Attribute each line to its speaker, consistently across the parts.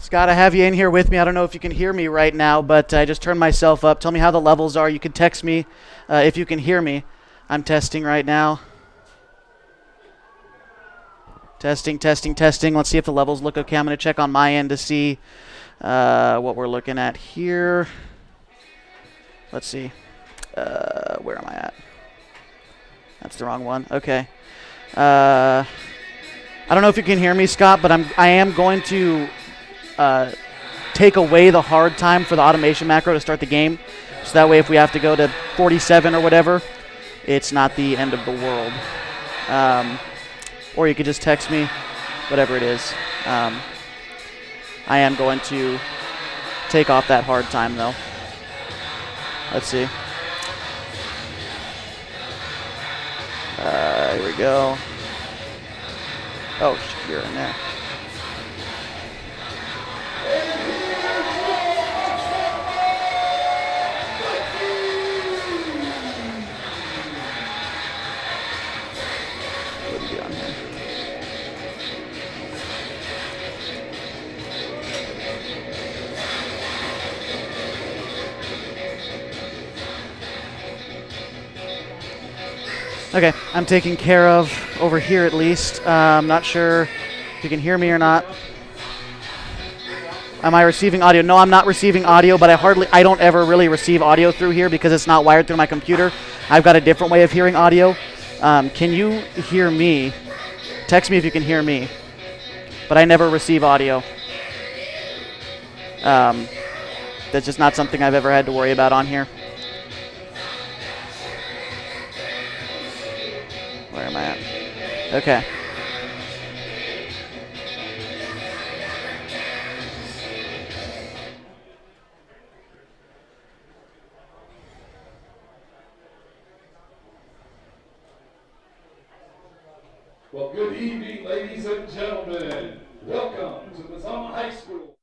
Speaker 1: Scott, I have you in here with me. I don't know if you can hear me right now, but I just turned myself up. Tell me how the levels are. You can text me if you can hear me. I'm testing right now. Testing, testing, testing. Let's see if the levels look okay. I'm going to check on my end to see what we're looking at here. Let's see. Where am I at? That's the wrong one. Okay. I don't know if you can hear me, Scott, but I am going to take away the hard time for the automation macro to start the game. So that way if we have to go to 47 or whatever, it's not the end of the world. Or you could just text me, whatever it is. I am going to take off that hard time, though. Let's see. Here we go. Oh, you're in there. What are you doing here? Okay, I'm taken care of over here at least. I'm not sure if you can hear me or not. Am I receiving audio? No, I'm not receiving audio, but I don't ever really receive audio through here because it's not wired through my computer. I've got a different way of hearing audio. Can you hear me? Text me if you can hear me. But I never receive audio. That's just not something I've ever had to worry about on here. Where am I at? Okay.
Speaker 2: Well, good evening, ladies and gentlemen. Welcome to Mazama High School.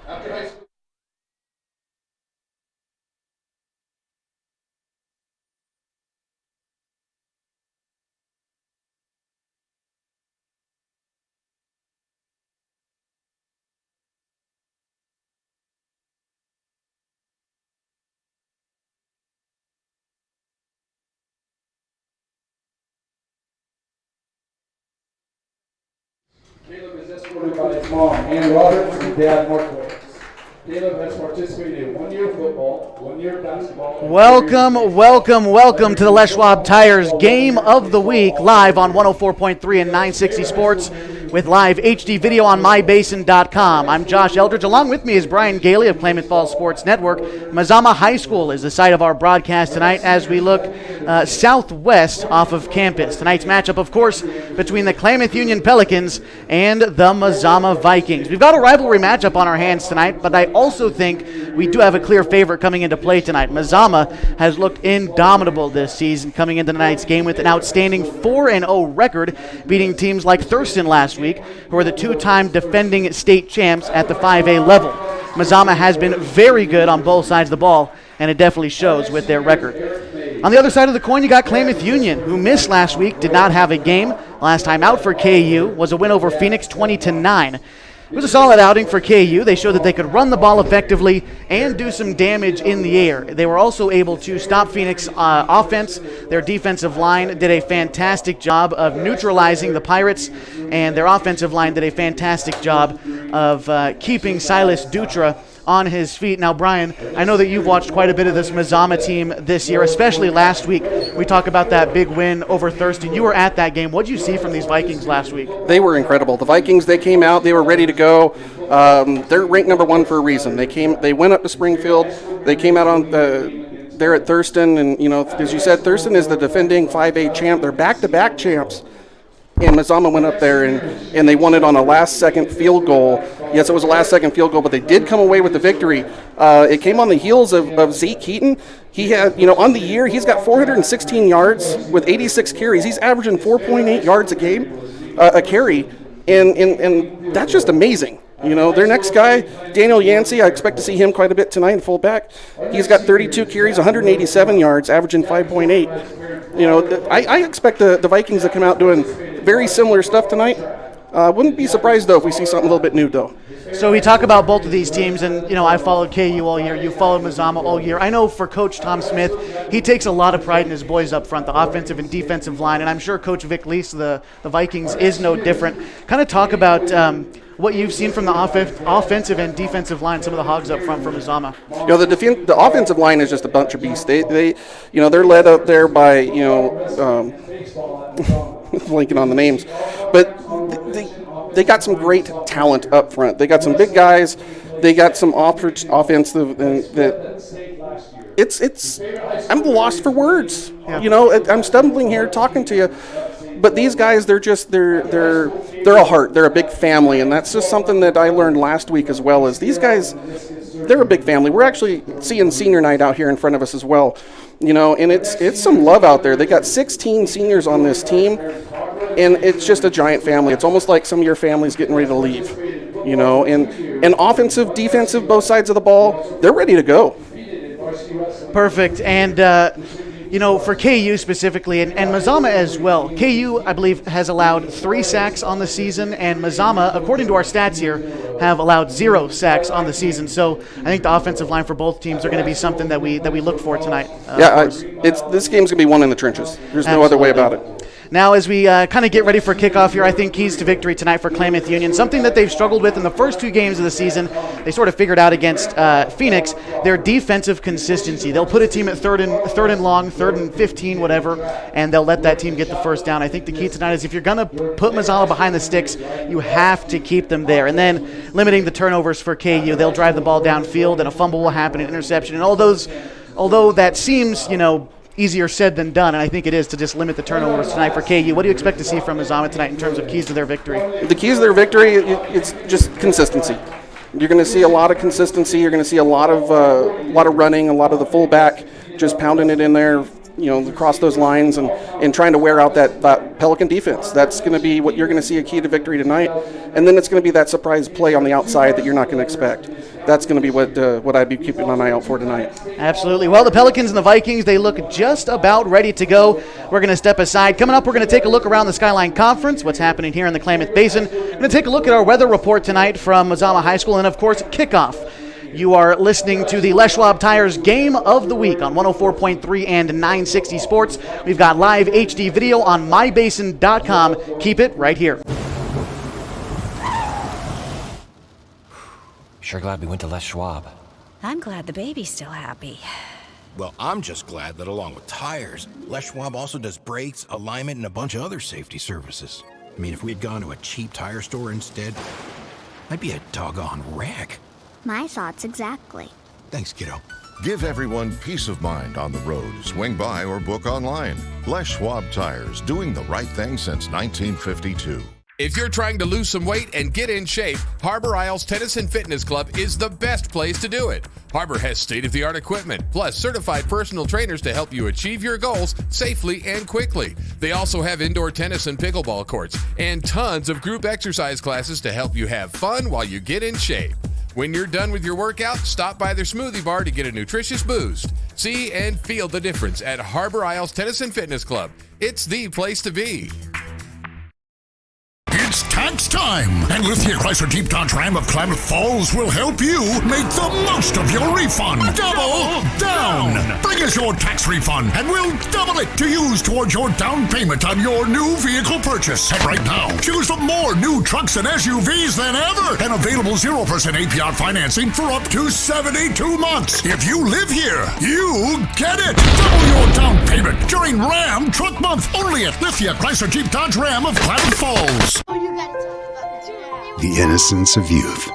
Speaker 2: After high school. Caleb is escorted by his mom, Ann Roberts, and dad, Mark Roberts. Caleb has participated in 1 year football, 1 year basketball.
Speaker 1: Welcome to the Les Schwab Tires Game of the Week, live on 104.3 and 960 Sports, with live HD video on mybasin.com. I'm Josh Eldridge. Along with me is Brian Gailey of Klamath Falls Sports Network. Mazama High School is the site of our broadcast tonight as we look southwest off of campus. Tonight's matchup, of course, between the Klamath Union Pelicans and the Mazama Vikings. We've got a rivalry matchup on our hands tonight, but I also think we do have a clear favorite coming into play tonight. Mazama has looked indomitable this season, coming into tonight's game with an outstanding 4-0 record, beating teams like Thurston last week, who are the two-time defending state champs at the 5A level. Mazama has been very good on both sides of the ball, and it definitely shows with their record. On the other side of the coin, you got Klamath Union, who missed last week, did not have a game. Last time out for KU was a win over Phoenix 20-9. It was a solid outing for KU. They showed that they could run the ball effectively and do some damage in the air. They were also able to stop Phoenix offense. Their defensive line did a fantastic job of neutralizing the Pirates, and their offensive line did a fantastic job of keeping Silas Dutra on his feet. Now, Brian, I know that you've watched quite a bit of this Mazama team this year, especially last week. We talk about that big win over Thurston. You were at that game. What did you see from these Vikings last week?
Speaker 3: They were incredible. The Vikings, they came out, they were ready to go. They're ranked number one for a reason. They went up to Springfield. They came out on there at Thurston, and as you said, Thurston is the defending 5A champ. They're back-to-back champs. And Mazama went up there and they won it on a last-second field goal. Yes, it was a last-second field goal, but they did come away with the victory. It came on the heels of Zeke Keaton. He had, on the year, he's got 416 yards with 86 carries. He's averaging 4.8 yards a carry, and that's just amazing. Their next guy, Daniel Yancey, I expect to see him quite a bit tonight in fullback. He's got 32 carries, 187 yards, averaging 5.8. I expect the Vikings to come out doing very similar stuff tonight. Wouldn't be surprised, though, if we see something a little bit new, though.
Speaker 1: So we talk about both of these teams, and, I followed KU all year. You followed Mazama all year. I know for Coach Tom Smith, he takes a lot of pride in his boys up front, the offensive and defensive line, and I'm sure Coach Vic Leese, the Vikings, is no different. Kind of talk about what you've seen from the offensive and defensive line, some of the hogs up front for Mazama.
Speaker 3: The offensive line is just a bunch of beasts. They're led up there by, blanking on the names, but they got some great talent up front. They got some big guys. They got some offensive I'm lost for words. Yeah. I'm stumbling here talking to you. But these guys, they're a heart. They're a big family, and that's just something that I learned last week as well. Is these guys, they're a big family. We're actually seeing senior night out here in front of us as well, and it's some love out there. They got 16 seniors on this team, and it's just a giant family. It's almost like some of your family's getting ready to leave, and offensive, defensive, both sides of the ball, they're ready to go.
Speaker 1: Perfect. And for KU specifically, and Mazama as well, KU, I believe, has allowed 3 sacks on the season, and Mazama, according to our stats here, have allowed 0 sacks on the season. So I think the offensive line for both teams are going to be something that we look for tonight.
Speaker 3: This game's going to be won in the trenches. There's no other way about it.
Speaker 1: Now, as we kind of get ready for kickoff here, I think keys to victory tonight for Klamath Union, something that they've struggled with in the first 2 games of the season, they sort of figured out against Phoenix, their defensive consistency. They'll put a team at third and long, 3rd and 15, whatever, and they'll let that team get the first down. I think the key tonight is if you're going to put Mazama behind the sticks, you have to keep them there. And then limiting the turnovers for KU. They'll drive the ball downfield, and a fumble will happen, an interception. And although that seems, easier said than done, and I think it is to just limit the turnovers tonight for KU. What do you expect to see from Mazama tonight in terms of keys to their victory?
Speaker 3: The keys to their victory, it's just consistency. You're going to see a lot of consistency. You're going to see a lot of running, a lot of the fullback just pounding it in there, across those lines and trying to wear out that Pelican defense. That's going to be what you're going to see a key to victory tonight. And then it's going to be that surprise play on the outside that you're not going to expect. That's going to be what I'd be keeping an eye out for tonight.
Speaker 1: Absolutely. Well, the Pelicans and the Vikings, they look just about ready to go. We're going to step aside. Coming up, we're going to take a look around the Skyline Conference, what's happening here in the Klamath Basin. We're going to take a look at our weather report tonight from Mazama High School and, of course, Kickoff. You are listening to the Les Schwab Tires Game of the Week on 104.3 and 960 Sports. We've got live HD video on mybasin.com. Keep it right here.
Speaker 4: Sure glad we went to Les Schwab.
Speaker 5: I'm glad the baby's still happy.
Speaker 6: Well, I'm just glad that along with tires, Les Schwab also does brakes, alignment, and a bunch of other safety services. I mean, if we had gone to a cheap tire store instead, I'd be a doggone wreck.
Speaker 7: My thoughts exactly.
Speaker 6: Thanks, kiddo.
Speaker 8: Give everyone peace of mind on the road. Swing by or book online. Les Schwab Tires, doing the right thing since 1952.
Speaker 9: If you're trying to lose some weight and get in shape, Harbor Isles Tennis and Fitness Club is the best place to do it. Harbor has state-of-the-art equipment, plus certified personal trainers to help you achieve your goals safely and quickly. They also have indoor tennis and pickleball courts, and tons of group exercise classes to help you have fun while you get in shape. When you're done with your workout, stop by their smoothie bar to get a nutritious boost. See and feel the difference at Harbor Isles Tennis and Fitness Club. It's the place to be.
Speaker 10: It's tax time, and Lithia Chrysler Jeep Dodge Ram of Klamath Falls will help you make the most of your refund. Double down! Bring us your tax refund, and we'll double it to use towards your down payment on your new vehicle purchase. And right now, choose from more new trucks and SUVs than ever, and available 0% APR financing for up to 72 months. If you live here, you get it! Double your down payment during Ram Truck Month, only at Lithia Chrysler Jeep Dodge Ram of Klamath Falls.
Speaker 11: The innocence of youth.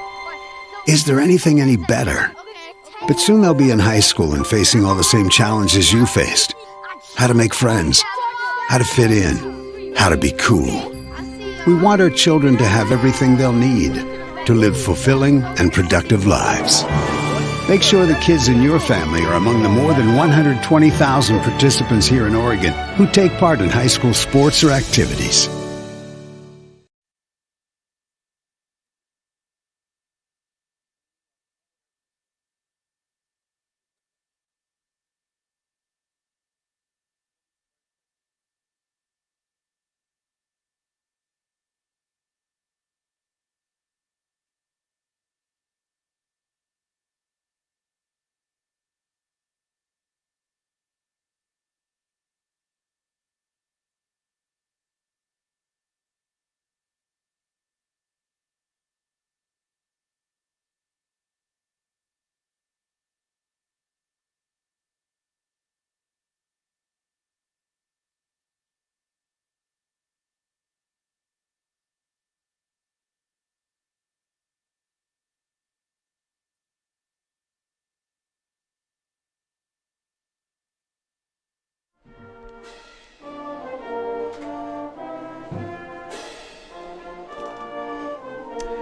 Speaker 11: Is there anything any better? But soon they'll be in high school and facing all the same challenges you faced. How to make friends, how to fit in, how to be cool. We want our children to have everything they'll need to live fulfilling and productive lives. Make sure the kids in your family are among the more than 120,000 participants here in Oregon who take part in high school sports or activities.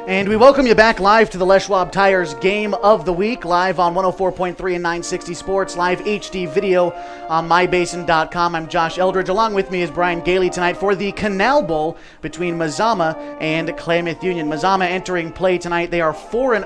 Speaker 1: And we welcome you back live to the Les Schwab Tires Game of the Week, live on 104.3 and 960 Sports, live HD video on mybasin.com. I'm Josh Eldridge. Along with me is Brian Gailey tonight for the Canal Bowl between Mazama and Klamath Union. Mazama entering play tonight. They are 4-0,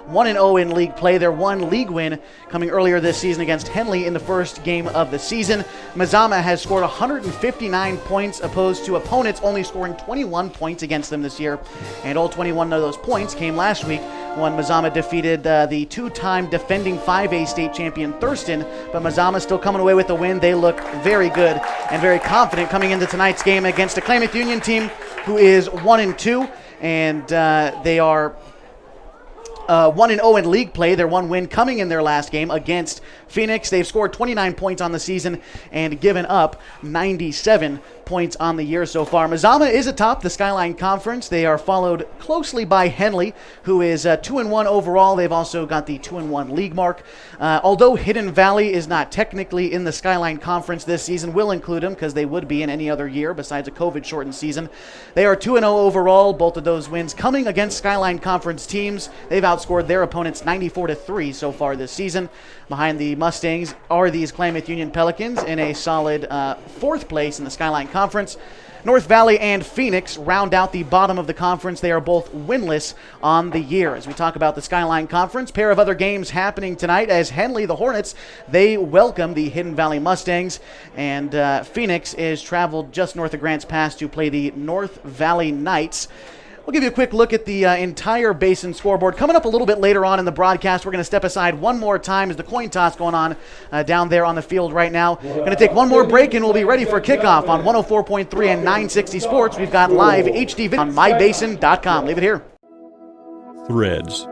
Speaker 1: 1-0 in league play. Their one league win coming earlier this season against Henley in the first game of the season. Mazama has scored 159 points opposed to opponents only scoring 21 points against them this year. And all 21 of those points came last week when Mazama defeated the two-time defending 5A state champion Thurston. But Mazama still coming away with the win. They look very good and very confident coming into tonight's game against a Klamath Union team who is 1-2, and they are 1-0 in league play. Their one win coming in their last game against Phoenix. They've scored 29 points on the season and given up 97 points on the year so far. Mazama is atop the Skyline Conference. They are followed closely by Henley, who is 2-1 overall. They've also got the 2-1 league mark. Although Hidden Valley is not technically in the Skyline Conference this season, we'll include them because they would be in any other year besides a COVID-shortened season. They are 2-0 overall. Both of those wins coming against Skyline Conference teams. They've outscored outscored their opponents 94-3 so far this season. Behind the Mustangs are these Klamath Union Pelicans in a solid 4th place in the Skyline Conference. North Valley and Phoenix round out the bottom of the conference. They are both winless on the year. As we talk about the Skyline Conference, pair of other games happening tonight as Henley, the Hornets, they welcome the Hidden Valley Mustangs, and Phoenix is traveled just north of Grants Pass to play the North Valley Knights. We'll give you a quick look at the entire Basin scoreboard. Coming up a little bit later on in the broadcast, we're going to step aside one more time as the coin toss going on down there on the field right now. Going to take one more break, and we'll be ready for kickoff on 104.3 and 960 Sports. We've got live HD video on mybasin.com. Leave it here.
Speaker 12: Threads.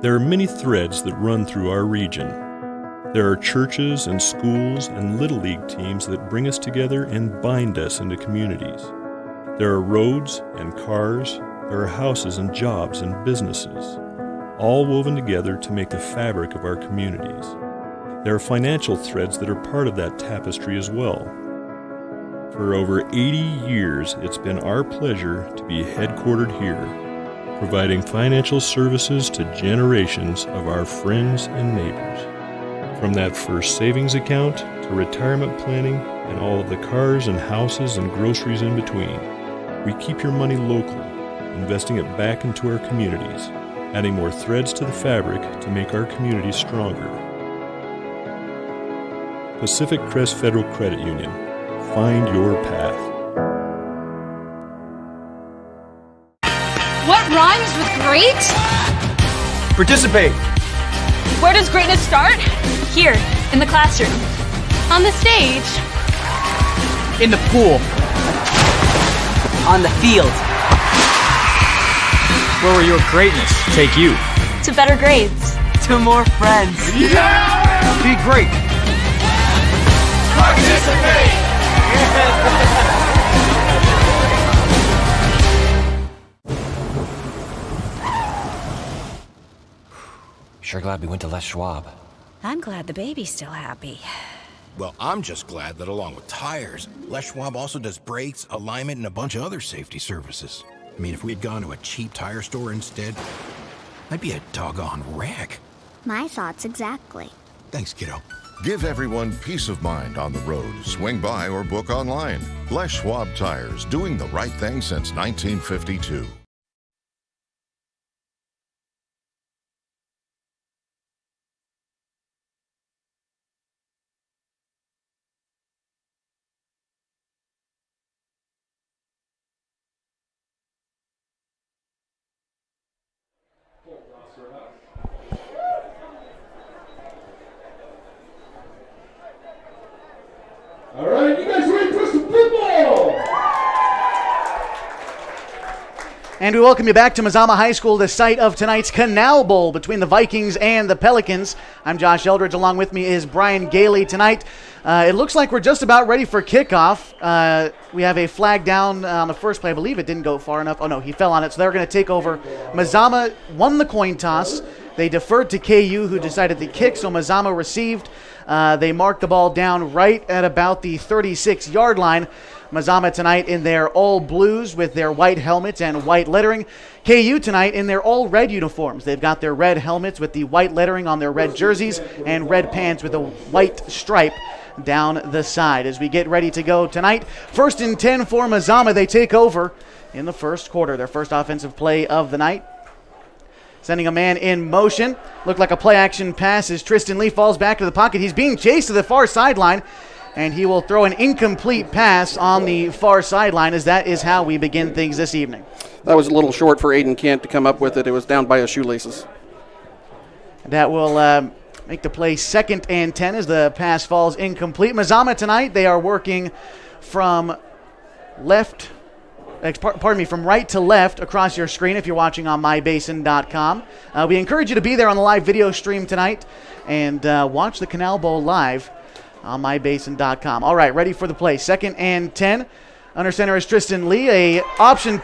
Speaker 12: There are many threads that run through our region. There are churches and schools and Little League teams that bring us together and bind us into communities. There are roads and cars, there are houses and jobs and businesses, all woven together to make the fabric of our communities. There are financial threads that are part of that tapestry as well. For over 80 years, it's been our pleasure to be headquartered here, providing financial services to generations of our friends and neighbors. From that first savings account to retirement planning and all of the cars and houses and groceries in between. We keep your money local, investing it back into our communities, adding more threads to the fabric to make our communities stronger. Pacific Crest Federal Credit Union. Find your path.
Speaker 13: What rhymes with great?
Speaker 14: Participate.
Speaker 13: Where does greatness start? Here, in the classroom. On the stage.
Speaker 14: In the pool. On the field. Where will your greatness take you?
Speaker 13: To better grades.
Speaker 14: To more friends.
Speaker 2: Yeah!
Speaker 14: Be great.
Speaker 2: Participate!
Speaker 4: Sure glad we went to Les Schwab.
Speaker 5: I'm glad the baby's still happy.
Speaker 6: Well, I'm just glad that along with tires, Les Schwab also does brakes, alignment, and a bunch of other safety services. I mean, if we had gone to a cheap tire store instead, I'd be a doggone wreck.
Speaker 7: My thoughts exactly.
Speaker 6: Thanks, kiddo.
Speaker 8: Give everyone peace of mind on the road. Swing by or book online. Les Schwab Tires, doing the right thing since 1952.
Speaker 2: All right, you guys ready for some football?
Speaker 1: And we welcome you back to Mazama High School, the site of tonight's Canal Bowl between the Vikings and the Pelicans. I'm Josh Eldridge. Along with me is Brian Gailey tonight. It looks like we're just about ready for kickoff. We have a flag down on the first play. I believe it didn't go far enough. Oh, no, he fell on it, so they're going to take over. Mazama won the coin toss. They deferred to KU, who decided to kick, so Mazama received. They marked the ball down right at about the 36-yard line. Mazama tonight in their all blues with their white helmets and white lettering. KU tonight in their all red uniforms. They've got their red helmets with the white lettering on their red jerseys and red pants with a white stripe down the side. As we get ready to go tonight, 1st and 10 for Mazama. They take over in the first quarter. Their first offensive play of the night. Sending a man in motion. Looked like a play-action pass as Tristan Lee falls back to the pocket. He's being chased to the far sideline, and he will throw an incomplete pass on the far sideline, as that is how we begin things this evening.
Speaker 3: That was a little short for Aiden Kent to come up with it. It was down by his shoelaces.
Speaker 1: That will make the play 2nd and 10 as the pass falls incomplete. Mazama tonight, they are working from from right to left across your screen if you're watching on mybasin.com. We encourage you to be there on the live video stream tonight and watch the Canal Bowl live on mybasin.com. All right, ready for the play. 2nd and 10. Under center is Tristan Lee. A option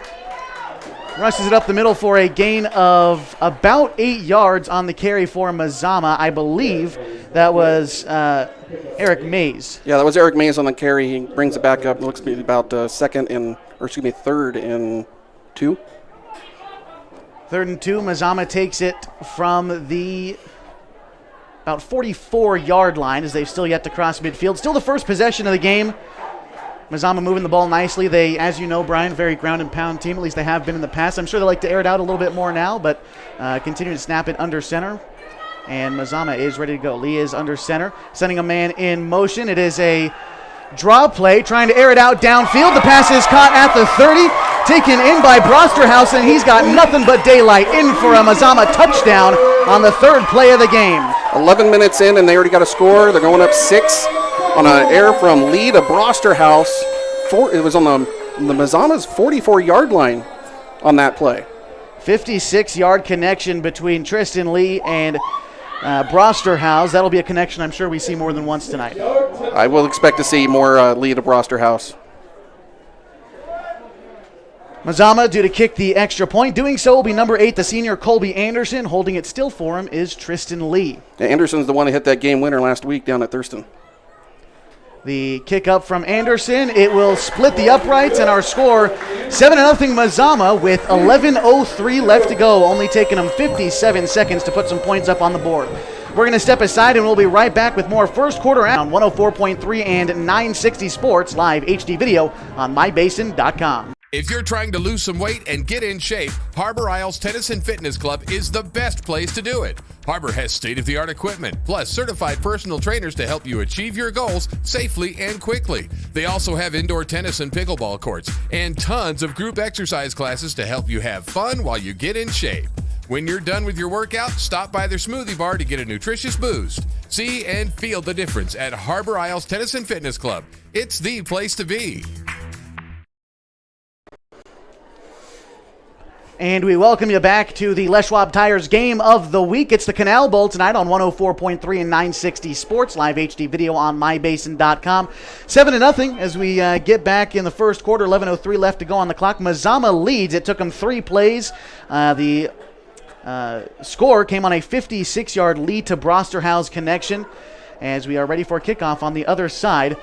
Speaker 1: rushes it up the middle for a gain of about 8 yards on the carry for Mazama. I believe that was Eric Mays.
Speaker 3: Yeah, that was Eric Mays on the carry. He brings it back up. It looks to be about 3rd and 2.
Speaker 1: 3rd and 2. Mazama takes it from the about 44-yard line as they've still yet to cross midfield. Still the first possession of the game. Mazama moving the ball nicely. They, as you know, Brian, very ground and pound team. At least they have been in the past. I'm sure they like to air it out a little bit more now, but continue to snap it under center. And Mazama is ready to go. Lee is under center, sending a man in motion. It is a draw play, trying to air it out downfield. The pass is caught at the 30, taken in by Brosterhouse, and he's got nothing but daylight in for a Mazama touchdown on the 3rd play of the game.
Speaker 3: 11 minutes in, and they already got a score. They're going up 6 on an air from Lee to Brosterhouse. It was on the Mazama's 44-yard line on that play.
Speaker 1: 56-yard connection between Tristan Lee and Brosterhouse. That'll be a connection I'm sure we see more than once tonight.
Speaker 3: I will expect to see more Lee to Brosterhouse.
Speaker 1: Mazama due to kick the extra point. Doing so will be number 8, the senior Colby Anderson. Holding it still for him is Tristan Lee.
Speaker 3: Yeah, Anderson's the one who hit that game winner last week down at Thurston.
Speaker 1: The kick up from Anderson. It will split the uprights, and our score 7-0 Mazama with 11:03 left to go. Only taking them 57 seconds to put some points up on the board. We're going to step aside, and we'll be right back with more first quarter on 104.3 and 960 Sports live HD video on mybasin.com.
Speaker 9: If you're trying to lose some weight and get in shape, Harbor Isles Tennis and Fitness Club is the best place to do it. Harbor has state-of-the-art equipment, plus certified personal trainers to help you achieve your goals safely and quickly. They also have indoor tennis and pickleball courts, and tons of group exercise classes to help you have fun while you get in shape. When you're done with your workout, stop by their smoothie bar to get a nutritious boost. See and feel the difference at Harbor Isles Tennis and Fitness Club. It's the place to be.
Speaker 1: And we welcome you back to the Les Schwab Tires Game of the Week. It's the Canal Bowl tonight on 104.3 and 960 Sports, live HD video on mybasin.com. 7-0 as we get back in the first quarter, 11:03 left to go on the clock. Mazama leads. It took them 3 plays. The score came on a 56-yard lead to Brosterhouse connection as we are ready for kickoff on the other side.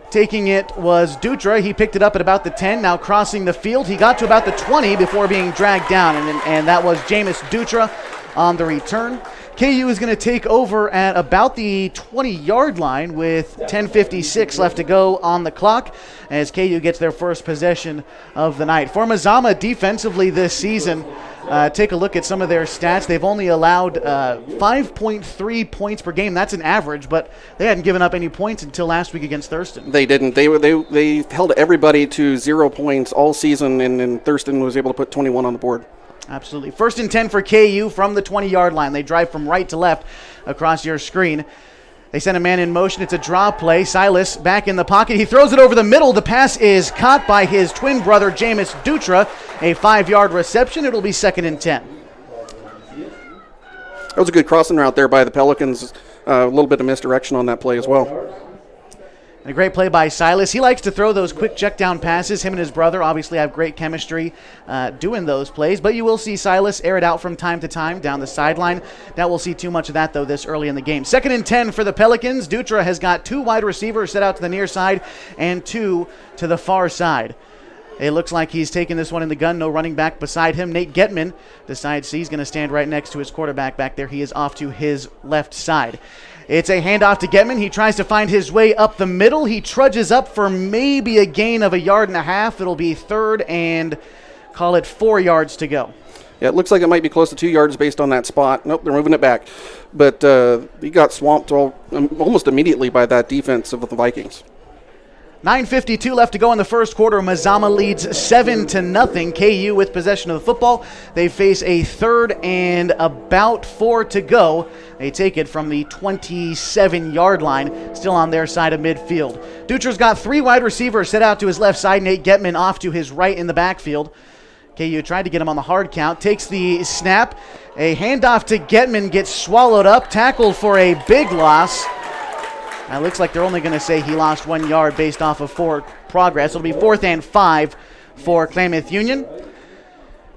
Speaker 1: Taking it was Dutra. He picked it up at about the 10, now crossing the field. He got to about the 20 before being dragged down, and that was Jameis Dutra on the return. KU is going to take over at about the 20-yard line with 10:56 left to go on the clock as KU gets their first possession of the night. For Mazama defensively this season, take a look at some of their stats. They've only allowed 5.3 points per game. That's an average, but they hadn't given up any points until last week against Thurston.
Speaker 3: They didn't. They held everybody to 0 points all season, and Thurston was able to put 21 on the board.
Speaker 1: Absolutely. 1st and 10 for KU from the 20-yard line. They drive from right to left across your screen. They send a man in motion. It's a draw play. Silas back in the pocket. He throws it over the middle. The pass is caught by his twin brother, Jameis Dutra. A 5-yard reception. It'll be 2nd and 10.
Speaker 3: That was a good crossing route there by the Pelicans. A little bit of misdirection on that play as well.
Speaker 1: And a great play by Silas. He likes to throw those quick check down passes. Him and his brother obviously have great chemistry doing those plays, but you will see Silas air it out from time to time down the sideline. That we'll see too much of that, though, this early in the game. 2nd and 10 for the Pelicans. Dutra has got 2 wide receivers set out to the near side and 2 to the far side. It looks like he's taking this one in the gun. No running back beside him. Nate Getman decides he's going to stand right next to his quarterback back there. He is off to his left side. It's a handoff to Getman. He tries to find his way up the middle. He trudges up for maybe a gain of 1.5 yards. It'll be 3rd and call it 4 yards to go.
Speaker 3: Yeah, it looks like it might be close to 2 yards based on that spot. Nope, they're moving it back. But he got swamped almost immediately by that defense of the Vikings.
Speaker 1: 9:52 left to go in the first quarter. Mazama leads 7-0. KU with possession of the football. They face a 3rd and about 4 to go. They take it from the 27-yard line, still on their side of midfield. Dutra's got 3 wide receivers set out to his left side. Nate Getman off to his right in the backfield. KU tried to get him on the hard count. Takes the snap. A handoff to Getman gets swallowed up. Tackled for a big loss. It looks like they're only going to say he lost 1 yard based off of forward progress. It'll be 4th and 5 for Klamath Union.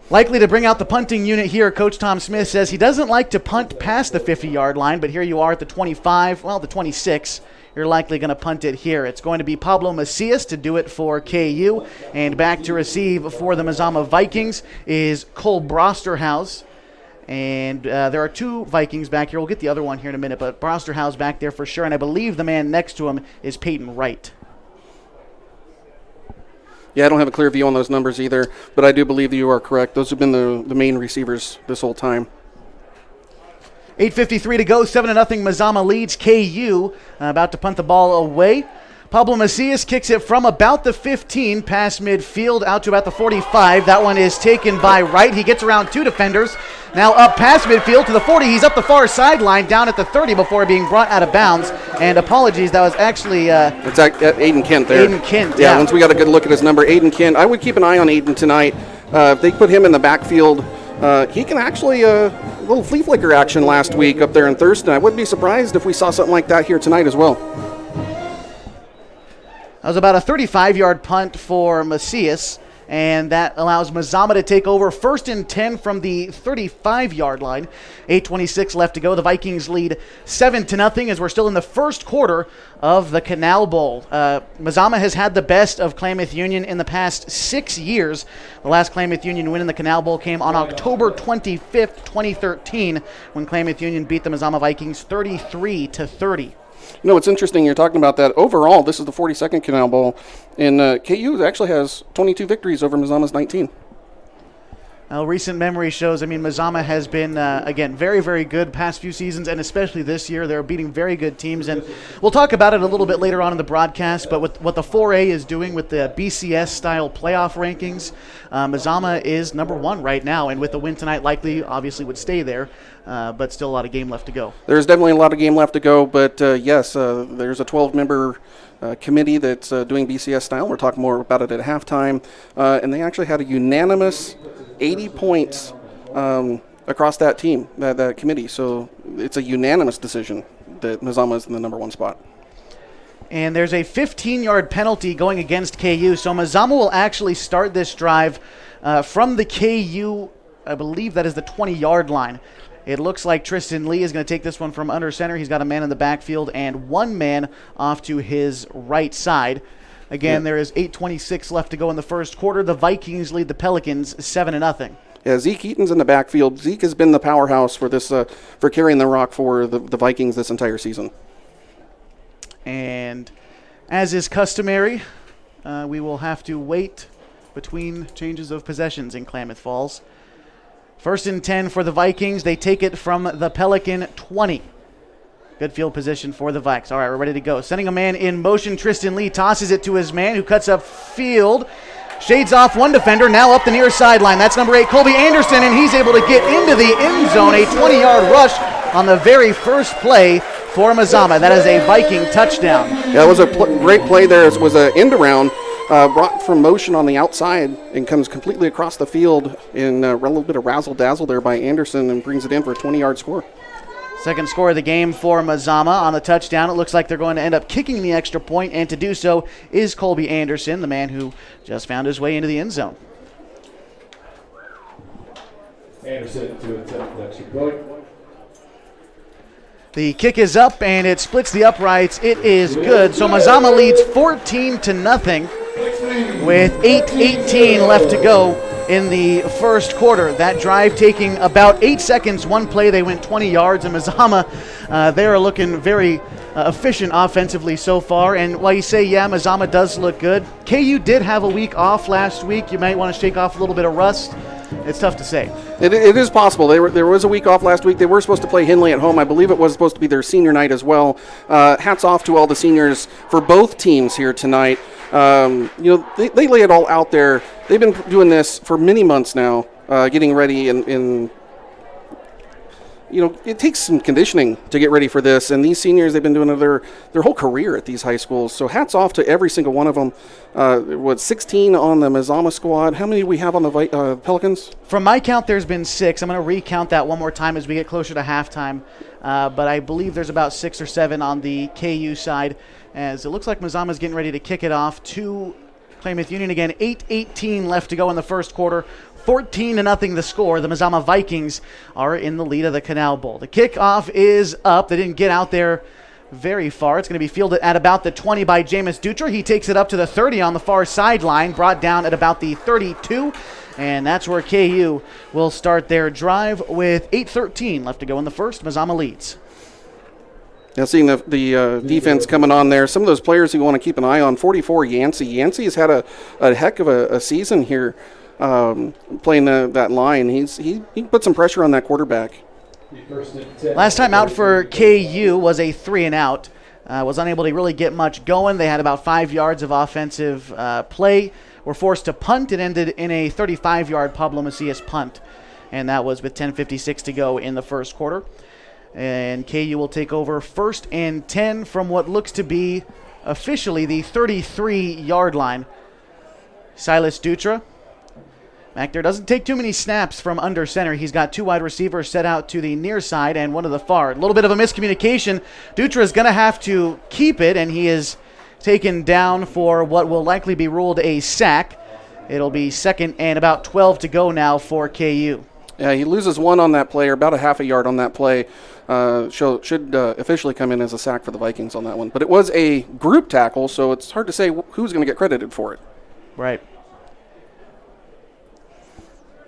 Speaker 1: Likely to bring out the punting unit here. Coach Tom Smith says he doesn't like to punt past the 50-yard line, but here you are at the 25, well, the 26. You're you're likely going to punt it here. It's going to be Pablo Macias to do it for KU, and back to receive for the Mazama Vikings is Cole Brosterhouse. And there are 2 Vikings back here. We'll get the other one here in a minute, but Brosterhouse back there for sure, and I believe the man next to him is Peyton Wright.
Speaker 3: Yeah, I don't have a clear view on those numbers either, but I do believe that you are correct. Those have been the main receivers this whole time.
Speaker 1: 8:53 to go, 7-0 Mazama leads KU, about to punt the ball away. Pablo Macias kicks it from about the 15 past midfield out to about the 45. That one is taken by Wright. He gets around 2 defenders. Now up past midfield to the 40. He's up the far sideline down at the 30 before being brought out of bounds. And apologies, that was actually...
Speaker 3: it's at Aiden Kent there.
Speaker 1: Aiden Kent,
Speaker 3: yeah. Once we got a good look at his number, Aiden Kent. I would keep an eye on Aiden tonight. If they put him in the backfield, he can actually... a little flea flicker action last week up there in Thurston. I wouldn't be surprised if we saw something like that here tonight as well.
Speaker 1: That was about a 35-yard punt for Macias, and that allows Mazama to take over 1st and 10 from the 35-yard line. 8:26 left to go. The Vikings lead 7-0 as we're still in the first quarter of the Canal Bowl. Mazama has had the best of Klamath Union in the past 6 years. The last Klamath Union win in the Canal Bowl came on October 25th, 2013, when Klamath Union beat the Mazama Vikings 33-30.
Speaker 3: You know, it's interesting you're talking about that. Overall, this is the 42nd Canal Bowl, and KU actually has 22 victories over Mazama's 19.
Speaker 1: Recent memory shows, Mazama has been, again, very, very good past few seasons, and especially this year. They're beating very good teams, and we'll talk about it a little bit later on in the broadcast, but with what the 4A is doing with the BCS-style playoff rankings, Mazama is number 1 right now, and with the win tonight, likely, obviously, would stay there, but still a lot of game left to go.
Speaker 3: There's definitely a lot of game left to go, but yes, there's a 12-member committee that's doing BCS style. We're talking more about it at halftime, and they actually had a unanimous 80 points across that team, that committee. So it's a unanimous decision that Mazama is in the number 1 spot.
Speaker 1: And there's a 15-yard penalty going against KU. So Mazama will actually start this drive from the KU, I believe that is the 20-yard line. It looks like Tristan Lee is going to take this one from under center. He's got a man in the backfield and 1 man off to his right side. Again, there is 8:26 left to go in the first quarter. The Vikings lead the Pelicans 7-0.
Speaker 3: Yeah, Zeke Eaton's in the backfield. Zeke has been the powerhouse for this, for carrying the rock for the Vikings this entire season.
Speaker 1: And as is customary, we will have to wait between changes of possessions in Klamath Falls. 1st and 10 for the Vikings. They take it from the Pelican 20. Good field position for the Vikes. All right, we're ready to go. Sending a man in motion. Tristan Lee tosses it to his man who cuts up field. Shades off 1 defender, now up the near sideline. That's number 8, Colby Anderson, and he's able to get into the end zone. A 20-yard rush on the very first play for Mazama. That is a Viking touchdown.
Speaker 3: Yeah, it was a great play there. It was an end around. Brought from motion on the outside and comes completely across the field in a little bit of razzle-dazzle there by Anderson and brings it in for a 20-yard score.
Speaker 1: Second score of the game for Mazama on the touchdown. It looks like they're going to end up kicking the extra point, and to do so is Colby Anderson, the man who just found his way into the end zone.
Speaker 2: Anderson to attempt the extra point.
Speaker 1: The kick is up, and it splits the uprights. It is good. So Mazama leads 14-0 with 8:18 left to go in the first quarter. That drive taking about 8 seconds. One play, they went 20 yards, and Mazama, they are looking very efficient offensively so far. And while you say, yeah, Mazama does look good, KU did have a week off last week. You might want to shake off a little bit of rust. It's tough to say.
Speaker 3: It is possible. There was a week off last week. They were supposed to play Henley at home. I believe it was supposed to be their senior night as well. Hats off to all the seniors for both teams here tonight. They lay it all out there. They've been doing this for many months now, getting ready, and it takes some conditioning to get ready for this. And these seniors, they've been doing it their whole career at these high schools. So hats off to every single one of them. 16 on the Mazama squad. How many do we have on the Pelicans?
Speaker 1: From my count, there's been 6. I'm going to recount that one more time as we get closer to halftime. But I believe there's about 6 or 7 on the KU side, as it looks like Mazama's getting ready to kick it off to Klamath Union again. 8:18 left to go in the first quarter. 14-0 the score. The Mazama Vikings are in the lead of the Canal Bowl. The kickoff is up. They didn't get out there very far. It's going to be fielded at about the 20 by Jameis Dutra. He takes it up to the 30 on the far sideline, brought down at about the 32. And that's where KU will start their drive with 8:13 left to go in the first. Mazama leads.
Speaker 3: Now, seeing the defense coming on there, some of those players you want to keep an eye on. 44, Yancey. Yancey has had a heck of a season here playing that line. He put some pressure on that quarterback.
Speaker 1: Last time out for KU was a 3-and-out. Was unable to really get much going. They had about 5 yards of offensive play. Were forced to punt. It ended in a 35-yard Pablo Macias punt, and that was with 10:56 to go in the first quarter. And KU will take over 1st and 10 from what looks to be officially the 33-yard line. Silas Dutra back there doesn't take too many snaps from under center. He's got 2 wide receivers set out to the near side and one to the far. A little bit of a miscommunication. Dutra is going to have to keep it, and he is taken down for what will likely be ruled a sack. It'll be 2nd and about 12 to go now for KU.
Speaker 3: Yeah, he loses 1 on that play, or about a half a yard on that play. Should officially come in as a sack for the Vikings on that one. But it was a group tackle, so it's hard to say who's going to get credited for it.
Speaker 1: Right.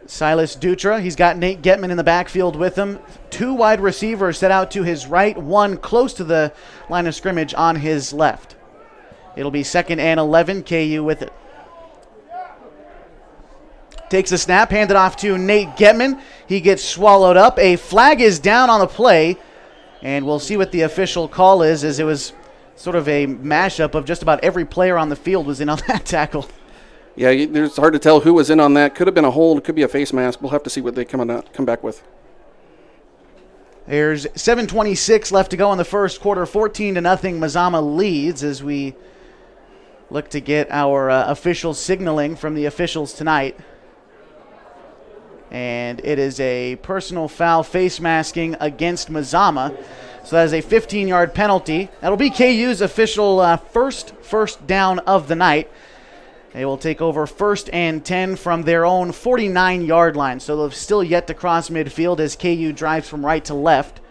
Speaker 1: Silas Dutra, he's got Nate Getman in the backfield with him. 2 wide receivers set out to his right, 1 close to the line of scrimmage on his left. It'll be 2nd and 11, KU with it. Takes a snap, handed off to Nate Getman. He gets swallowed up. A flag is down on the play, and we'll see what the official call is, as it was sort of a mashup of just about every player on the field was in on that tackle.
Speaker 3: Yeah, it's hard to tell who was in on that. Could have been a hold, could be a face mask. We'll have to see what they come back with.
Speaker 1: There's 7:26 left to go in the first quarter. 14-0 Mazama leads as we look to get our official signaling from the officials tonight. And it is a personal foul, face masking against Mazama. So that is a 15-yard penalty. That'll be KU's official first down of the night. They will take over 1st and 10 from their own 49-yard line. So they've still yet to cross midfield as KU drives from right to left.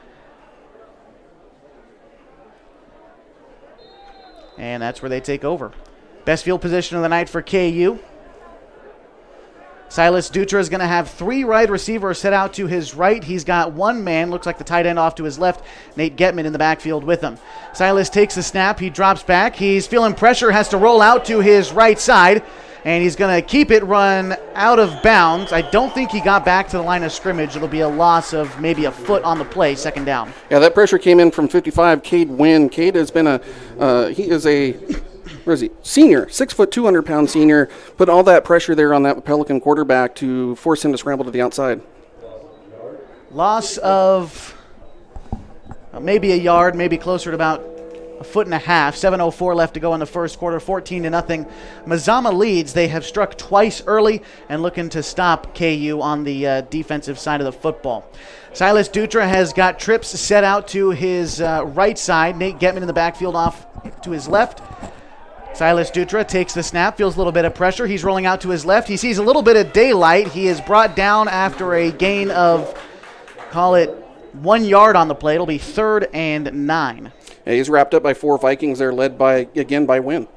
Speaker 1: And that's where they take over. Best field position of the night for KU. Silas Dutra is going to have 3 wide receivers set out to his right. He's got 1 man, looks like the tight end off to his left, Nate Getman in the backfield with him. Silas takes the snap. He drops back. He's feeling pressure, has to roll out to his right side, and he's going to keep it run out of bounds. I don't think he got back to the line of scrimmage. It'll be a loss of maybe a foot on the play, 2nd down.
Speaker 3: Yeah, that pressure came in from 55, Cade Wynn. Cade has been where is he? Senior, 6 foot, 200-pound senior. Put all that pressure there on that Pelican quarterback to force him to scramble to the outside.
Speaker 1: Loss of maybe a yard, maybe closer to about a foot and a half. 7:04 left to go in the first quarter. 14-0. Mazama leads. They have struck twice early and looking to stop KU on the defensive side of the football. Silas Dutra has got trips set out to his right side. Nate Getman in the backfield off to his left. Silas Dutra takes the snap, feels a little bit of pressure. He's rolling out to his left. He sees a little bit of daylight. He is brought down after a gain of, call it, 1 yard on the play. It'll be 3rd and 9.
Speaker 3: Yeah, he's wrapped up by 4 Vikings. They're led by Wynn.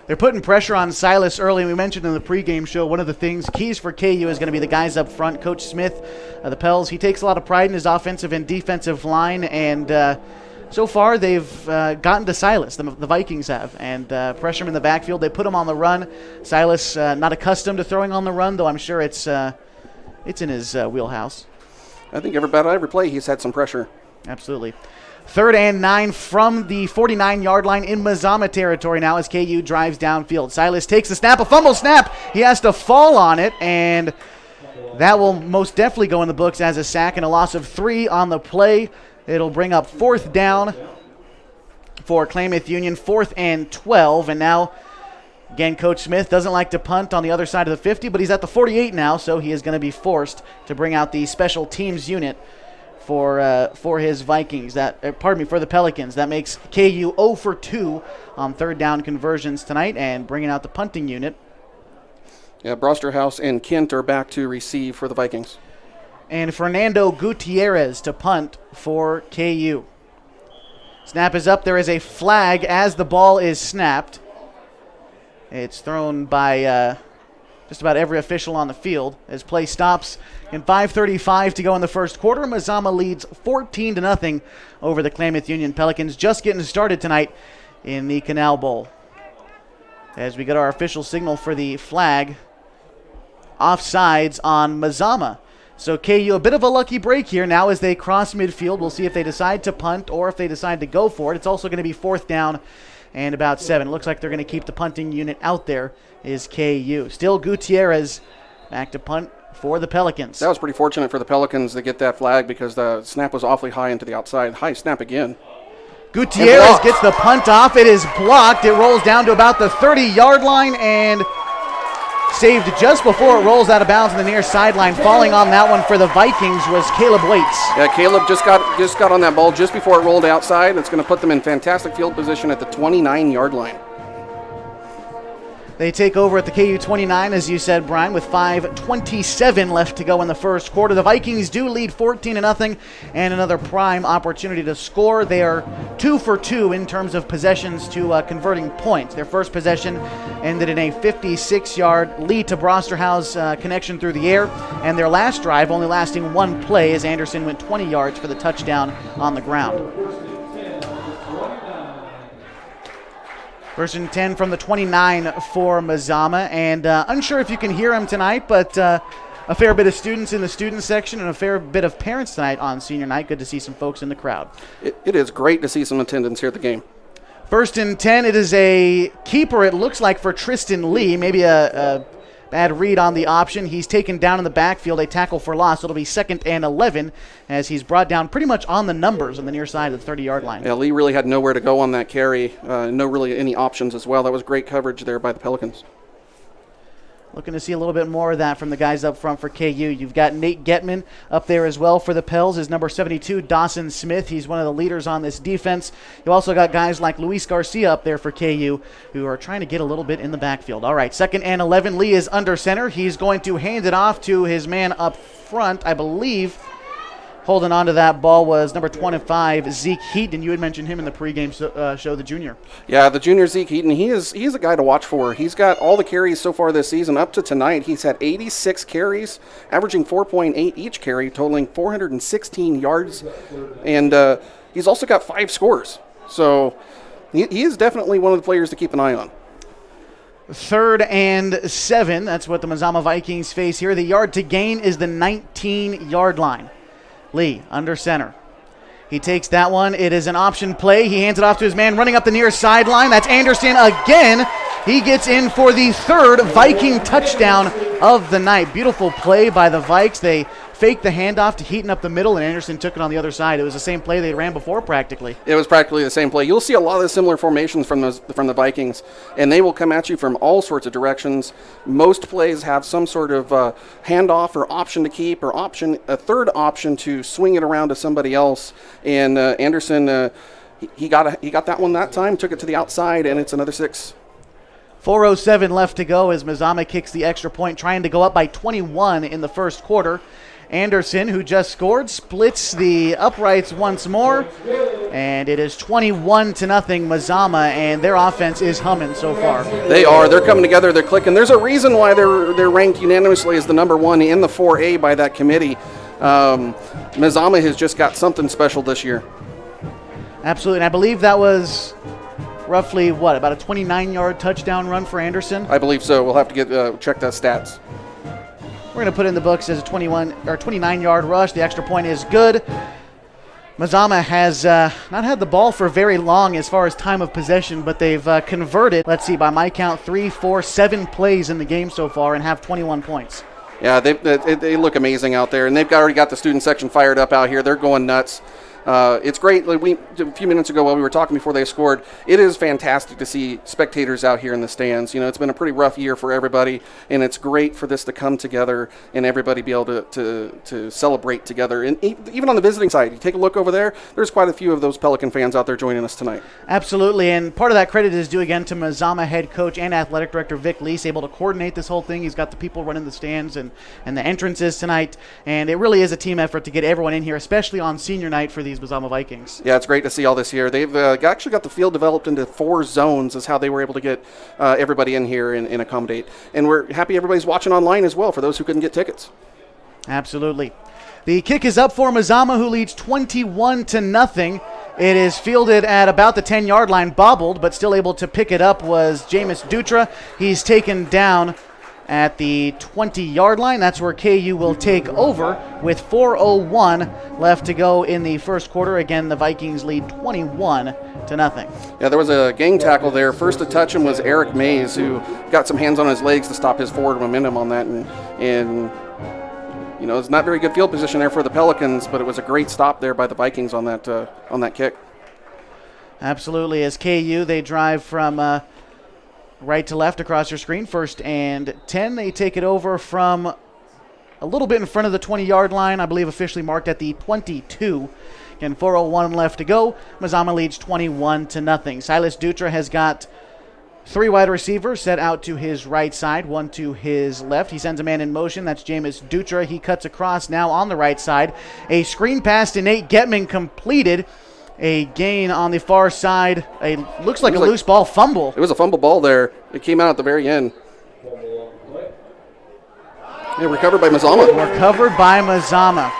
Speaker 1: They're putting pressure on Silas early. We mentioned in the pregame show one of the keys for KU is going to be the guys up front. Coach Smith, the Pels, he takes a lot of pride in his offensive and defensive line, and so far they've gotten to Silas, the Vikings have, and pressure him in the backfield. They put him on the run. Silas not accustomed to throwing on the run, though I'm sure it's in his wheelhouse.
Speaker 3: I think every play he's had some pressure.
Speaker 1: Absolutely. 3rd and 9 from the 49-yard line in Mazama territory now as KU drives downfield. Silas takes the snap, a fumble snap. He has to fall on it, and that will most definitely go in the books as a sack and a loss of 3 on the play. It'll bring up 4th down for Klamath Union, 4th and 12. And now, again, Coach Smith doesn't like to punt on the other side of the 50, but he's at the 48 now, so he is going to be forced to bring out the special teams unit for his Vikings. For the Pelicans. That makes KU 0 for 2 on 3rd down conversions tonight and bringing out the punting unit.
Speaker 3: Yeah, Brosterhouse and Kent are back to receive for the Vikings.
Speaker 1: And Fernando Gutierrez to punt for KU. Snap is up. There is a flag as the ball is snapped. It's thrown by just about every official on the field as play stops in 5:35 to go in the first quarter. Mazama leads 14-0 over the Klamath Union Pelicans, just getting started tonight in the Canal Bowl. As we get our official signal for the flag, offsides on Mazama. So KU, a bit of a lucky break here now as they cross midfield. We'll see if they decide to punt or if they decide to go for it. It's also going to be 4th down and about 7. It looks like they're going to keep the punting unit out there, is KU. Still Gutierrez back to punt for the Pelicans.
Speaker 3: That was pretty fortunate for the Pelicans to get that flag because the snap was awfully high into the outside. High snap again.
Speaker 1: Gutierrez gets the punt off. It is blocked. It rolls down to about the 30-yard line and saved just before it rolls out of bounds on the near sideline. Falling on that one for the Vikings was Caleb Waits.
Speaker 3: Yeah, Caleb just got on that ball just before it rolled outside. It's going to put them in fantastic field position at the 29-yard line.
Speaker 1: They take over at the KU 29, as you said, Brian, with 5:27 left to go in the first quarter. The Vikings do lead 14-0 and another prime opportunity to score. They are 2 for 2 in terms of possessions to converting points. Their first possession ended in a 56-yard lead to Brosterhouse connection through the air, and their last drive only lasting one play as Anderson went 20 yards for the touchdown on the ground. First and 10 from the 29 for Mazama, and unsure if you can hear him tonight, but a fair bit of students in the student section and a fair bit of parents tonight on senior night. Good to see some folks in the crowd.
Speaker 3: It is great to see some attendance here at the game.
Speaker 1: First and 10, it is a keeper, it looks like, for Tristan Lee. Maybe a bad read on the option. He's taken down in the backfield, a tackle for loss. It'll be 2nd and 11 as he's brought down pretty much on the numbers on the near side of the 30-yard line.
Speaker 3: Yeah, Lee really had nowhere to go on that carry. No really any options as well. That was great coverage there by the Pelicans.
Speaker 1: Looking to see a little bit more of that from the guys up front for KU. You've got Nate Getman up there as well for the Pels. His number 72, Dawson Smith. He's one of the leaders on this defense. You also got guys like Luis Garcia up there for KU who are trying to get a little bit in the backfield. All right, 2nd and 11. Lee is under center. He's going to hand it off to his man up front, I believe. Holding on to that ball was number 25, Zeke Heaton. You had mentioned him in the pregame show, the junior.
Speaker 3: Yeah, the junior Zeke Heaton. He's a guy to watch for. He's got all the carries so far this season. Up to tonight, he's had 86 carries, averaging 4.8 each carry, totaling 416 yards. And he's also got 5 scores. So he is definitely one of the players to keep an eye on.
Speaker 1: 3rd and 7. That's what the Mazama Vikings face here. The yard to gain is the 19-yard line. Lee under center. He takes that one. It is an option play. He hands it off to his man running up the near sideline. That's Anderson again. He gets in for the 3rd Viking touchdown of the night. Beautiful play by the Vikes. They faked the handoff to Heaton up the middle, and Anderson took it on the other side. It was the same play they ran before practically.
Speaker 3: It was practically the same play. You'll see a lot of the similar formations from the Vikings, and they will come at you from all sorts of directions. Most plays have some sort of handoff or option to keep or a third option to swing it around to somebody else. And Anderson, he got that one that time, took it to the outside, and it's another 6.
Speaker 1: 4:07 left to go as Mazama kicks the extra point, trying to go up by 21 in the first quarter. Anderson, who just scored, splits the uprights once more, and it is 21-0 Mazama, and their offense is humming so far.
Speaker 3: They are. They're coming together. They're clicking. There's a reason why they're ranked unanimously as the number 1 in the 4A by that committee. Mazama has just got something special this year.
Speaker 1: Absolutely, and I believe that was roughly, about a 29-yard touchdown run for Anderson?
Speaker 3: I believe so. We'll have to check that stats.
Speaker 1: We're going to put in the books as a 29-yard rush. The extra point is good. Mazama has not had the ball for very long as far as time of possession, but they've converted, let's see, by my count, 3, 4, 7 plays in the game so far and have 21 points.
Speaker 3: Yeah, they look amazing out there, and they've already got the student section fired up out here. They're going nuts. It's great. Like a few minutes ago while we were talking before they scored, it is fantastic to see spectators out here in the stands. You know, it's been a pretty rough year for everybody, and it's great for this to come together and everybody be able to celebrate together. And even on the visiting side, you take a look over there, there's quite a few of those Pelican fans out there joining us tonight.
Speaker 1: Absolutely, and part of that credit is due again to Mazama head coach and athletic director Vic Lease, able to coordinate this whole thing. He's got the people running the stands and the entrances tonight, and it really is a team effort to get everyone in here, especially on senior night for these these Mazama Vikings.
Speaker 3: Yeah, it's great to see all this here. They've actually got the field developed into 4 zones is how they were able to get everybody in here and accommodate. And we're happy everybody's watching online as well for those who couldn't get tickets.
Speaker 1: Absolutely. The kick is up for Mazama, who leads 21-0. It is fielded at about the 10-yard line, bobbled, but still able to pick it up was Jameis Dutra. He's taken down at the 20-yard line. That's where KU will take over with 4:01 left to go in the first quarter. Again, the Vikings lead 21-0.
Speaker 3: Yeah, there was a gang tackle there. First to touch him was Eric Mays, who got some hands on his legs to stop his forward momentum on that. And you know, it's not very good field position there for the Pelicans, but it was a great stop there by the Vikings on that kick.
Speaker 1: Absolutely. As KU, they drive from right to left across your screen. 1st and 10. They take it over from a little bit in front of the 20-yard line, I believe officially marked at the 22. Again, 4:01 left to go. Mazama leads 21-0. Silas Dutra has got 3 wide receivers set out to his right side, 1 to his left. He sends a man in motion. That's Jameis Dutra. He cuts across now on the right side. A screen pass to Nate Getman completed. A gain on the far side. Looks like a loose ball fumble.
Speaker 3: It was a fumble ball there. It came out at the very end. Yeah, recovered by Mazama.
Speaker 1: Recovered by Mazama.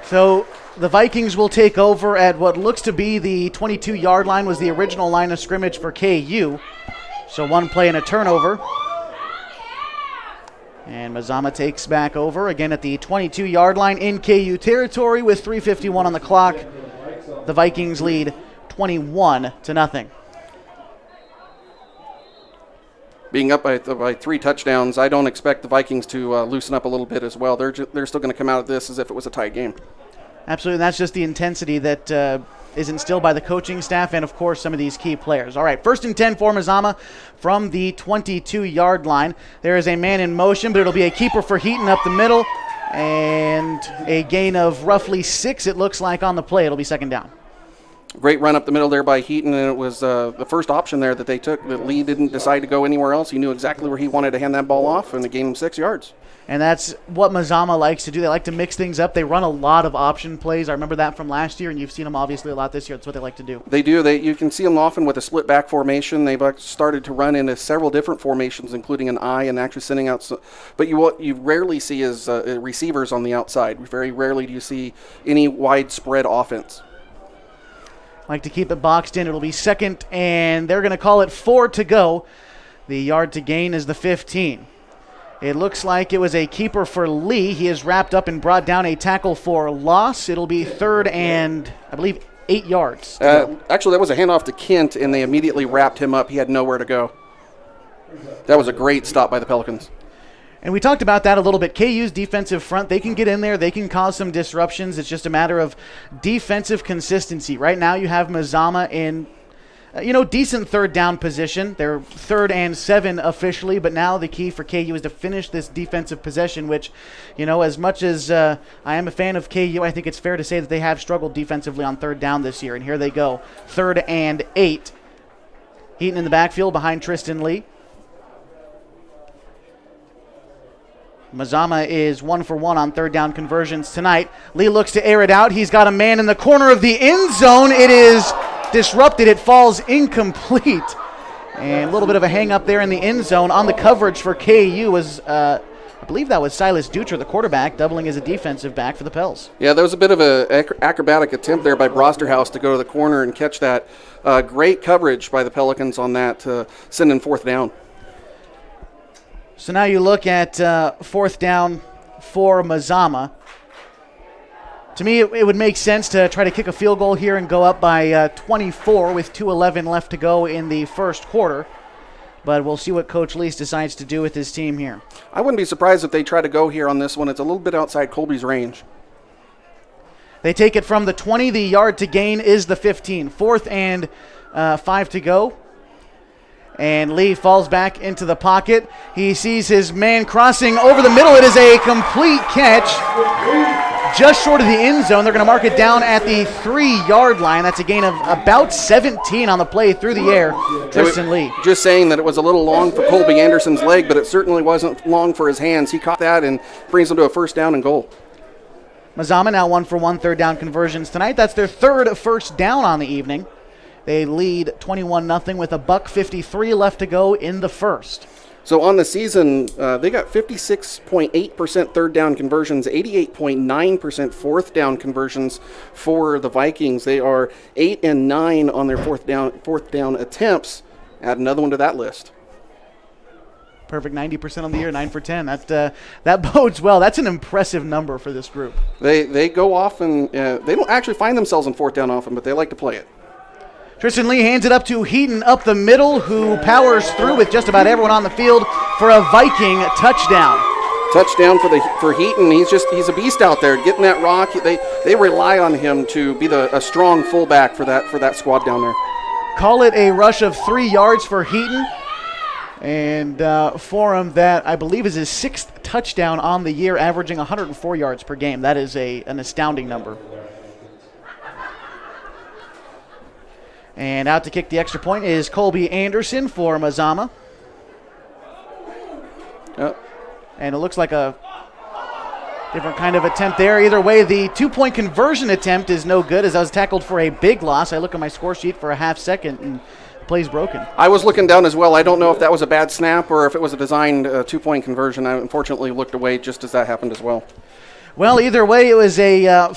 Speaker 1: So the Vikings will take over at what looks to be the 22-yard line, was the original line of scrimmage for KU. So 1 play and a turnover. And Mazama takes back over again at the 22-yard line in KU territory with 3:51 on the clock. The Vikings lead 21-0.
Speaker 3: Being up by 3 touchdowns, I don't expect the Vikings to loosen up a little bit as well. They're still going to come out of this as if it was a tight game.
Speaker 1: Absolutely, and that's just the intensity that is instilled by the coaching staff and, of course, some of these key players. All right, 1st and 10 for Mazama from the 22-yard line. There is a man in motion, but it'll be a keeper for Heaton up the middle, and a gain of roughly 6, it looks like, on the play. It'll be 2nd down.
Speaker 3: Great run up the middle there by Heaton, and it was the first option there that they took. That Lee didn't decide to go anywhere else. He knew exactly where he wanted to hand that ball off, and it gained him 6 yards.
Speaker 1: And that's what Mazama likes to do. They like to mix things up. They run a lot of option plays. I remember that from last year, and you've seen them obviously a lot this year. That's what they like to do.
Speaker 3: They do. You can see them often with a split back formation. They've started to run into several different formations, including an I and actually sending out. But what you rarely see is receivers on the outside. Very rarely do you see any widespread offense.
Speaker 1: Like to keep it boxed in. It'll be 2nd, and they're going to call it 4 to go. The yard to gain is the 15. It looks like it was a keeper for Lee. He is wrapped up and brought down a tackle for loss. It'll be 3rd and, I believe, 8 yards.
Speaker 3: Actually, that was a handoff to Kent, and they immediately wrapped him up. He had nowhere to go. That was a great stop by the Pelicans.
Speaker 1: And we talked about that a little bit. KU's defensive front, they can get in there. They can cause some disruptions. It's just a matter of defensive consistency. Right now you have Mazama in decent 3rd down position. They're 3rd and 7 officially, but now the key for KU is to finish this defensive possession, which, as much as I am a fan of KU, I think it's fair to say that they have struggled defensively on 3rd down this year. And here they go, 3rd and 8. Heaton in the backfield behind Tristan Lee. Mazama is 1 for 1 on 3rd down conversions tonight. Lee looks to air it out. He's got a man in the corner of the end zone. It is disrupted. It falls incomplete. And a little bit of a hang up there in the end zone on the coverage for KU was, I believe that was Silas Dutra, the quarterback, doubling as a defensive back for the Pels.
Speaker 3: Yeah, there was a bit of an acrobatic attempt there by Brosterhouse to go to the corner and catch that. Great coverage by the Pelicans on that to send in 4th down.
Speaker 1: So now you look at 4th down for Mazama. To me, it would make sense to try to kick a field goal here and go up by 24 with 2:11 left to go in the first quarter. But we'll see what Coach Lease decides to do with his team here.
Speaker 3: I wouldn't be surprised if they try to go here on this one. It's a little bit outside Colby's range.
Speaker 1: They take it from the 20. The yard to gain is the 15. 4th and 5 to go. And Lee falls back into the pocket. He sees his man crossing over the middle. It is a complete catch just short of the end zone. They're going to mark it down at the 3-yard line. That's a gain of about 17 on the play through the air. Tristan Lee.
Speaker 3: Just saying that it was a little long for Colby Anderson's leg, but it certainly wasn't long for his hands. He caught that and brings him to a 1st down and goal.
Speaker 1: Mazama now 1 for 1 third down conversions tonight. That's their third first down on the evening. They lead 21-0 with $1:53 left to go in the first.
Speaker 3: So on the season, they got 56.8% third down conversions, 88.9% fourth down conversions for the Vikings. They are 8 and 9 on their fourth down attempts. Add another one to that list.
Speaker 1: Perfect 90% on the year, 9 for 10. That bodes well. That's an impressive number for this group.
Speaker 3: They go off and they don't actually find themselves in fourth down often, but they like to play it.
Speaker 1: Tristan Lee hands it up to Heaton up the middle, who powers through with just about everyone on the field for a Viking touchdown.
Speaker 3: Touchdown for Heaton. He's a beast out there getting that rock. They rely on him to be a strong fullback for that squad down there.
Speaker 1: Call it a rush of 3 yards for Heaton. And for him, that I believe is his 6th touchdown on the year, averaging 104 yards per game. That is an astounding number. And out to kick the extra point is Colby Anderson for Mazama.
Speaker 3: Yep.
Speaker 1: And it looks like a different kind of attempt there. Either way, the 2-point conversion attempt is no good, as I was tackled for a big loss. I look at my score sheet for a half second, and the play's broken.
Speaker 3: I was looking down as well. I don't know if that was a bad snap or if it was a designed 2-point conversion. I unfortunately looked away just as that happened as well.
Speaker 1: Well, either way, it was a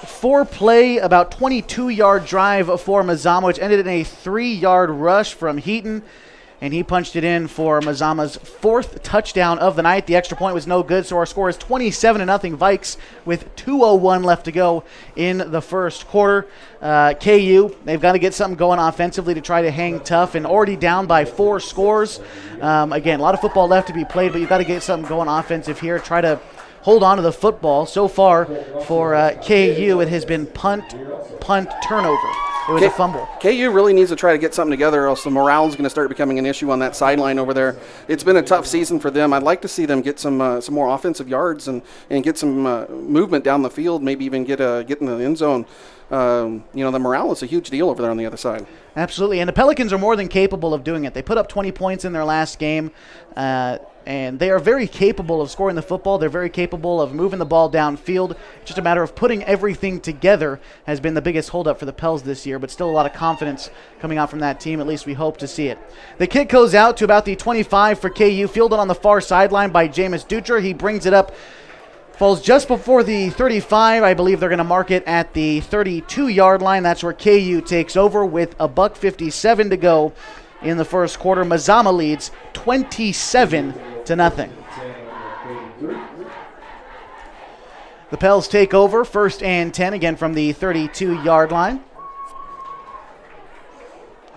Speaker 1: four-play, about 22-yard drive for Mazama, which ended in a 3-yard rush from Heaton, and he punched it in for Mazama's 4th touchdown of the night. The extra point was no good, so our score is 27-0 Vikes with 2:01 left to go in the first quarter. KU, they've got to get something going offensively to try to hang tough, and already down by 4 scores. Again, a lot of football left to be played, but you've got to get something going offensive here. Try to hold on to the football. So far for KU, it has been punt, turnover. It was a fumble.
Speaker 3: KU really needs to try to get something together, or else the morale is going to start becoming an issue on that sideline over there. It's been a tough season for them. I'd like to see them get some more offensive yards and get some movement down the field, maybe even get in the end zone. The morale is a huge deal over there on the other side.
Speaker 1: Absolutely, and the Pelicans are more than capable of doing it. They put up 20 points in their last game, and they are very capable of scoring the football. They're very capable of moving the ball downfield. It's just a matter of putting everything together has been the biggest holdup for the Pels this year, but still a lot of confidence coming out from that team. At least we hope to see it. The kick goes out to about the 25 for KU, fielded on the far sideline by Jameis Dutra. He brings it up, falls just before the 35. I believe they're going to mark it at the 32-yard line. That's where KU takes over with $1:57 to go in the first quarter. Mazama leads 27-0. The Pels take over, 1st and 10, again from the 32-yard line.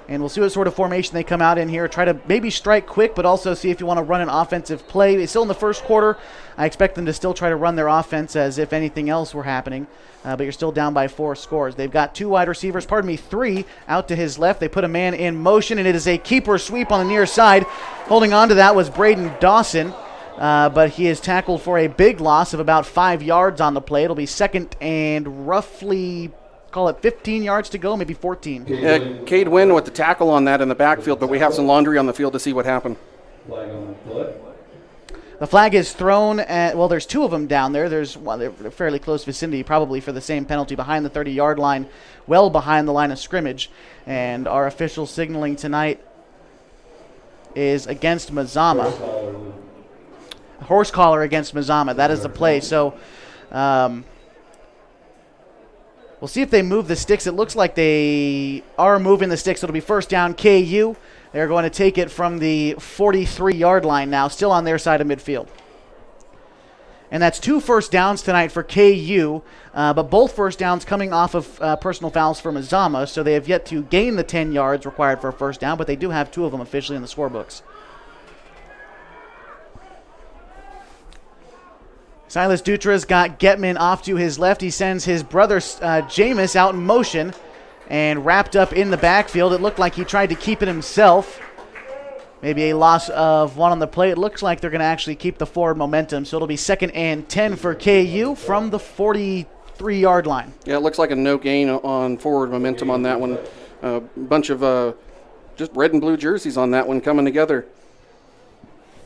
Speaker 1: And we'll see what sort of formation they come out in here. Try to maybe strike quick, but also see if you want to run an offensive play. It's still in the first quarter. I expect them to still try to run their offense as if anything else were happening. But you're still down by 4 scores. They've got 3 out to his left. They put a man in motion, and it is a keeper sweep on the near side. Holding on to that was Braden Dawson. But he is tackled for a big loss of about 5 yards on the play. It'll be 2nd and roughly, call it 15 yards to go, maybe 14.
Speaker 3: Cade Wynn with the tackle on that in the backfield, but we have some laundry on the field to see what happened.
Speaker 1: The flag is thrown at, well, there's 2 of them down there. They're fairly close vicinity, probably for the same penalty behind the 30-yard line, well behind the line of scrimmage. And our official signaling tonight is against Mazama. Horse collar against Mazama. That is the play. So we'll see if they move the sticks. It looks like they are moving the sticks. It'll be 1st down KU. They're going to take it from the 43-yard line now, still on their side of midfield. And that's 2 first downs tonight for KU, but both first downs coming off of personal fouls for Mazama, so they have yet to gain the 10 yards required for a first down, but they do have 2 of them officially in the scorebooks. Silas Dutra's got Getman off to his left. He sends his brother Jameis out in motion and wrapped up in the backfield. It looked like he tried to keep it himself. Maybe a loss of 1 on the play. It looks like they're going to actually keep the forward momentum. So it'll be 2nd and 10 for KU from the 43-yard line.
Speaker 3: Yeah, it looks like a no gain on forward momentum on that one. A bunch of just red and blue jerseys on that one coming together.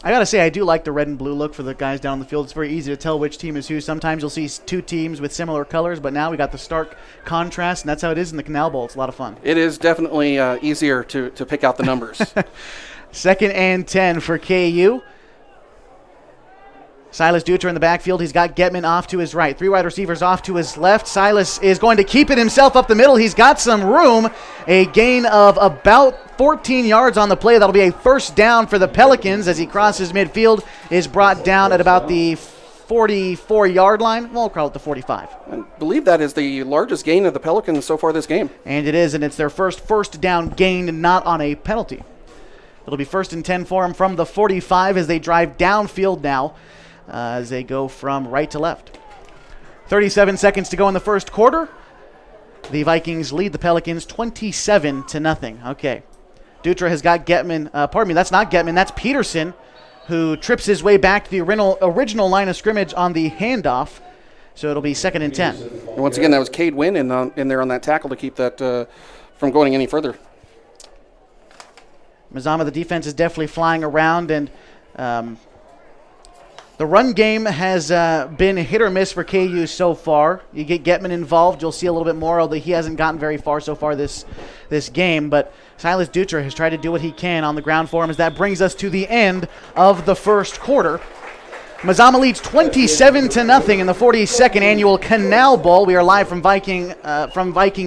Speaker 1: I got to say, I do like the red and blue look for the guys down the field. It's very easy to tell which team is who. Sometimes you'll see two teams with similar colors, but now we got the stark contrast, and that's how it is in the Canal Bowl. It's a lot of fun.
Speaker 3: It is definitely easier to pick out the numbers.
Speaker 1: 2nd and 10 for KU. Silas Dutra in the backfield. He's got Getman off to his right. 3 wide receivers off to his left. Silas is going to keep it himself up the middle. He's got some room. A gain of about 14 yards on the play. That'll be a first down for the Pelicans as he crosses midfield. Is brought down at about the 44-yard line. We'll call it the 45.
Speaker 3: I believe that is the largest gain of the Pelicans so far this game.
Speaker 1: And it is, and it's their first down gain, not on a penalty. It'll be 1st and 10 for them from the 45 as they drive downfield now. As they go from right to left. 37 seconds to go in the first quarter. The Vikings lead the Pelicans 27-0. Okay. Dutra has got Getman. Pardon me, that's not Getman. That's Peterson, who trips his way back to the original line of scrimmage on the handoff. So it'll be 2nd and 10.
Speaker 3: And once again, that was Cade Wynn in there on that tackle to keep that from going any further.
Speaker 1: Mazama, the defense is definitely flying around, and the run game has been hit or miss for KU so far. You get Getman involved, you'll see a little bit more, although he hasn't gotten very far so far this game. But Silas Dutra has tried to do what he can on the ground for him as that brings us to the end of the first quarter. Mazama leads 27-0 in the 42nd annual Canal Bowl. We are live from Viking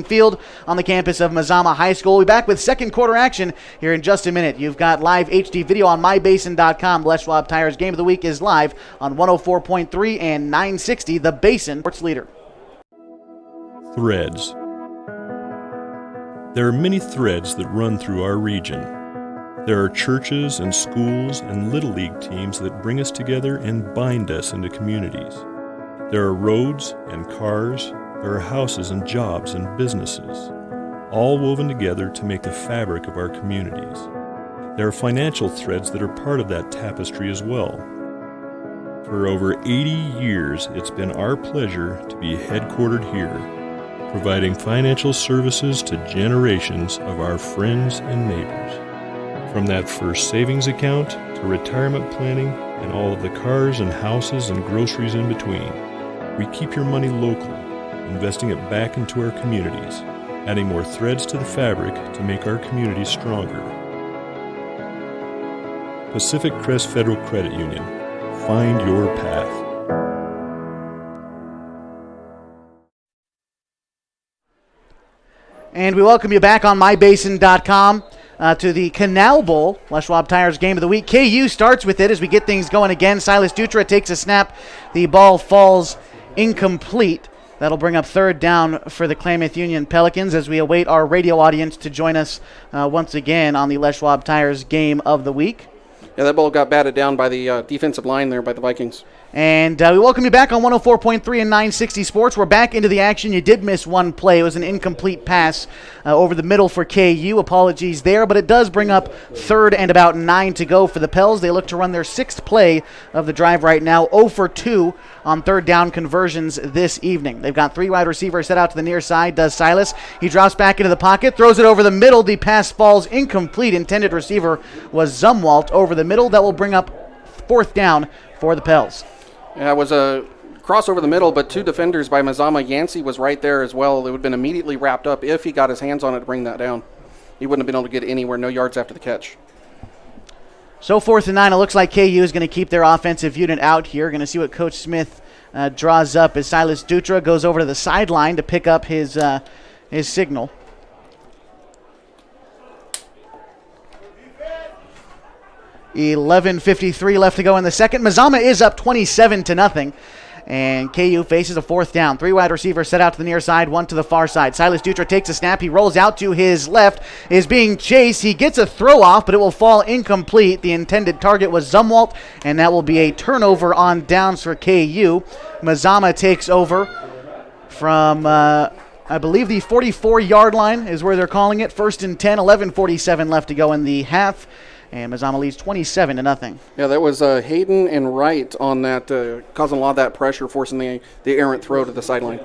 Speaker 1: Field on the campus of Mazama High School. We'll be back with second quarter action here in just a minute. You've got live HD video on mybasin.com. Les Schwab Tires Game of the Week is live on 104.3 and 960, The Basin Sports Leader.
Speaker 12: Threads. There are many threads that run through our region. There are churches and schools and Little League teams that bring us together and bind us into communities. There are roads and cars, there are houses and jobs and businesses, all woven together to make the fabric of our communities. There are financial threads that are part of that tapestry as well. For over 80 years, it's been our pleasure to be headquartered here, providing financial services to generations of our friends and neighbors. From that first savings account to retirement planning and all of the cars and houses and groceries in between, we keep your money local, investing it back into our communities, adding more threads to the fabric to make our communities stronger. Pacific Crest Federal Credit Union. Find your path.
Speaker 1: And we welcome you back on mybasin.com. To the Canal Bowl, Les Schwab Tires Game of the Week. KU starts with it as we get things going again. Silas Dutra takes a snap. The ball falls incomplete. That'll bring up 3rd down for the Klamath Union Pelicans as we await our radio audience to join us once again on the Les Schwab Tires Game of the Week.
Speaker 3: Yeah, that ball got batted down by the defensive line there by the Vikings.
Speaker 1: And we welcome you back on 104.3 and 960 Sports. We're back into the action. You did miss one play. It was an incomplete pass over the middle for KU. Apologies there, but it does bring up 3rd and about 9 to go for the Pels. They look to run their 6th play of the drive right now, 0 for 2 on 3rd down conversions this evening. They've got 3 wide receivers set out to the near side, does Silas. He drops back into the pocket, throws it over the middle. The pass falls incomplete. Intended receiver was Zumwalt over the middle. That will bring up 4th down for the Pels.
Speaker 3: Yeah, it was a cross over the middle, but 2 defenders by Mazama. Yancey was right there as well. It would have been immediately wrapped up if he got his hands on it to bring that down. He wouldn't have been able to get anywhere, no yards after the catch.
Speaker 1: So 4th and 9, it looks like KU is going to keep their offensive unit out here. Going to see what Coach Smith draws up as Silas Dutra goes over to the sideline to pick up his signal. .11:53 left to go in the second. Mazama is up 27-0. And KU faces a 4th down. 3 wide receivers set out to the near side, 1 to the far side. Silas Dutra takes a snap. He rolls out to his left, is being chased. He gets a throw off, but it will fall incomplete. The intended target was Zumwalt, and that will be a turnover on downs for KU. Mazama takes over from, I believe, the 44-yard line is where they're calling it. 1st and 10, 11:47 left to go in the half. And Mazama leads 27-0.
Speaker 3: Yeah, that was Hayden and Wright on that, causing a lot of that pressure, forcing the errant throw to the sideline.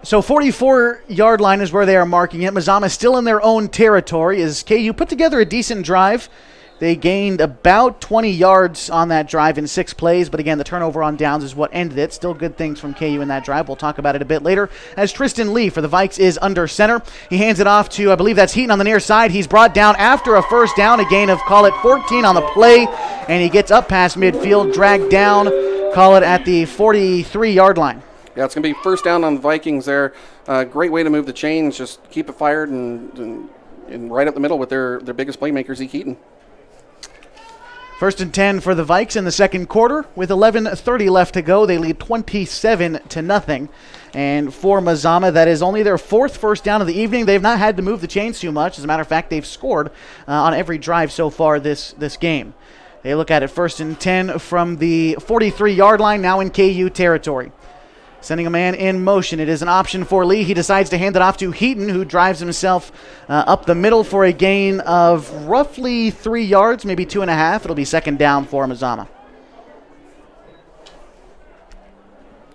Speaker 1: So 44-yard line is where they are marking it. Mazama still in their own territory as KU put together a decent drive. They gained about 20 yards on that drive in 6 plays, but again, the turnover on downs is what ended it. Still good things from KU in that drive. We'll talk about it a bit later. As Tristan Lee for the Vikes is under center. He hands it off to, I believe that's Heaton on the near side. He's brought down after a first down, a gain of, call it 14 on the play, and he gets up past midfield, dragged down, call it at the 43-yard line.
Speaker 3: Yeah, it's going to be first down on the Vikings there. Great way to move the chains. Just keep it fired and right up the middle with their biggest playmaker, Zeke Heaton.
Speaker 1: First and 10 for the Vikes in the second quarter. With 11:30 left to go, they lead 27-0. And for Mazama, that is only their 4th first down of the evening. They've not had to move the chains too much. As a matter of fact, they've scored on every drive so far this game. They look at it first and 10 from the 43-yard line, now in KU territory. Sending a man in motion. It is an option for Lee. He decides to hand it off to Heaton, who drives himself up the middle for a gain of roughly 3 yards, maybe 2.5. It'll be second down for Mazama.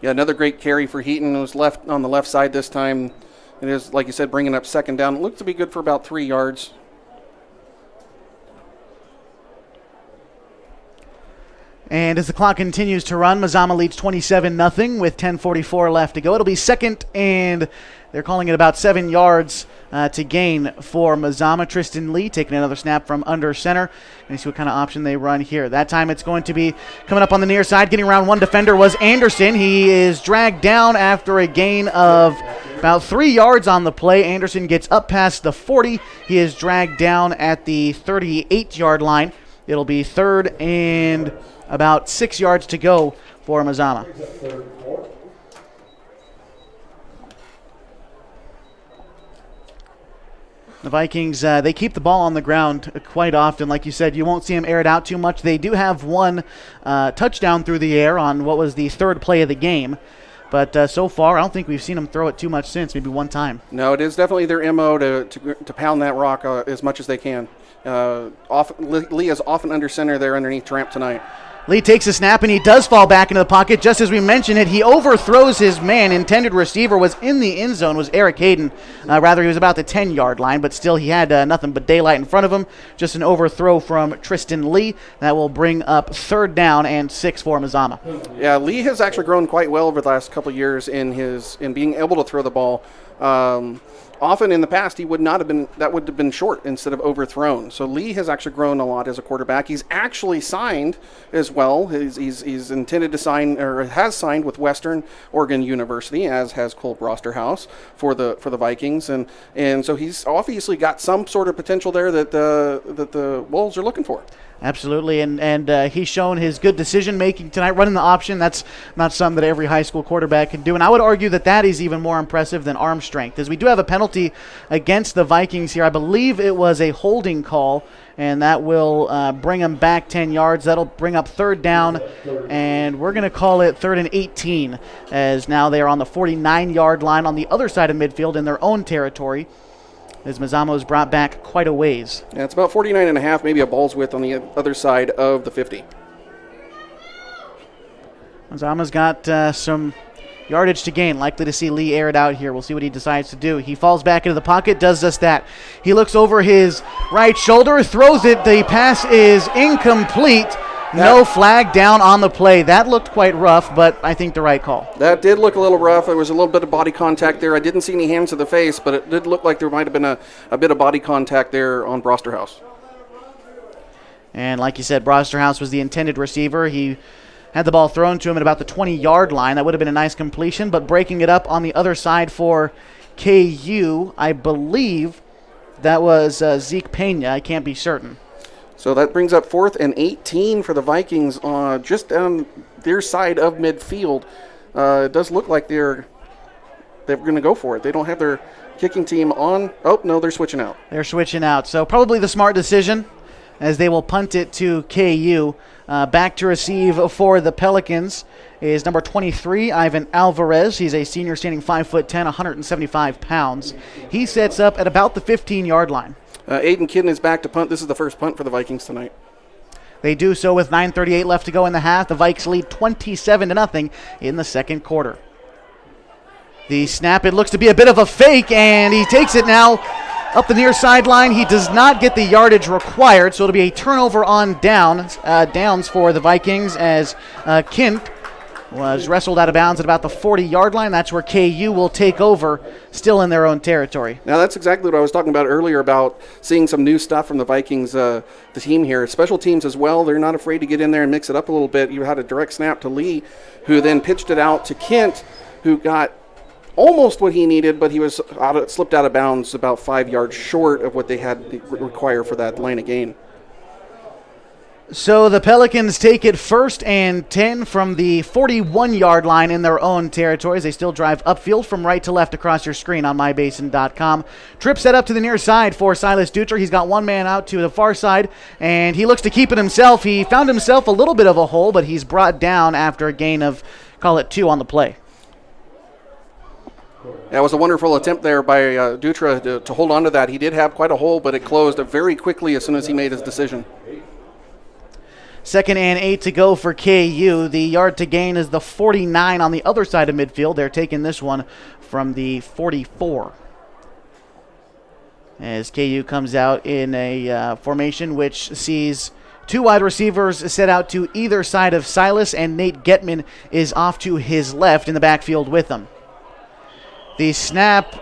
Speaker 3: Yeah, another great carry for Heaton. It was left on the left side this time. It is, like you said, bringing up second down. It looked to be good for about 3 yards.
Speaker 1: And as the clock continues to run, Mazama leads 27-0 with 10:44 left to go. It'll be second, and they're calling it about 7 yards to gain for Mazama. Tristan Lee taking another snap from under center. And see what kind of option they run here. That time it's going to be coming up on the near side. Getting around one defender was Anderson. He is dragged down after a gain of about 3 yards on the play. Anderson gets up past the 40. He is dragged down at the 38-yard line. It'll be third and about 6 yards to go for Mazama. The Vikings, they keep the ball on the ground quite often. Like you said, you won't see them air it out too much. They do have one touchdown through the air on what was the 3rd play of the game. But so far, I don't think we've seen them throw it too much since, maybe one time.
Speaker 3: No, it is definitely their MO to pound that rock as much as they can. Lee is often under center there underneath Tramp tonight.
Speaker 1: Lee takes a snap, and he does fall back into the pocket. Just as we mentioned it, he overthrows his man. Intended receiver was in the end zone, was Eric Hayden. Rather, he was about the 10-yard line, but still he had nothing but daylight in front of him. Just an overthrow from Tristan Lee. That will bring up third down and 6 for Mazama.
Speaker 3: Yeah, Lee has actually grown quite well over the last couple of years in being able to throw the ball. Often in the past, he would not have been. That would have been short instead of overthrown. So Lee has actually grown a lot as a quarterback. He's actually signed as well. He's intended to sign, or has signed with Western Oregon University, as has Cole Brosterhouse for the Vikings, and so he's obviously got some sort of potential there that the Wolves are looking for.
Speaker 1: Absolutely, and he's shown his good decision-making tonight, running the option. That's not something that every high school quarterback can do, and I would argue that is even more impressive than arm strength, as we do have a penalty against the Vikings here. I believe it was a holding call, and that will bring them back 10 yards. That'll bring up third down, and we're going to call it 3rd and 18, as now they are on the 49-yard line on the other side of midfield in their own territory, as Mazama is brought back quite a ways.
Speaker 3: Yeah, it's about 49.5, maybe a ball's width on the other side of the 50.
Speaker 1: Mazama's got some yardage to gain. Likely to see Lee air it out here. We'll see what he decides to do. He falls back into the pocket, does just that. He looks over his right shoulder, throws it. The pass is incomplete. No flag down on the play. That looked quite rough, but I think the right call.
Speaker 3: That did look a little rough. There was a little bit of body contact there. I didn't see any hands to the face, but it did look like there might have been a bit of body contact there on Brosterhouse.
Speaker 1: And like you said, Brosterhouse was the intended receiver. He had the ball thrown to him at about the 20-yard line. That would have been a nice completion, but breaking it up on the other side for KU, I believe that was Zeke Pena. I can't be certain.
Speaker 3: So that brings up 4th and 18 for the Vikings just down their side of midfield. It does look like they're going to go for it. They don't have their kicking team on. Oh, no, they're switching out.
Speaker 1: They're switching out. So probably the smart decision, as they will punt it to KU. Back to receive for the Pelicans is number 23, Ivan Alvarez. He's a senior standing 5'10", 175 pounds. He sets up at about the 15-yard line.
Speaker 3: Aiden Kidden is back to punt. This is the first punt for the Vikings tonight.
Speaker 1: They do so with 9:38 left to go in the half. The Vikes lead 27-0 in the second quarter. The snap, it looks to be a bit of a fake, and he takes it now up the near sideline. He does not get the yardage required, so it'll be a turnover on downs for the Vikings as Kint was wrestled out of bounds at about the 40-yard line. That's where KU will take over, still in their own territory.
Speaker 3: Now, that's exactly what I was talking about earlier about seeing some new stuff from the Vikings, the team here. Special teams as well. They're not afraid to get in there and mix it up a little bit. You had a direct snap to Lee, who then pitched it out to Kent, who got almost what he needed, but he was slipped out of bounds about 5 yards short of what they had require for that line of gain.
Speaker 1: So the Pelicans take it 1st and 10 from the 41-yard line in their own territories. They still drive upfield from right to left across your screen on mybasin.com. Trip set up to the near side for Silas Dutra. He's got one man out to the far side, and he looks to keep it himself. He found himself a little bit of a hole, but he's brought down after a gain of, call it 2 on the play.
Speaker 3: That was a wonderful attempt there by Dutra to hold on to that. He did have quite a hole, but it closed very quickly as soon as he made his decision.
Speaker 1: 2nd and 8 to go for KU. The yard to gain is the 49 on the other side of midfield. They're taking this one from the 44. As KU comes out in a formation which sees 2 wide receivers set out to either side of Silas, and Nate Getman is off to his left in the backfield with them. The snap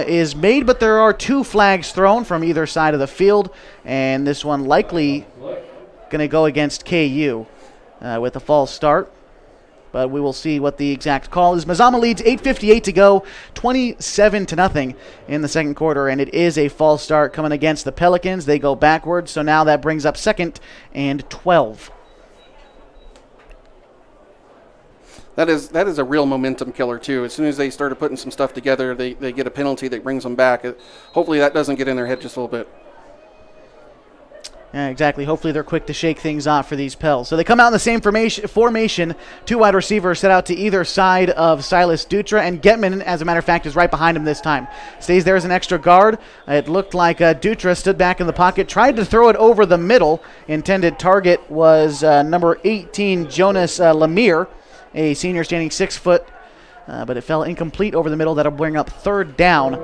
Speaker 1: is made, but there are 2 flags thrown from either side of the field, and this one likely going to go against KU with a false start. But we will see what the exact call is. Mazama leads 8:58 to go, 27-0 in the second quarter, and it is a false start coming against the Pelicans. They go backwards, so now that brings up 2nd and 12.
Speaker 3: That is a real momentum killer, too. As soon as they started putting some stuff together, they get a penalty that brings them back. Hopefully that doesn't get in their head just a little bit.
Speaker 1: Yeah, exactly. Hopefully they're quick to shake things off for these Pels. So they come out in the same formation. 2 wide receivers set out to either side of Silas Dutra, and Getman, as a matter of fact, is right behind him this time. Stays there as an extra guard. It looked like Dutra stood back in the pocket, tried to throw it over the middle. Intended target was number 18, Jonas Lemire, a senior standing 6 foot, but it fell incomplete over the middle. That'll bring up 3rd down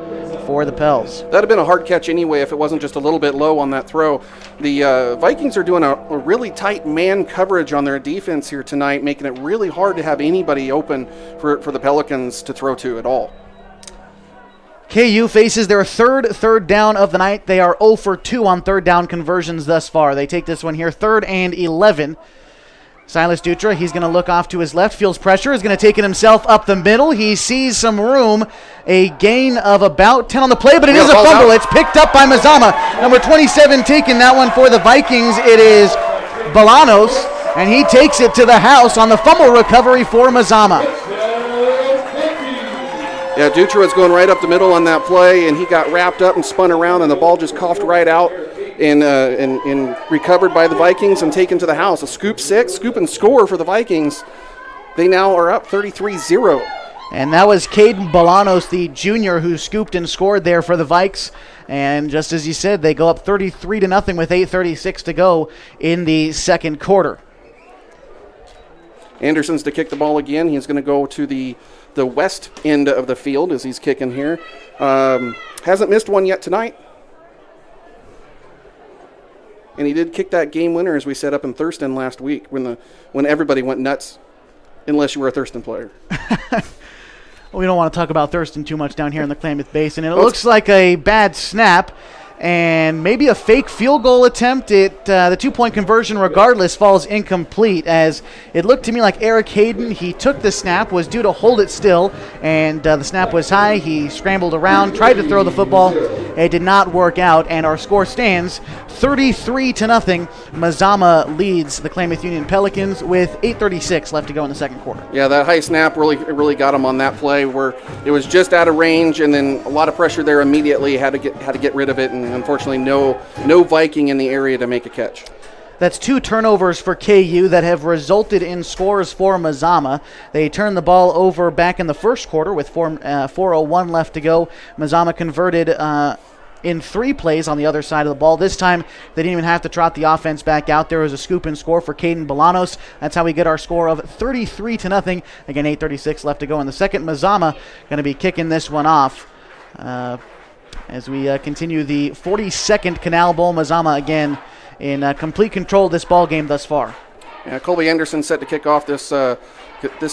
Speaker 1: for the Pels.
Speaker 3: That would have been a hard catch anyway if it wasn't just a little bit low on that throw. The Vikings are doing a really tight man coverage on their defense here tonight, making it really hard to have anybody open for the Pelicans to throw to at all.
Speaker 1: KU faces their third down of the night. They are 0 for 2 on 3rd down conversions thus far. They take this one here, 3rd and 11. Silas Dutra, he's going to look off to his left, feels pressure, is going to take it himself up the middle. He sees some room, a gain of about 10 on the play, but it is a fumble. It's picked up by Mazama. Number 27 taking that one for the Vikings. It is Bolanos, and he takes it to the house on the fumble recovery for Mazama.
Speaker 3: Yeah, Dutra was going right up the middle on that play, and he got wrapped up and spun around, and the ball just coughed right out. And recovered by the Vikings and taken to the house. A scoop and score for the Vikings. They now are up 33-0.
Speaker 1: And that was Caden Bolanos, the junior, who scooped and scored there for the Vikes. And just as you said, they go up 33-0 with 8:36 to go in the second quarter.
Speaker 3: Anderson's to kick the ball again. He's going to go to the west end of the field as he's kicking here. Hasn't missed one yet tonight. And he did kick that game winner, as we set up in Thurston last week, when everybody went nuts, unless you were a Thurston player.
Speaker 1: We don't want to talk about Thurston too much down here in the Klamath Basin. It looks like a bad snap and maybe a fake field goal attempt. The 2-point conversion, regardless, falls incomplete, as it looked to me like Eric Hayden, he took the snap, was due to hold it still, and the snap was high. He scrambled around, tried to throw the football. It did not work out, and our score stands 33-0. Mazama leads the Klamath Union Pelicans with 8:36 left to go in the second quarter.
Speaker 3: Yeah, that high snap really got him on that play where it was just out of range, and then a lot of pressure there immediately. Had to get rid of it, and unfortunately no Viking in the area to make a catch.
Speaker 1: That's 2 turnovers for KU that have resulted in scores for Mazama. They turned the ball over back in the first quarter with 4:01 left to go. Mazama converted in 3 plays on the other side of the ball. This time, they didn't even have to trot the offense back out. There was a scoop and score for Caden Bolanos. That's how we get our score of 33-0. Again, 8:36 left to go in the second. Mazama going to be kicking this one off as we continue the 42nd Canal Bowl. Mazama again in complete control of this ball game thus far.
Speaker 3: Yeah, Colby Anderson set to kick off this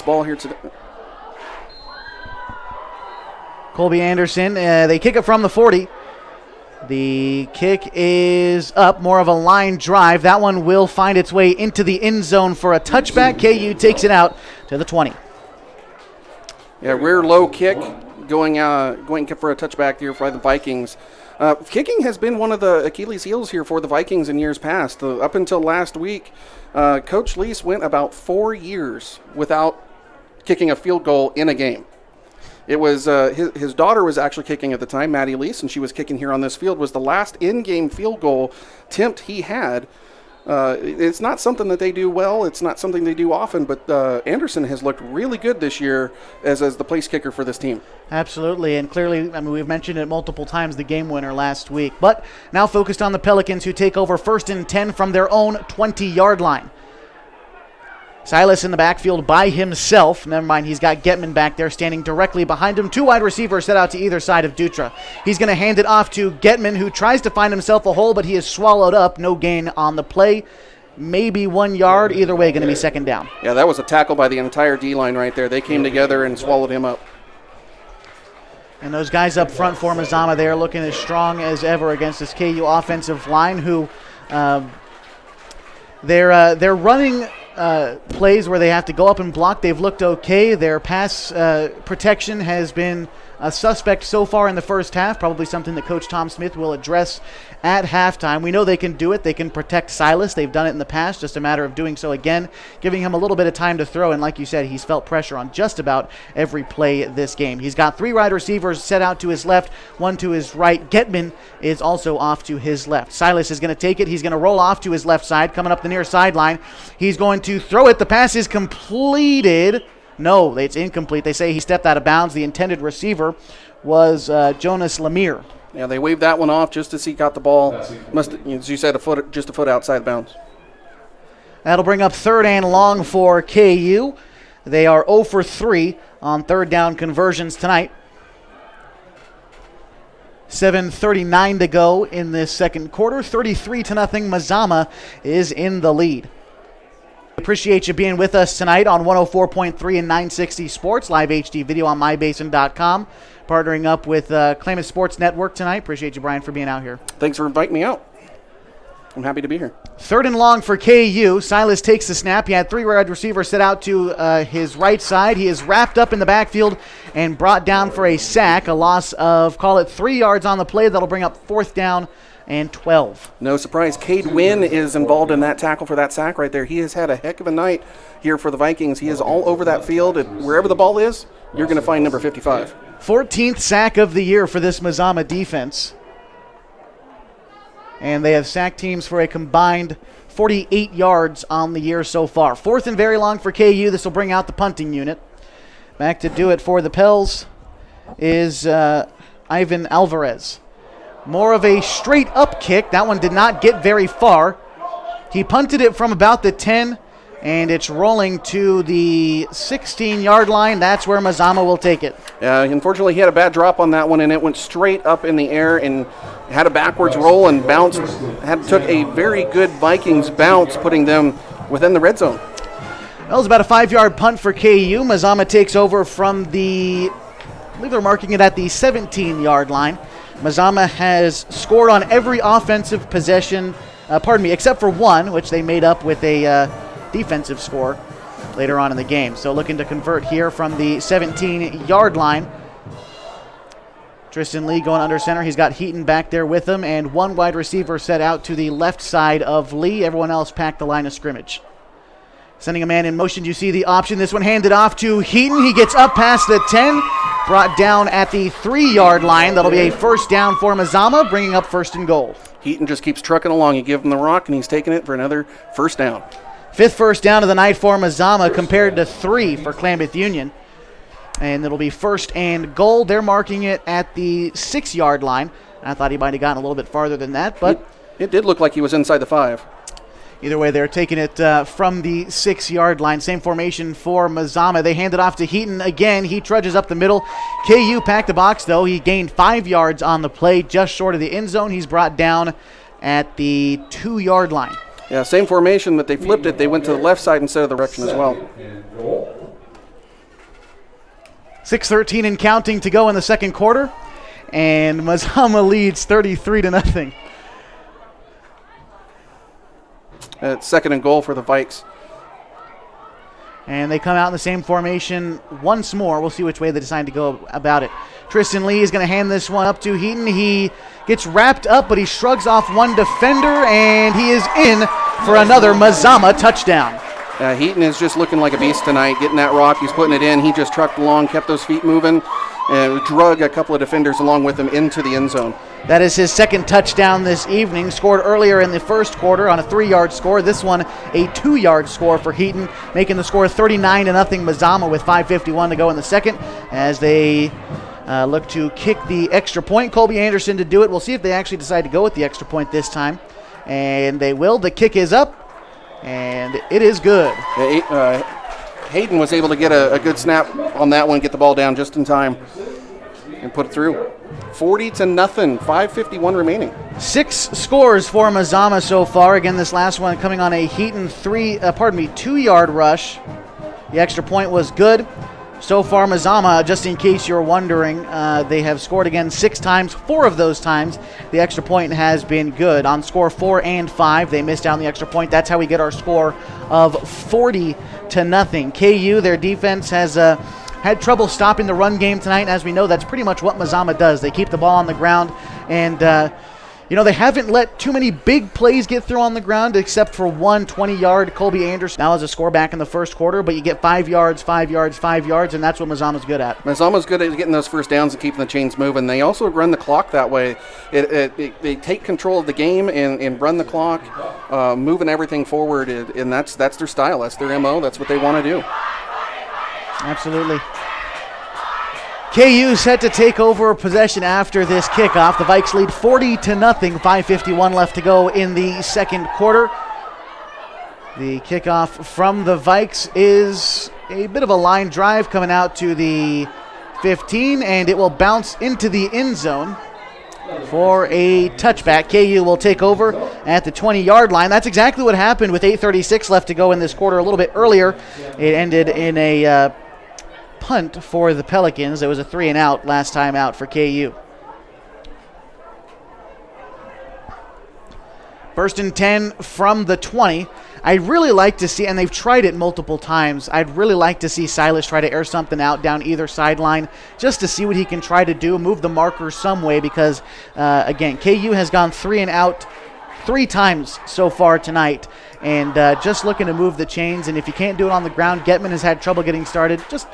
Speaker 3: ball here today.
Speaker 1: Colby Anderson, they kick it from the 40. The kick is up, more of a line drive. That one will find its way into the end zone for a touchback. KU takes it out to the 20.
Speaker 3: Yeah, rear low kick going for a touchback here for the Vikings. Kicking has been one of the Achilles heels here for the Vikings in years past. Up until last week, Coach Lease went about 4 years without kicking a field goal in a game. It was his daughter was actually kicking at the time, Maddie Lease, and she was kicking here on this field. Was the last in-game field goal attempt he had. It's not something that they do well. It's not something they do often, but Anderson has looked really good this year as the place kicker for this team.
Speaker 1: Absolutely, and clearly, I mean, we've mentioned it multiple times, the game winner last week. But now focused on the Pelicans, who take over 1st and 10 from their own 20-yard line. Silas in the backfield by himself. Never mind, he's got Getman back there standing directly behind him. 2 wide receivers set out to either side of Dutra. He's going to hand it off to Getman, who tries to find himself a hole, but he is swallowed up. No gain on the play. Maybe 1 yard. Either way, going to be second down.
Speaker 3: Yeah, that was a tackle by the entire D-line right there. They came together and swallowed him up.
Speaker 1: And those guys up front for Mazama, they are looking as strong as ever against this KU offensive line, who they're running plays where they have to go up and block. They've looked okay. Their pass protection has been a suspect so far in the first half, probably something that Coach Tom Smith will address at halftime. We know they can do it. They can protect Silas. They've done it in the past, just a matter of doing so again, giving him a little bit of time to throw. And like you said, he's felt pressure on just about every play this game. He's got 3 wide receivers set out to his left, 1 to his right. Getman is also off to his left. Silas is going to take it. He's going to roll off to his left side, coming up the near sideline. He's going to throw it. The pass is completed. No, it's incomplete. They say he stepped out of bounds. The intended receiver was Jonas Lemire.
Speaker 3: Yeah, they waved that one off just as he got the ball. Must, as you said, just a foot outside bounds.
Speaker 1: That'll bring up 3rd and long for KU. They are 0 for 3 on 3rd down conversions tonight. 7:39 to go in this second quarter. 33-0. Mazama is in the lead. Appreciate you being with us tonight on 104.3 and 960 Sports, live HD video on mybasin.com. Partnering up with Klamath Sports Network tonight. Appreciate you, Brian, for being out here.
Speaker 3: Thanks for inviting me out. I'm happy to be here.
Speaker 1: 3rd and long for KU. Silas takes the snap. He had 3 wide receivers set out to his right side. He is wrapped up in the backfield and brought down for a sack. A loss of, call it 3 yards on the play. That'll bring up 4th down and 12.
Speaker 3: No surprise, Cade Wynn is involved in that tackle for that sack right there. He has had a heck of a night here for the Vikings. He is all over that field. Wherever the ball is, you're going to find number 55.
Speaker 1: 14th sack of the year for this Mazama defense. And they have sacked teams for a combined 48 yards on the year so far. 4th and very long for KU. This will bring out the punting unit. Back to do it for the Pels is Ivan Alvarez. More of a straight up kick. That one did not get very far. He punted it from about the 10, and it's rolling to the 16-yard line. That's where Mazama will take it.
Speaker 3: Unfortunately, he had a bad drop on that one, and it went straight up in the air and had a backwards roll and bounced. Took a very good Vikings bounce, putting them within the red zone.
Speaker 1: That was about a 5-yard punt for KU. Mazama takes over from I believe they're marking it at the 17-yard line. Mazama has scored on every offensive possession, except for one, which they made up with a defensive score later on in the game. So looking to convert here from the 17-yard line. Tristan Lee going under center. He's got Heaton back there with him, and 1 wide receiver set out to the left side of Lee. Everyone else packed the line of scrimmage. Sending a man in motion, you see the option. This one handed off to Heaton. He gets up past the 10, brought down at the 3-yard line. That'll be a 1st down for Mazama, bringing up 1st and goal.
Speaker 3: Heaton just keeps trucking along. You give him the rock, and he's taking it for another 1st down.
Speaker 1: 5th 1st down of the night for Mazama compared to 3 for Klamath Union. And it'll be 1st and goal. They're marking it at the 6-yard line. I thought he might have gotten a little bit farther than that, but
Speaker 3: it did look like he was inside the 5.
Speaker 1: Either way, they're taking it from the 6-yard line. Same formation for Mazama. They hand it off to Heaton again. He trudges up the middle. KU packed the box, though. He gained 5 yards on the play, just short of the end zone. He's brought down at the 2-yard line.
Speaker 3: Yeah, same formation, but they flipped it. They went to the left side instead of the direction as well.
Speaker 1: 6:13 and counting to go in the second quarter, and Mazama leads 33-0.
Speaker 3: It's 2nd and goal for the Vikes.
Speaker 1: And they come out in the same formation once more. We'll see which way they decide to go about it. Tristan Lee is going to hand this one up to Heaton. He gets wrapped up, but he shrugs off one defender, and he is in for another Mazama touchdown.
Speaker 3: Heaton is just looking like a beast tonight, getting that rock. He's putting it in. He just trucked along, kept those feet moving, and drug a couple of defenders along with him into the end zone.
Speaker 1: That is his second touchdown this evening. Scored earlier in the first quarter on a 3-yard score. This one a 2-yard score for Heaton, making the score 39-0 Mazama with 5:51 to go in the second as they look to kick the extra point. Colby Anderson to do it. We'll see if they actually decide to go with the extra point this time. And they will. The kick is up, and it is good.
Speaker 3: Hayden was able to get a good snap on that one, get the ball down just in time, and put it through. 40-0, 5:51 remaining.
Speaker 1: 6 scores for Mazama so far. Again, this last one coming on a Heaton 2-yard rush. The extra point was good. So far, Mazama, just in case you're wondering, they have scored again 6 times. 4 of those times, the extra point has been good. On score 4 and 5, they missed down the extra point. That's how we get our score of 40-0. KU, their defense has had trouble stopping the run game tonight. As we know, that's pretty much what Mazama does. They keep the ball on the ground, and they haven't let too many big plays get through on the ground except for one 20-yard Colby Anderson. Now has a score back in the first quarter, but you get 5 yards, 5 yards, 5 yards, and that's what Mazama's good at.
Speaker 3: Mazama's good at getting those first downs and keeping the chains moving. They also run the clock that way. They take control of the game and run the clock, moving everything forward, and that's their style. That's their MO. That's what they want to do.
Speaker 1: Absolutely. KU set to take over possession after this kickoff. The Vikes lead 40-0, 5:51 left to go in the second quarter. The kickoff from the Vikes is a bit of a line drive coming out to the 15, and it will bounce into the end zone for a touchback. KU will take over at the 20-yard line. That's exactly what happened with 8:36 left to go in this quarter. A little bit earlier, it ended in a punt for the Pelicans. It was a 3-and-out last time out for KU. First and 10 from the 20. I'd really like to see, and they've tried it multiple times, I'd really like to see Silas try to air something out down either sideline just to see what he can try to do, move the marker some way, because, again, KU has gone 3-and-out 3 times so far tonight, and just looking to move the chains. And if you can't do it on the ground, Getman has had trouble getting started. Just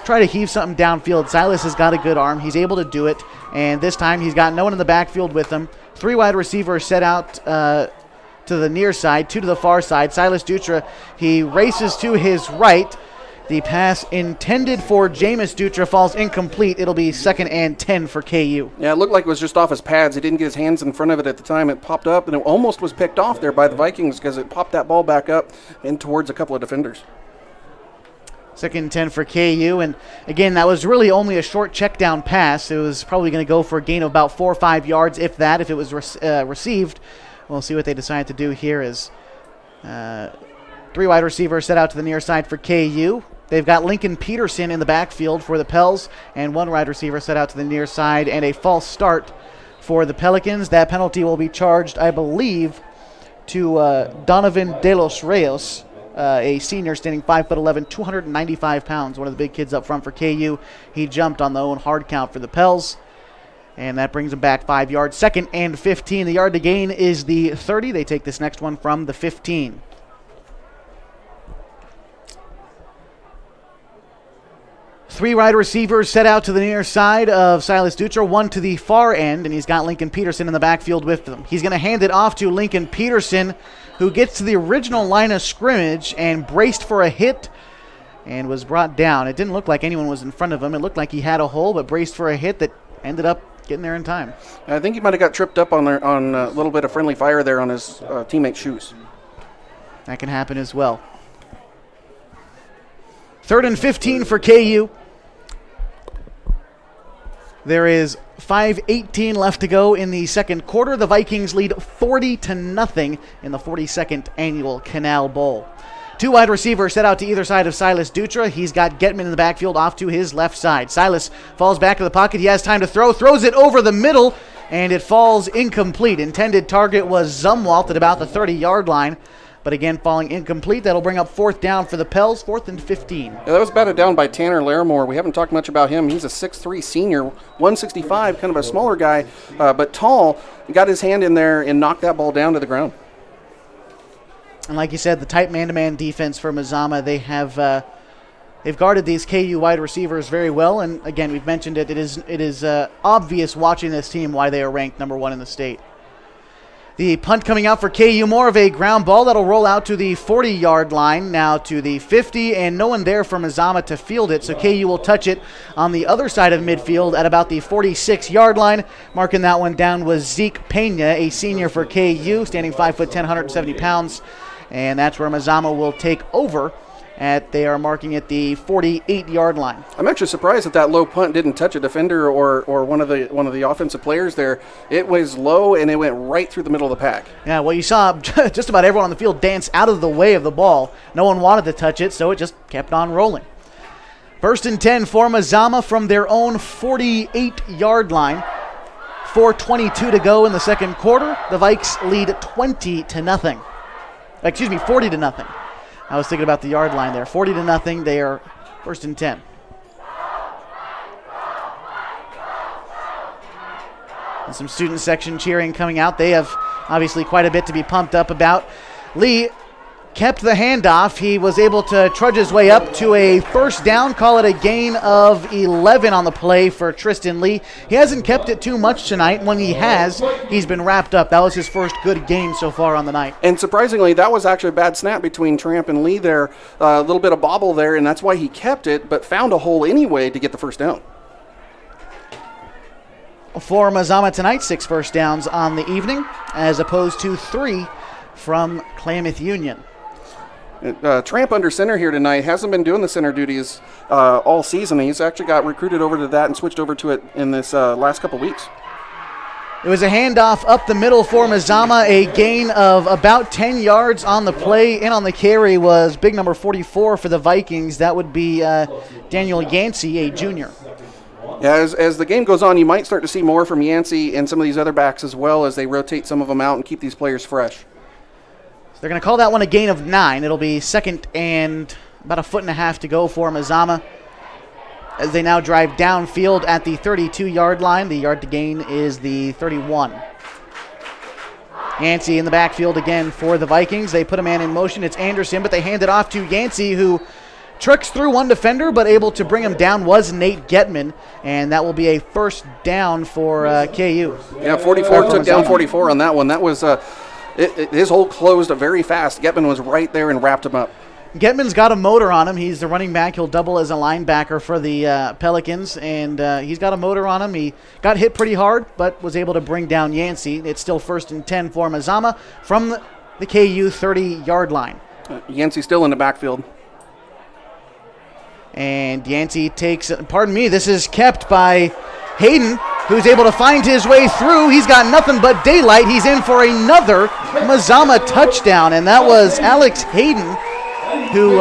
Speaker 1: try to heave something downfield. Silas has got a good arm. He's able to do it, and this time he's got no one in the backfield with him. 3 wide receivers set out to the near side, 2 to the far side. Silas Dutra, he races to his right. The pass intended for Jameis Dutra falls incomplete. It'll be 2nd and 10 for KU.
Speaker 3: Yeah, it looked like it was just off his pads. He didn't get his hands in front of it at the time. It popped up, and it almost was picked off there by the Vikings because it popped that ball back up and towards a couple of defenders.
Speaker 1: 2nd and 10 for KU, and again, that was really only a short check down pass. It was probably going to go for a gain of about 4 or 5 yards, if that, if it was received. We'll see what they decide to do here. Is 3 wide receivers set out to the near side for KU. They've got Lincoln Peterson in the backfield for the Pels, and 1 wide receiver set out to the near side, and a false start for the Pelicans. That penalty will be charged, I believe, to Donovan De Los Reyes, a senior standing 5'11", 295 pounds, one of the big kids up front for KU. He jumped on the own hard count for the Pels, and that brings him back 5 yards. 2nd and 15. The yard to gain is the 30. They take this next one from the 15. Three wide receivers set out to the near side of Silas Dutra, 1 to the far end, and he's got Lincoln Peterson in the backfield with them. He's going to hand it off to Lincoln Peterson, who gets to the original line of scrimmage and braced for a hit and was brought down. It didn't look like anyone was in front of him. It looked like he had a hole, but braced for a hit that ended up getting there in time.
Speaker 3: I think he might have got tripped up on a little bit of friendly fire there on his teammate's shoes.
Speaker 1: That can happen as well. 3rd and 15 for KU. There is 5:18 left to go in the second quarter. The Vikings lead 40-0 in the 42nd annual Canal Bowl. 2 wide receivers set out to either side of Silas Dutra. He's got Getman in the backfield off to his left side. Silas falls back to the pocket. He has time to throws it over the middle, and it falls incomplete. Intended target was Zumwalt at about the 30-yard line, but again, falling incomplete. That'll bring up 4th down for the Pels, 4th and 15.
Speaker 3: Yeah, that was batted down by Tanner Larimore. We haven't talked much about him. He's a 6'3 senior, 165, kind of a smaller guy, but tall. He got his hand in there and knocked that ball down to the ground.
Speaker 1: And like you said, the tight man-to-man defense for Mazama, they've guarded these KU wide receivers very well. And again, we've mentioned it. It is obvious watching this team why they are ranked number 1 in the state. The punt coming out for KU, more of a ground ball that'll roll out to the 40-yard line, now to the 50, and no one there for Mazama to field it, so KU will touch it on the other side of midfield at about the 46-yard line. Marking that one down was Zeke Pena, a senior for KU, standing 5'10", 170 pounds, and that's where Mazama will take over. They are marking at the 48-yard line.
Speaker 3: I'm actually surprised that low punt didn't touch a defender or one of the offensive players there. It was low and it went right through the middle of the pack.
Speaker 1: Yeah, well, you saw just about everyone on the field dance out of the way of the ball. No one wanted to touch it, so it just kept on rolling. 1st and 10 for Mazama from their own 48-yard line. 4:22 to go in the second quarter. The Vikes lead 20-0. Excuse me, 40-0. I was thinking about the yard line there. 40-0. They are 1st and 10. And some student section cheering coming out. They have obviously quite a bit to be pumped up about. Lee kept the handoff. He was able to trudge his way up to a 1st down, call it a gain of 11 on the play for Tristan Lee. He hasn't kept it too much tonight. When he has, he's been wrapped up. That was his first good game so far on the night.
Speaker 3: And surprisingly, that was actually a bad snap between Tramp and Lee there. A little bit of bobble there, and that's why he kept it, but found a hole anyway to get the 1st down.
Speaker 1: For Mazama tonight, 6 first downs on the evening, as opposed to 3 from Klamath Union.
Speaker 3: Tramp under center here tonight hasn't been doing the center duties all season. He's actually got recruited over to that and switched over to it in this last couple weeks.
Speaker 1: It was a handoff up the middle for Mazama, a gain of about 10 yards on the play. In on the carry was big number 44 for the Vikings. That would be Daniel Yancey, a junior.
Speaker 3: Yeah, as the game goes on, you might start to see more from Yancey and some of these other backs as well as they rotate some of them out and keep these players fresh.
Speaker 1: They're going to call that one a gain of 9. It'll be 2nd and about 1.5 feet to go for Mazama as they now drive downfield at the 32-yard line. The yard to gain is the 31. Yancey in the backfield again for the Vikings. They put a man in motion. It's Anderson, but they hand it off to Yancey, who trucks through one defender, but able to bring him down was Nate Getman, and that will be a 1st down for KU.
Speaker 3: Yeah, 44 took down 44 on that one. That was... his hole closed very fast. Getman was right there and wrapped him up.
Speaker 1: Getman's got a motor on him. He's the running back. He'll double as a linebacker for the Pelicans, and he's got a motor on him. He got hit pretty hard, but was able to bring down Yancey. It's still 1st and 10 for Mazama from the KU 30-yard line.
Speaker 3: Yancey still in the backfield.
Speaker 1: And Yancey takes, pardon me, this is kept by Hayden, who's able to find his way through. He's got nothing but daylight. He's in for another Mazama touchdown, and that was Alex Hayden who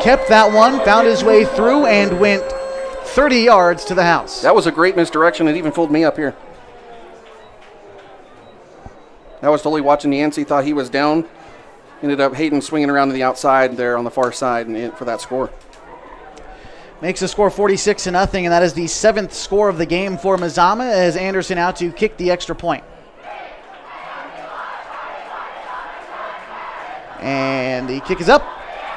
Speaker 1: kept that one, found his way through, and went 30 yards to the house.
Speaker 3: That was a great misdirection. It even fooled me up here. I was totally watching Yancey, thought he was down. Ended up Hayden swinging around to the outside there on the far side and for that score.
Speaker 1: Makes the score 46-0, and that is the 7th score of the game for Mazama as Anderson out to kick the extra point. And the kick is up.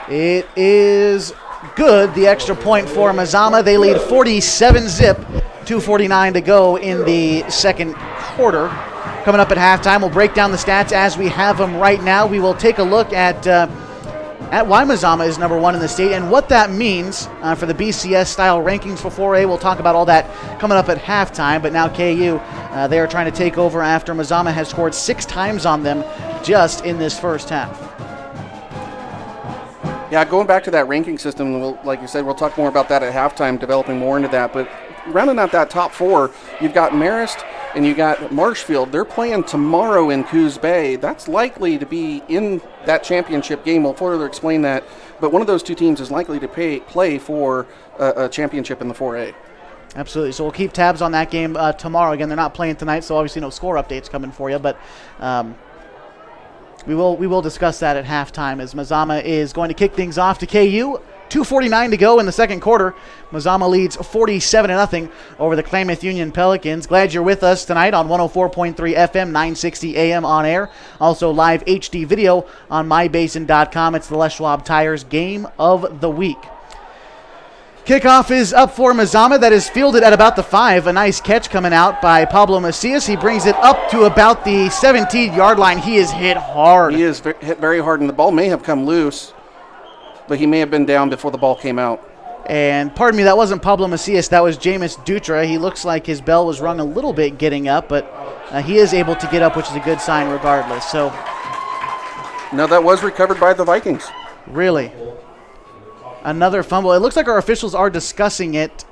Speaker 1: It is good. The extra point for Mazama. They lead 47-zip, 2:49 to go in the second quarter. Coming up at halftime, we'll break down the stats as we have them right now. We will take a look at at why Mazama is number 1 in the state and what that means for the BCS-style rankings for 4A. We'll talk about all that coming up at halftime, but now KU, they are trying to take over after Mazama has scored 6 times on them just in this first half.
Speaker 3: Yeah, going back to that ranking system, like you said, we'll talk more about that at halftime, developing more into that. But rounding out that top 4, you've got Marist and you got Marshfield. They're playing tomorrow in Coos Bay. That's likely to be in that championship game. We'll further explain that. But one of those two teams is likely to play for a championship in the 4A.
Speaker 1: Absolutely. So we'll keep tabs on that game tomorrow. Again, they're not playing tonight, so obviously no score updates coming for you. But we will discuss that at halftime as Mazama is going to kick things off to KU. 2:49 to go in the second quarter. Mazama leads 47-0 over the Klamath Union Pelicans. Glad you're with us tonight on 104.3 FM, 960 AM on air. Also live HD video on mybasin.com. It's the Les Schwab Tires Game of the Week. Kickoff is up for Mazama. That is fielded at about the 5. A nice catch coming out by Pablo Macias. He brings it up to about the 17-yard line. He is hit hard.
Speaker 3: He is hit very hard, and the ball may have come loose, but he may have been down before the ball came out.
Speaker 1: And pardon me, that wasn't Pablo Macias. That was Jameis Dutra. He looks like his bell was rung a little bit getting up, but he is able to get up, which is a good sign regardless. So,
Speaker 3: no, that was recovered by the Vikings.
Speaker 1: Really? Another fumble. It looks like our officials are discussing it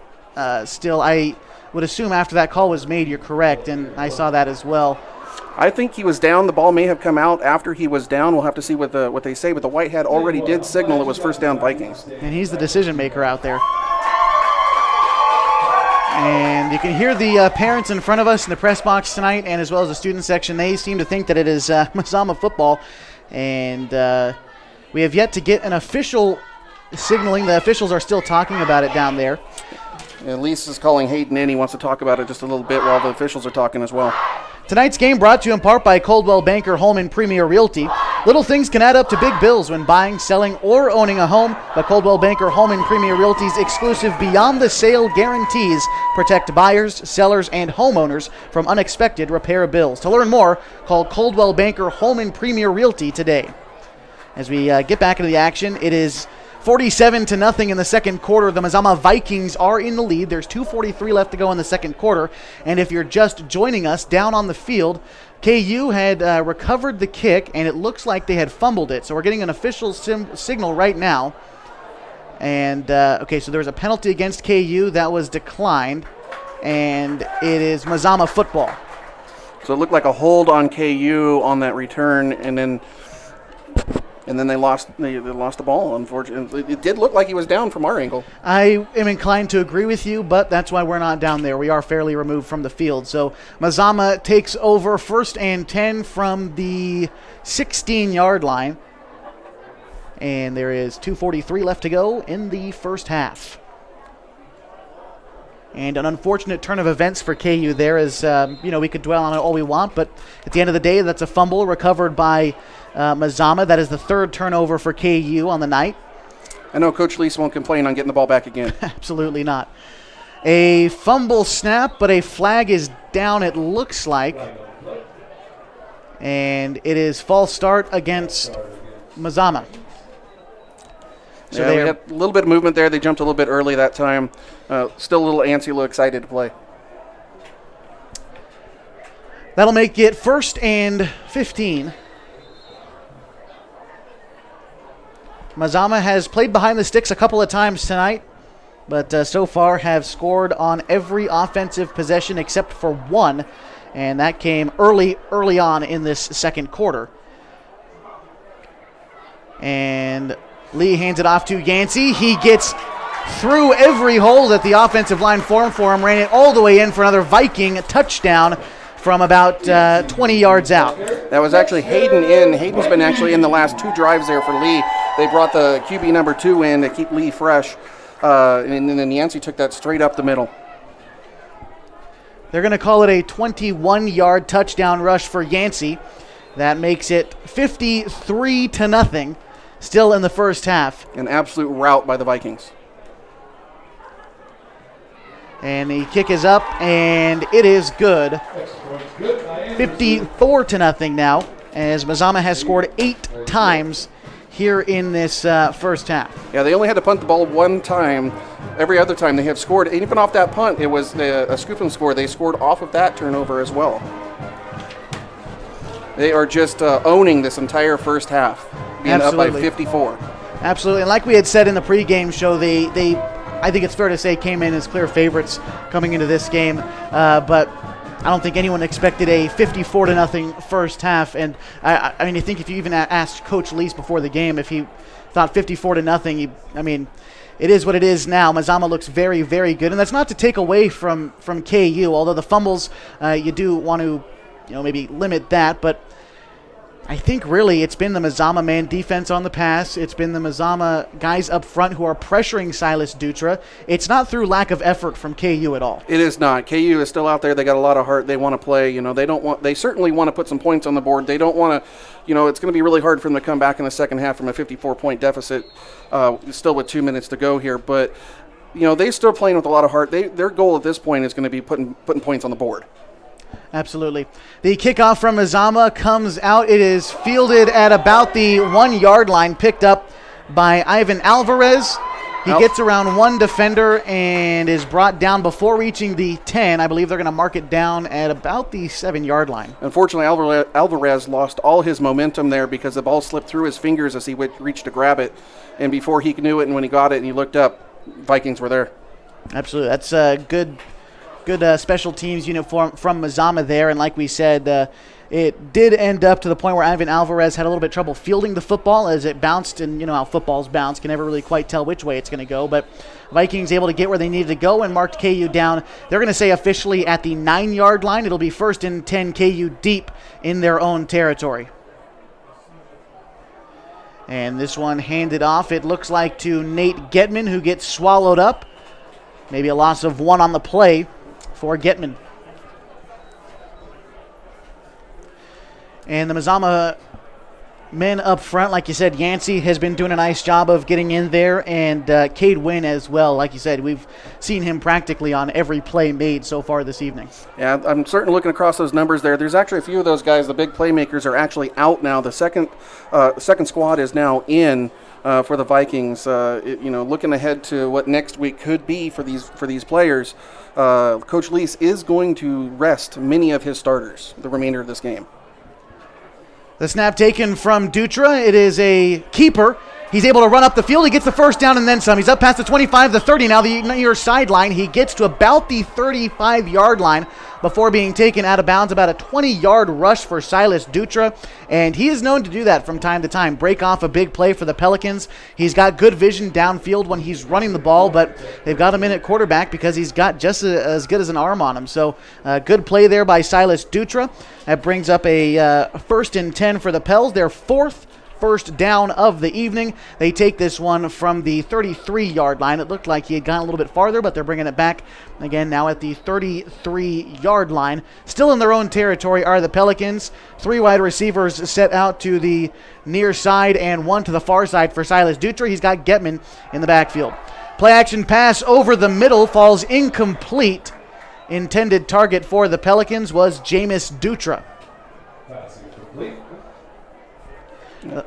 Speaker 1: still. I would assume after that call was made, you're correct, and I saw that as well.
Speaker 3: I think he was down. The ball may have come out after he was down. We'll have to see what they say, but the white hat already did signal it was first down Vikings.
Speaker 1: And he's the decision maker out there. And you can hear the parents in front of us in the press box tonight, and as well as the student section. They seem to think that it is Mazama football, and we have yet to get an official signaling. The officials are still talking about it down there.
Speaker 3: And Lisa's calling Hayden in. He wants to talk about it just a little bit while the officials are talking as well.
Speaker 1: Tonight's game brought to you in part by Coldwell Banker Home and Premier Realty. Little things can add up to big bills when buying, selling, or owning a home, but Coldwell Banker Home and Premier Realty's exclusive Beyond the Sale guarantees protect buyers, sellers, and homeowners from unexpected repair bills. To learn more, call Coldwell Banker Home and Premier Realty today. As we get back into the action, it is 47-0 in the second quarter. The Mazama Vikings are in the lead. There's 2:43 left to go in the second quarter. And if you're just joining us down on the field, KU had recovered the kick, and it looks like they had fumbled it. So we're getting an official signal right now. And, okay, so there was a penalty against KU that was declined, and it is Mazama football.
Speaker 3: So it looked like a hold on KU on that return, and then they lost the ball, unfortunately. It did look like he was down from our angle.
Speaker 1: I am inclined to agree with you, but that's why we're not down there. We are fairly removed from the field. So Mazama takes over 1st and 10 from the 16-yard line. And there is 2:43 left to go in the first half. And an unfortunate turn of events for KU there is, we could dwell on it all we want, but at the end of the day, that's a fumble recovered by Mazama. That is the 3rd turnover for KU on the night.
Speaker 3: I know Coach Lease won't complain on getting the ball back again.
Speaker 1: Absolutely not. A fumble snap, but a flag is down, it looks like. And it is false start against Mazama.
Speaker 3: So we had a little bit of movement there. They jumped a little bit early that time. Still a little antsy, a little excited to play.
Speaker 1: That'll make it 1st and 15. Mazama has played behind the sticks a couple of times tonight, but so far have scored on every offensive possession except for one, and that came early on in this second quarter. And Lee hands it off to Yancey. He gets through every hole that the offensive line formed for him, ran it all the way in for another Viking touchdown from about 20 yards out.
Speaker 3: That was actually Hayden in. Hayden's been actually in the last 2 drives there for Lee. They brought the QB number 2 in to keep Lee fresh, and then Yancey took that straight up the middle.
Speaker 1: They're going to call it a 21-yard touchdown rush for Yancey. That makes it 53-0, still in the first half.
Speaker 3: An absolute rout by the Vikings.
Speaker 1: And the kick is up, and it is good. 54-0 now, as Mazama has scored 8 times here in this first half.
Speaker 3: Yeah, they only had to punt the ball one time. Every other time they have scored. And even off that punt, it was a scoop and score. They scored off of that turnover as well. They are just owning this entire first half, being
Speaker 1: Absolutely.
Speaker 3: up by 54.
Speaker 1: Absolutely. And like we had said in the pregame show, they I think it's fair to say, came in as clear favorites coming into this game. But I don't think anyone expected a 54-0 first half. And I mean, I think if you even asked Coach Lease before the game if he thought 54-0, I mean, it is what it is now. Mazama looks very, very good. And that's not to take away from KU, although the fumbles, you do want to, maybe limit that. But I think really it's been the Mazama man defense on the pass. It's been the Mazama guys up front who are pressuring Silas Dutra. It's not through lack of effort from KU at all.
Speaker 3: It is not. KU is still out there. They got a lot of heart. They want to play. They certainly want to put some points on the board. They don't want to, it's going to be really hard for them to come back in the second half from a 54-point deficit, still with 2 minutes to go here. But, they're still playing with a lot of heart. Their goal at this point is going to be putting points on the board.
Speaker 1: Absolutely. The kickoff from Mazama comes out. It is fielded at about the 1 yard line, picked up by Ivan Alvarez. He gets around one defender and is brought down before reaching the 10. I believe they're going to mark it down at about the 7 yard line.
Speaker 3: Unfortunately, Alvarez lost all his momentum there because the ball slipped through his fingers as he reached to grab it. And before he knew it and when he got it and he looked up, Vikings were there.
Speaker 1: Absolutely. That's a good special teams uniform from Mazama there. And like we said, it did end up to the point where Ivan Alvarez had a little bit of trouble fielding the football as it bounced, and how footballs bounce, can never really quite tell which way it's going to go. But Vikings able to get where they needed to go and marked KU down. They're going to say officially at the 9 yard line. It'll be 1st and 10, KU deep in their own territory. And this one handed off, it looks like, to Nate Getman, who gets swallowed up. Maybe a loss of 1 on the play for Getman. And the Mazama men up front, like you said, Yancey has been doing a nice job of getting in there, and Cade Wynn as well. Like you said, we've seen him practically on every play made so far this evening.
Speaker 3: Yeah, I'm certainly looking across those numbers there. There's actually a few of those guys, the big playmakers, are actually out now. The second squad is now in for the Vikings. Looking ahead to what next week could be for these players, Coach Lease is going to rest many of his starters the remainder of this game.
Speaker 1: The snap taken from Dutra. It is a keeper. He's able to run up the field. He gets the first down and then some. He's up past the 25, the 30 now, the near sideline. He gets to about the 35-yard line before being taken out of bounds. About a 20-yard rush for Silas Dutra, and he is known to do that from time to time, break off a big play for the Pelicans. He's got good vision downfield when he's running the ball, but they've got him in at quarterback because he's got just as good as an arm on him. So good play there by Silas Dutra. That brings up a 1st and 10 for the Pels, their 4th first down of the evening. They take this one from the 33-yard line. It looked like he had gone a little bit farther, but they're bringing it back again now at the 33-yard line. Still in their own territory are the Pelicans. 3 wide receivers set out to the near side and 1 to the far side for Silas Dutra. He's got Getman in the backfield. Play action pass over the middle falls incomplete. Intended target for the Pelicans was Jameis Dutra. We'll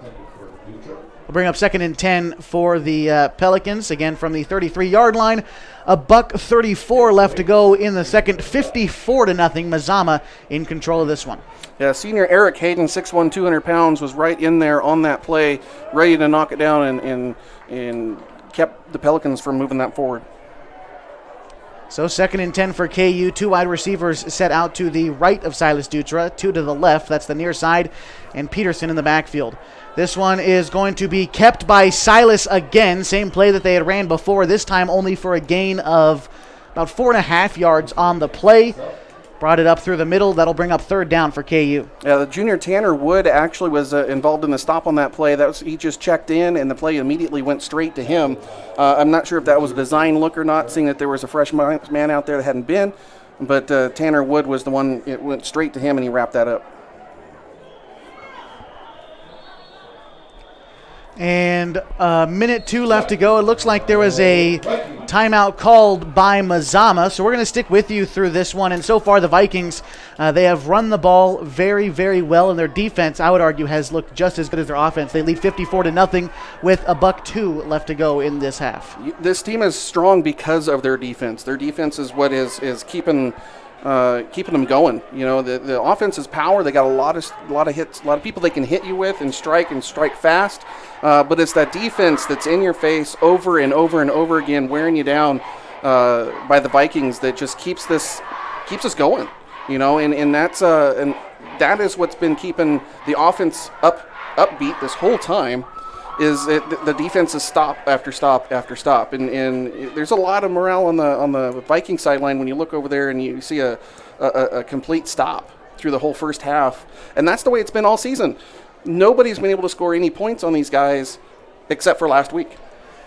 Speaker 1: bring up 2nd and 10 for the Pelicans, again from the 33-yard line. $1:34 left to go in the second. 54-0. Mazama in control of this one.
Speaker 3: Yeah, senior Eric Hayden, 6'1", 200 pounds, was right in there on that play, ready to knock it down and kept the Pelicans from moving that forward.
Speaker 1: So 2nd and 10 for KU. 2 wide receivers set out to the right of Silas Dutra, 2 to the left. That's the near side, and Peterson in the backfield. This one is going to be kept by Silas again. Same play that they had ran before, this time only for a gain of about 4.5 yards on the play. Brought it up through the middle. That'll bring up 3rd down for KU.
Speaker 3: Yeah, the junior Tanner Wood actually was involved in the stop on that play. He just checked in, and the play immediately went straight to him. I'm not sure if that was a design look or not, seeing that there was a fresh man out there that hadn't been. But Tanner Wood was the one. It went straight to him, and he wrapped that up.
Speaker 1: And 1:02 left to go. It looks like there was a timeout called by Mazama. So we're going to stick with you through this one. And so far, the Vikings, they have run the ball very, very well. And their defense, I would argue, has looked just as good as their offense. They lead 54-0 with $1:02 left to go in this half.
Speaker 3: This team is strong because of their defense. Their defense is what is keeping them going. You know, the offense is power. They got a lot of hits, a lot of people they can hit you with and strike fast. But it's that defense that's in your face over and over and over again, wearing you down by the Vikings that just keeps us going. You know, and that is what's been keeping the offense upbeat this whole time. Is the defense is stop after stop after stop, and there's a lot of morale on the Viking sideline when you look over there and you see a complete stop through the whole first half, and that's the way it's been all season. Nobody's been able to score any points on these guys except for last week.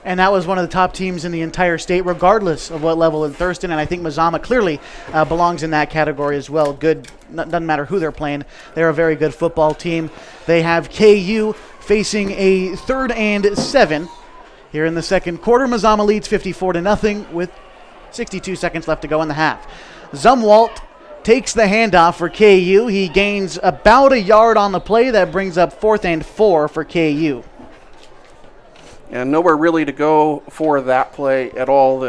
Speaker 1: And that was one of the top teams in the entire state, regardless of what level in Thurston. And I think Mazama clearly belongs in that category as well. Good, doesn't matter who they're playing. They're a very good football team. They have KU facing a 3rd and 7 here in the second quarter. Mazama leads 54-0 with 62 seconds left to go in the half. Zumwalt takes the handoff for KU. He gains about a yard on the play. That brings up 4th and 4 for KU.
Speaker 3: And nowhere really to go for that play at all.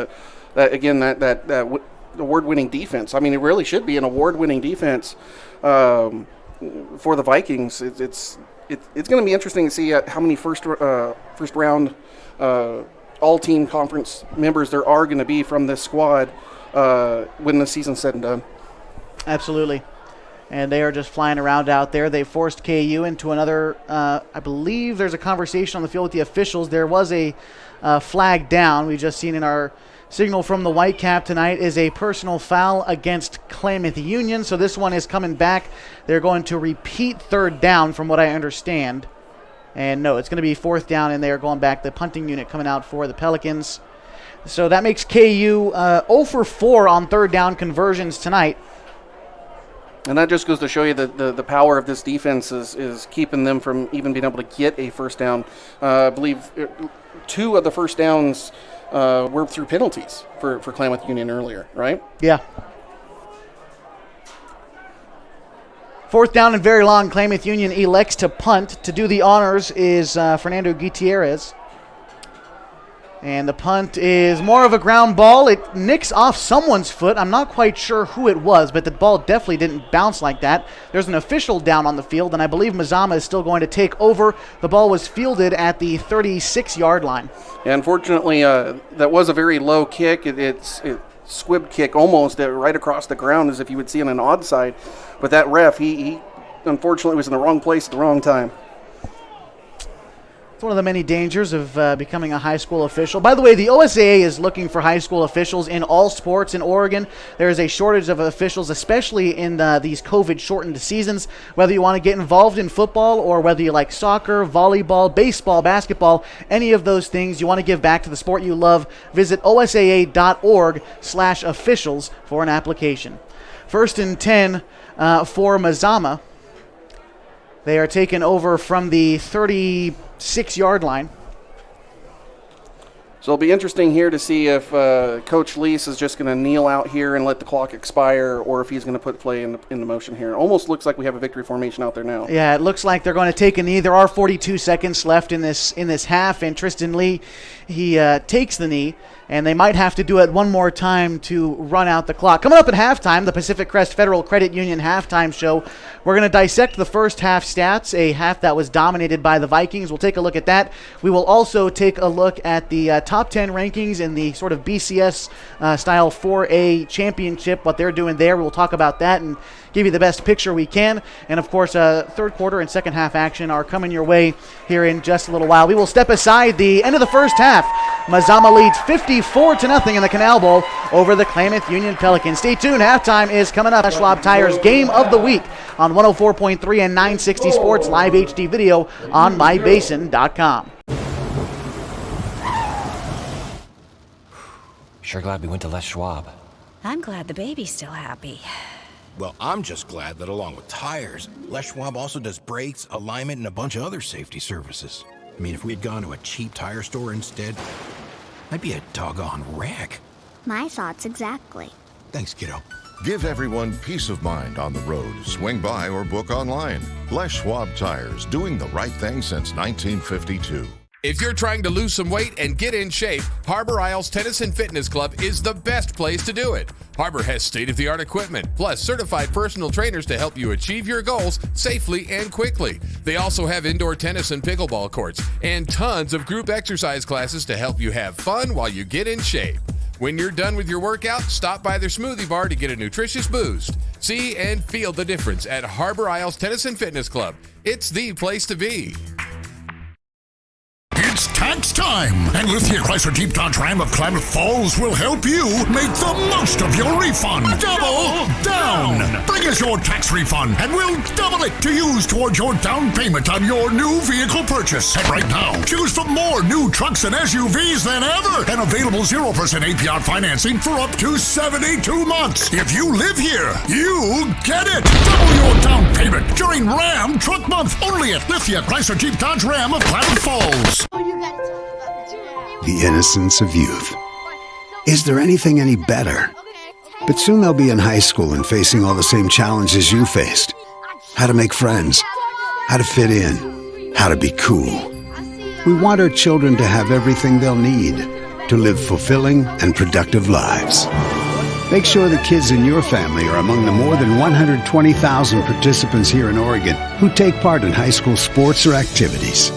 Speaker 3: That award-winning defense. I mean, it really should be an award-winning defense for the Vikings. It's going to be interesting to see how many first round all-team conference members there are going to be from this squad when the season's said and done.
Speaker 1: Absolutely. And they are just flying around out there. They forced KU into another, I believe there's a conversation on the field with the officials. There was a flag down. We just seen in our signal from the Whitecap tonight is a personal foul against Klamath Union. So this one is coming back. They're going to repeat 3rd down from what I understand. And no, it's going to be 4th down, and they are going back. The punting unit coming out for the Pelicans. So that makes KU 0 for 4 on 3rd down conversions tonight.
Speaker 3: And that just goes to show you that the power of this defense is keeping them from even being able to get a first down. I believe 2 of the first downs were through penalties for Klamath Union earlier, right?
Speaker 1: Yeah. 4th down and very long. Klamath Union elects to punt. To do the honors is Fernando Gutierrez. And the punt is more of a ground ball. It nicks off someone's foot. I'm not quite sure who it was, but the ball definitely didn't bounce like that. There's an official down on the field, and I believe Mazama is still going to take over. The ball was fielded at the 36-yard line.
Speaker 3: Yeah, unfortunately, that was a very low kick. It squibbed kick almost right across the ground as if you would see on an odd side. But that ref, he unfortunately was in the wrong place at the wrong time.
Speaker 1: One of the many dangers of becoming a high school official. By the way, the OSAA is looking for high school officials in all sports in Oregon. There is a shortage of officials, especially in these COVID-shortened seasons. Whether you want to get involved in football or whether you like soccer, volleyball, baseball, basketball, any of those things, you want to give back to the sport you love, visit osaa.org/officials for an application. 1st and 10 for Mazama. They are taken over from the 36-yard line.
Speaker 3: So it'll be interesting here to see if Coach Lease is just going to kneel out here and let the clock expire, or if he's going to put play into motion here. It almost looks like we have a victory formation out there now.
Speaker 1: Yeah, it looks like they're going to take a knee. There are 42 seconds left in this half, and Tristan Lee, he takes the knee, and they might have to do it one more time to run out the clock. Coming up at halftime, the Pacific Crest Federal Credit Union halftime show. We're going to dissect the first half stats, a half that was dominated by the Vikings. We'll take a look at that. We will also take a look at the top 10 rankings in the sort of BCS style 4A championship, what they're doing there. We'll talk about that and give you the best picture we can. And, of course, third quarter and second half action are coming your way here in just a little while. We will step aside the end of the first half. Mazama leads 54-0 in the Canal Bowl over the Klamath Union Pelicans. Stay tuned. Halftime is coming up. Schwab Tires Game of the Week on 104.3 and 960 Sports Live HD video on mybasin.com.
Speaker 4: Sure glad we went to Les Schwab.
Speaker 5: I'm glad the baby's still happy.
Speaker 6: Well, I'm just glad that along with tires, Les Schwab also does brakes, alignment, and a bunch of other safety services. I mean, if we'd gone to a cheap tire store instead, I'd be a doggone wreck.
Speaker 7: My thoughts exactly.
Speaker 6: Thanks, kiddo.
Speaker 8: Give everyone peace of mind on the road. Swing by or book online. Les Schwab Tires, doing the right thing since 1952.
Speaker 9: If you're trying to lose some weight and get in shape, Harbor Isles Tennis and Fitness Club is the best place to do it. Harbor has state-of-the-art equipment, plus certified personal trainers to help you achieve your goals safely and quickly. They also have indoor tennis and pickleball courts, and tons of group exercise classes to help you have fun while you get in shape. When you're done with your workout, stop by their smoothie bar to get a nutritious boost. See and feel the difference at Harbor Isles Tennis and Fitness Club. It's the place to be.
Speaker 10: It's tax time! And Lithia Chrysler Jeep Dodge Ram of Klamath Falls will help you make the most of your refund. Double down! Bring us your tax refund and we'll double it to use towards your down payment on your new vehicle purchase. And right now, choose from more new trucks and SUVs than ever and available 0% APR financing for up to 72 months. If you live here, you get it! Double your down payment during Ram Truck Month only at Lithia Chrysler Jeep Dodge Ram of Klamath Falls.
Speaker 11: The innocence of youth. Is there anything any better? But soon they'll be in high school and facing all the same challenges you faced. How to make friends, how to fit in, how to be cool. We want our children to have everything they'll need to live fulfilling and productive lives. Make sure the kids in your family are among the more than 120,000 participants here in Oregon who take part in high school sports or activities.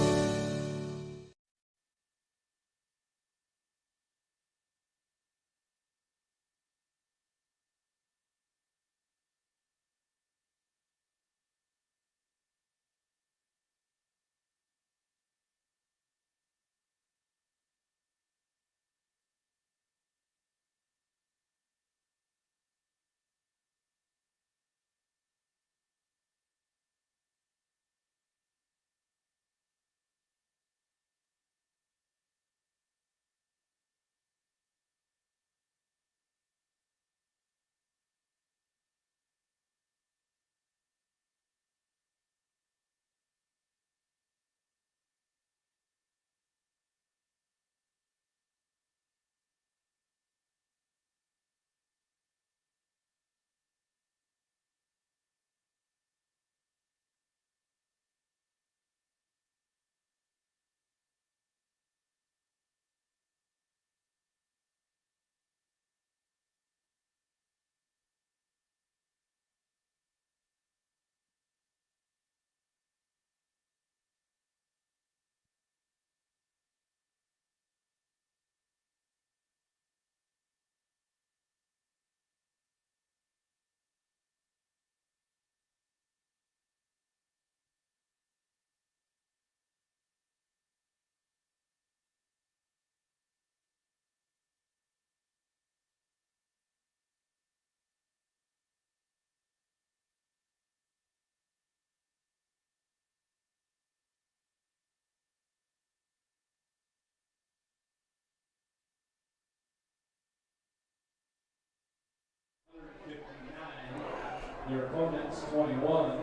Speaker 2: Your opponent's 21, and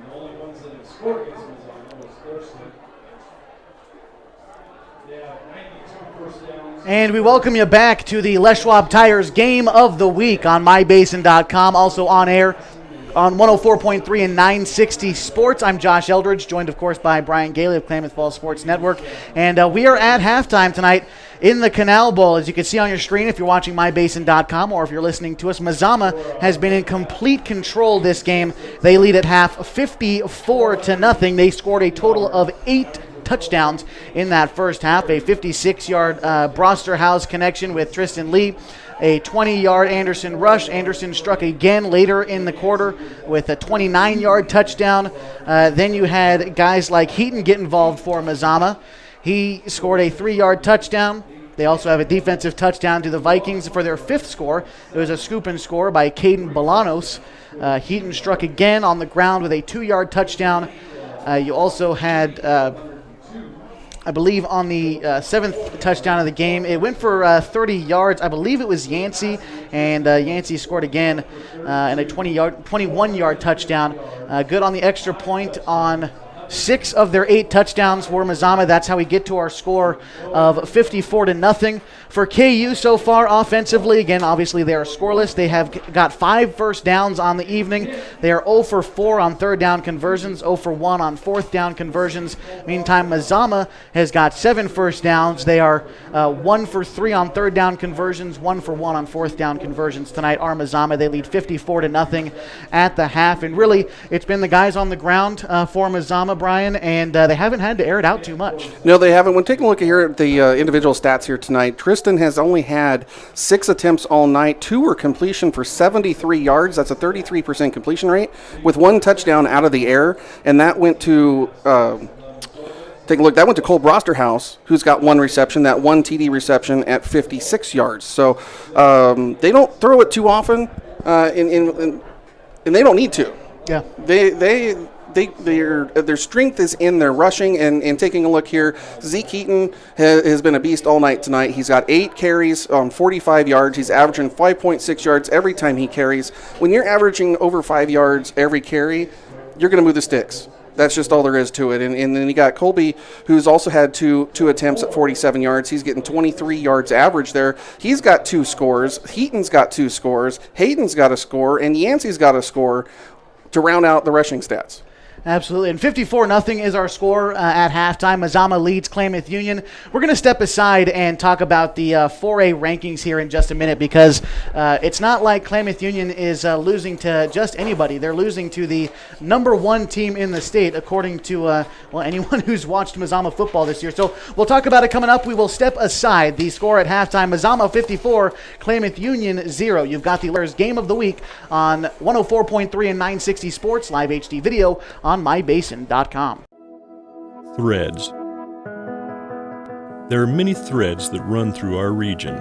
Speaker 2: the only ones that have scored against Mazama was Thurston. They have 92 first downs.
Speaker 1: And we welcome you back to the Les Schwab Tires Game of the Week on MyBasin.com, also on air on 104.3 and 960 Sports. I'm Josh Eldridge, joined, of course, by Brian Gailey of Klamath Falls Sports Network. And we are at halftime tonight in the Canal Bowl. As you can see on your screen if you're watching MyBasin.com or if you're listening to us, Mazama has been in complete control this game. They lead at half 54-0. They scored a total of 8 touchdowns in that first half. A 56-yard Broster House connection with Tristan Lee. A 20-yard Anderson rush. Anderson struck again later in the quarter with a 29-yard touchdown. Then you had guys like Heaton get involved for Mazama. He scored a 3-yard touchdown. They also have a defensive touchdown to the Vikings for their 5th score. It was a scoop and score by Caden Bolanos. Heaton struck again on the ground with a 2-yard touchdown. You also had, I believe, on the 7th touchdown of the game, it went for 30 yards. I believe it was Yancey, and Yancey scored again and a 21-yard touchdown. Good on the extra point on 6 of their 8 touchdowns were Mazama. That's how we get to our score of 54-0. For KU so far offensively, again, obviously they are scoreless. They have got 5 first downs on the evening. They are 0 for 4 on third down conversions, 0 for 1 on fourth down conversions. Meantime, Mazama has got 7 first downs. They are 1 for 3 on third down conversions, 1 for 1 on fourth down conversions tonight. Are Mazama. They lead 54-0 at the half. And really, it's been the guys on the ground for Mazama, Brian, and they haven't had to air it out too much.
Speaker 3: No, they haven't. When taking a look here at the individual stats here tonight, Tristan has only had 6 attempts all night. 2 were completion for 73 yards. That's a 33% completion rate with 1 touchdown out of the air. And that went to, take a look, that went to Cole Brosterhouse, who's got 1 reception, that 1 TD reception at 56 yards. So they don't throw it too often, and they don't need to.
Speaker 1: Yeah.
Speaker 3: Their strength is in their rushing, and taking a look here, Zeke Eaton has been a beast all night tonight. He's got 8 carries on 45 yards. He's averaging 5.6 yards every time he carries. When you're averaging over 5 yards every carry, you're going to move the sticks. That's just all there is to it. And then you got Colby, who's also had two attempts at 47 yards. He's getting 23 yards average there. He's got 2 scores. Heaton's got 2 scores. Hayden's got a score. And Yancey's got a score to round out the rushing stats.
Speaker 1: Absolutely. And 54-0 is our score at halftime. Mazama leads Klamath Union. We're going to step aside and talk about the 4A rankings here in just a minute, because it's not like Klamath Union is losing to just anybody. They're losing to the number 1 team in the state, according to anyone who's watched Mazama football this year. So we'll talk about it coming up. We will step aside. The score at halftime, Mazama 54, Klamath Union 0. You've got the Lawyers Game of the Week on 104.3 and 960 Sports, live HD video on mybasin.com.
Speaker 12: Threads. There are many threads that run through our region.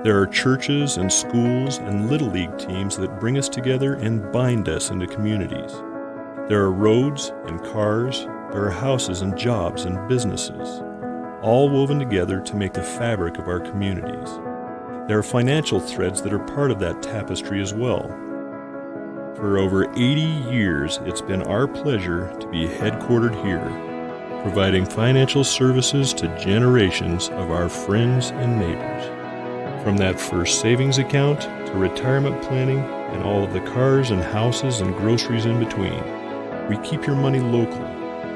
Speaker 12: There are churches and schools and Little League teams that bring us together and bind us into communities. There are roads and cars, there are houses and jobs and businesses, all woven together to make the fabric of our communities. There are financial threads that are part of that tapestry as well. For over 80 years, it's been our pleasure to be headquartered here, providing financial services to generations of our friends and neighbors. From that first savings account to retirement planning and all of the cars and houses and groceries in between, we keep your money local,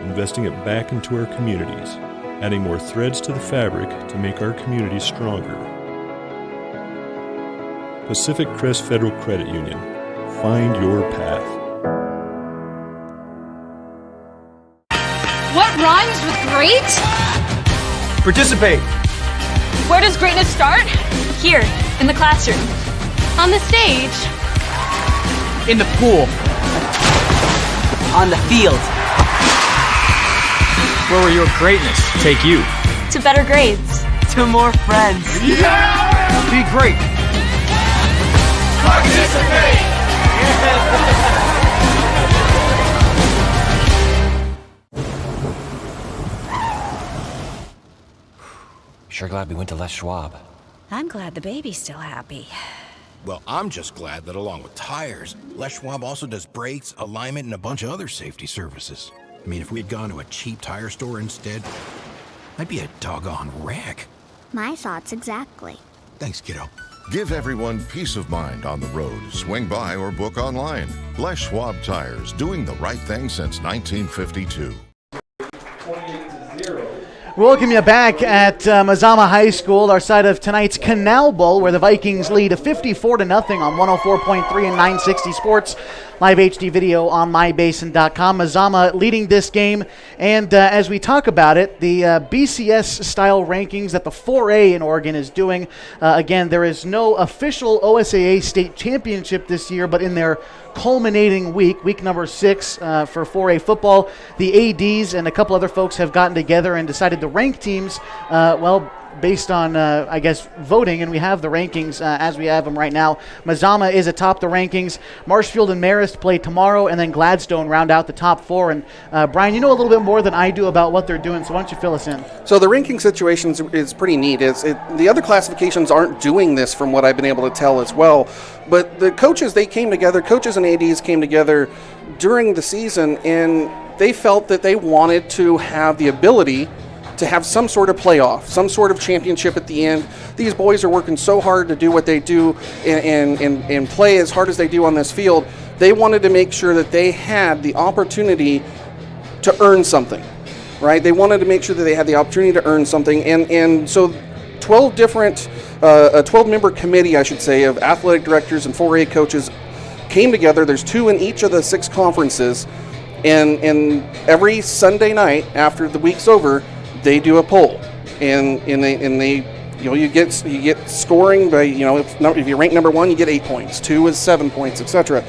Speaker 12: investing it back into our communities, adding more threads to the fabric to make our communities stronger. Pacific Crest Federal Credit Union. Find your path.
Speaker 13: What rhymes with great?
Speaker 14: Participate.
Speaker 13: Where does greatness start? Here, in the classroom. On the stage.
Speaker 14: In the pool. On the field. Where will your greatness take you?
Speaker 13: To better grades.
Speaker 14: To more friends.
Speaker 2: Yeah!
Speaker 14: Be great.
Speaker 2: Participate!
Speaker 4: Sure glad we went to Les Schwab.
Speaker 5: I'm glad the baby's still happy.
Speaker 6: Well, I'm just glad that along with tires, Les Schwab also does brakes, alignment, and a bunch of other safety services. I mean, if we'd gone to a cheap tire store instead, I'd be a doggone wreck.
Speaker 7: My thoughts exactly.
Speaker 6: Thanks, kiddo.
Speaker 8: Give everyone peace of mind on the road. Swing by or book online. Les Schwab Tires, doing the right thing since 1952.
Speaker 1: We welcome you back at Mazama High School, our side of tonight's Canal Bowl, where the Vikings lead 54-0 on 104.3 and 960 Sports. Live HD video on mybasin.com. Mazama leading this game. And as we talk about it, the BCS-style rankings that the 4A in Oregon is doing. Again, there is no official OSAA state championship this year, but in their culminating week number 6 for 4A football, the ADs and a couple other folks have gotten together and decided to rank teams, based on, I guess, voting, and we have the rankings as we have them right now. Mazama is atop the rankings. Marshfield and Marist play tomorrow, and then Gladstone round out the top 4. And Brian, you know a little bit more than I do about what they're doing, so why don't you fill us in?
Speaker 3: So the ranking situation is pretty neat. The other classifications aren't doing this from what I've been able to tell as well. But the coaches, they came together, coaches and ADs came together during the season and they felt that they wanted to have the ability to have some sort of playoff, some sort of championship at the end. These boys are working so hard to do what they do and play as hard as they do on this field. They wanted to make sure that they had the opportunity to earn something, right? They wanted to make sure that they had the opportunity to earn something. And so 12 different, a 12-member committee, I should say, of athletic directors and 4A coaches came together. There's 2 in each of the 6 conferences. And every Sunday night after the week's over, they do a poll, and they you get scoring by, if you rank number 1, you get 8 points, 2 is 7 points, etc.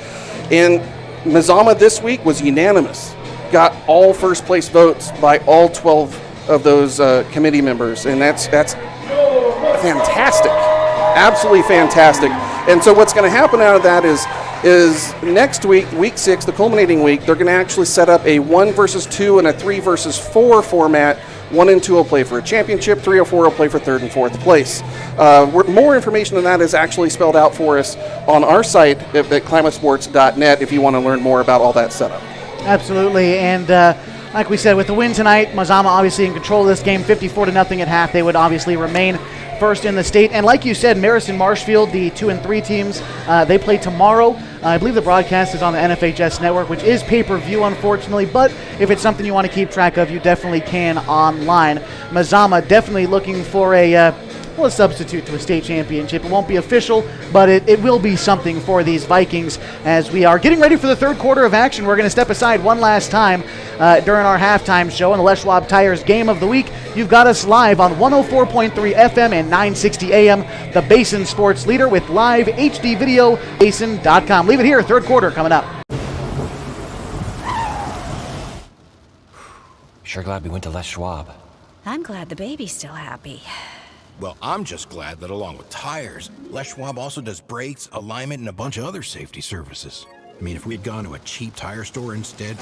Speaker 3: And Mazama this week was unanimous, got all first place votes by all 12 of those committee members, and that's fantastic, absolutely fantastic. And so what's going to happen out of that is next week, week 6, the culminating week, they're going to actually set up a 1 versus 2 and a 3 versus 4 format. 1 and 2 will play for a championship, 3 or 4 will play for 3rd and 4th place. More information on that is actually spelled out for us on our site at klamathsports.net if you want to learn more about all that setup.
Speaker 1: Absolutely, and like we said, with the win tonight, Mazama obviously in control of this game, 54-0 at half. They would obviously remain first in the state. And like you said, Marist and Marshfield, the 2 and 3 teams, they play tomorrow. I believe the broadcast is on the NFHS network, which is pay-per-view, unfortunately. But if it's something you want to keep track of, you definitely can online. Mazama definitely looking for a substitute to a state championship. It won't be official, but it will be something for these Vikings. As we are getting ready for the third quarter of action, we're going to step aside one last time during our halftime show on the Les Schwab Tires Game of the Week. You've got us live on 104.3 FM and 960 AM, the Basin Sports Leader, with live HD video, basin.com. Leave it here, third quarter coming up.
Speaker 4: Sure glad we went to Les Schwab.
Speaker 5: I'm glad the baby's still happy.
Speaker 6: Well, I'm just glad that along with tires, Les Schwab also does brakes, alignment, and a bunch of other safety services. I mean, if we had gone to a cheap tire store instead,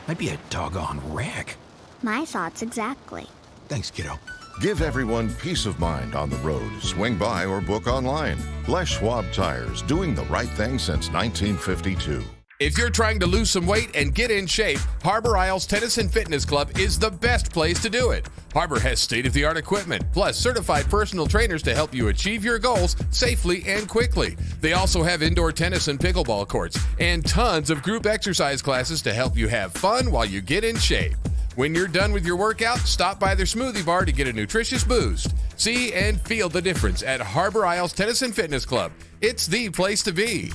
Speaker 6: I'd be a doggone wreck.
Speaker 7: My thoughts exactly.
Speaker 6: Thanks, kiddo.
Speaker 8: Give everyone peace of mind on the road. Swing by or book online. Les Schwab Tires, doing the right thing since 1952.
Speaker 9: If you're trying to lose some weight and get in shape, Harbor Isles Tennis and Fitness Club is the best place to do it. Harbor has state-of-the-art equipment, plus certified personal trainers to help you achieve your goals safely and quickly. They also have indoor tennis and pickleball courts, and tons of group exercise classes to help you have fun while you get in shape. When you're done with your workout, stop by their smoothie bar to get a nutritious boost. See and feel the difference at Harbor Isles Tennis and Fitness Club. It's the place to be.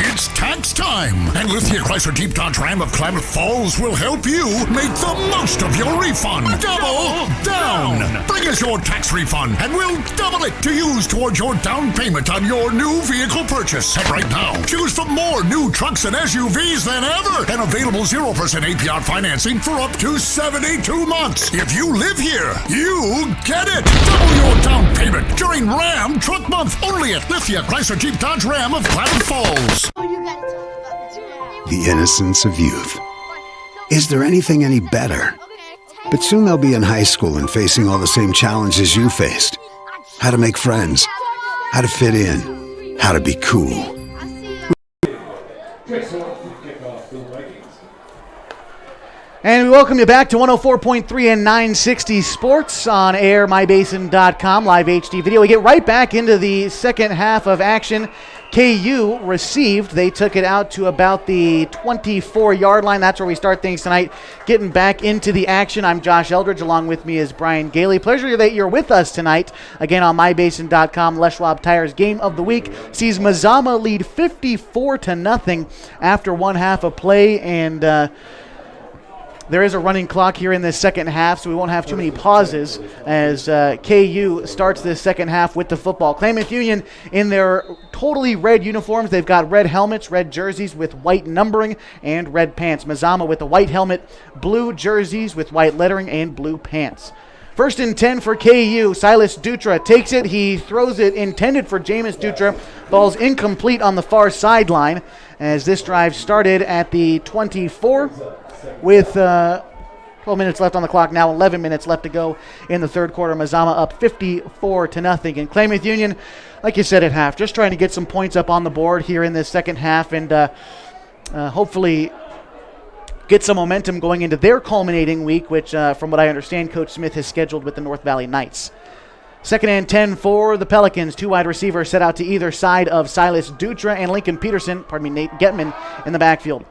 Speaker 10: It's tax time, and Lithia Chrysler Jeep Dodge Ram of Klamath Falls will help you make the most of your refund. Double down! Bring us your tax refund, and we'll double it to use towards your down payment on your new vehicle purchase. And right now, choose from more new trucks and SUVs than ever, and available 0% APR financing for up to 72 months. If you live here, you get it! Double your down payment during Ram Truck Month, only at Lithia Chrysler Jeep Dodge Ram of Klamath Falls.
Speaker 11: The innocence of youth. Is there anything any better? But soon they'll be in high school and facing all the same challenges you faced. How to make friends, how to fit in, how to be cool.
Speaker 1: And we welcome you back to 104.3 and 960 Sports on air, mybasin.com, live HD video. We get right back into the second half of action. KU received. They took it out to about the 24-yard line. That's where we start things tonight, getting back into the action. I'm Josh Eldridge. Along with me is Brian Gailey. Pleasure that you're with us tonight. Again, on mybasin.com, Les Schwab Tires Game of the Week sees Mazama lead 54-0 after one half of play, and there is a running clock here in this second half, so we won't have too many pauses as KU starts this second half with the football. Klamath Union in their totally red uniforms. They've got red helmets, red jerseys with white numbering, and red pants. Mazama with a white helmet, blue jerseys with white lettering, and blue pants. First and 10 for KU. Silas Dutra takes it. He throws it intended for Jameis Dutra. Ball's incomplete on the far sideline as this drive started at the 24 with 12 minutes left on the clock now, 11 minutes left to go in the third quarter. Mazama up 54-0. And Klamath Union, like you said at half, just trying to get some points up on the board here in this second half and hopefully get some momentum going into their culminating week, which, from what I understand, Coach Smith has scheduled with the North Valley Knights. 2nd and 10 for the Pelicans. 2 wide receivers set out to either side of Silas Dutra and Nate Getman in the backfield.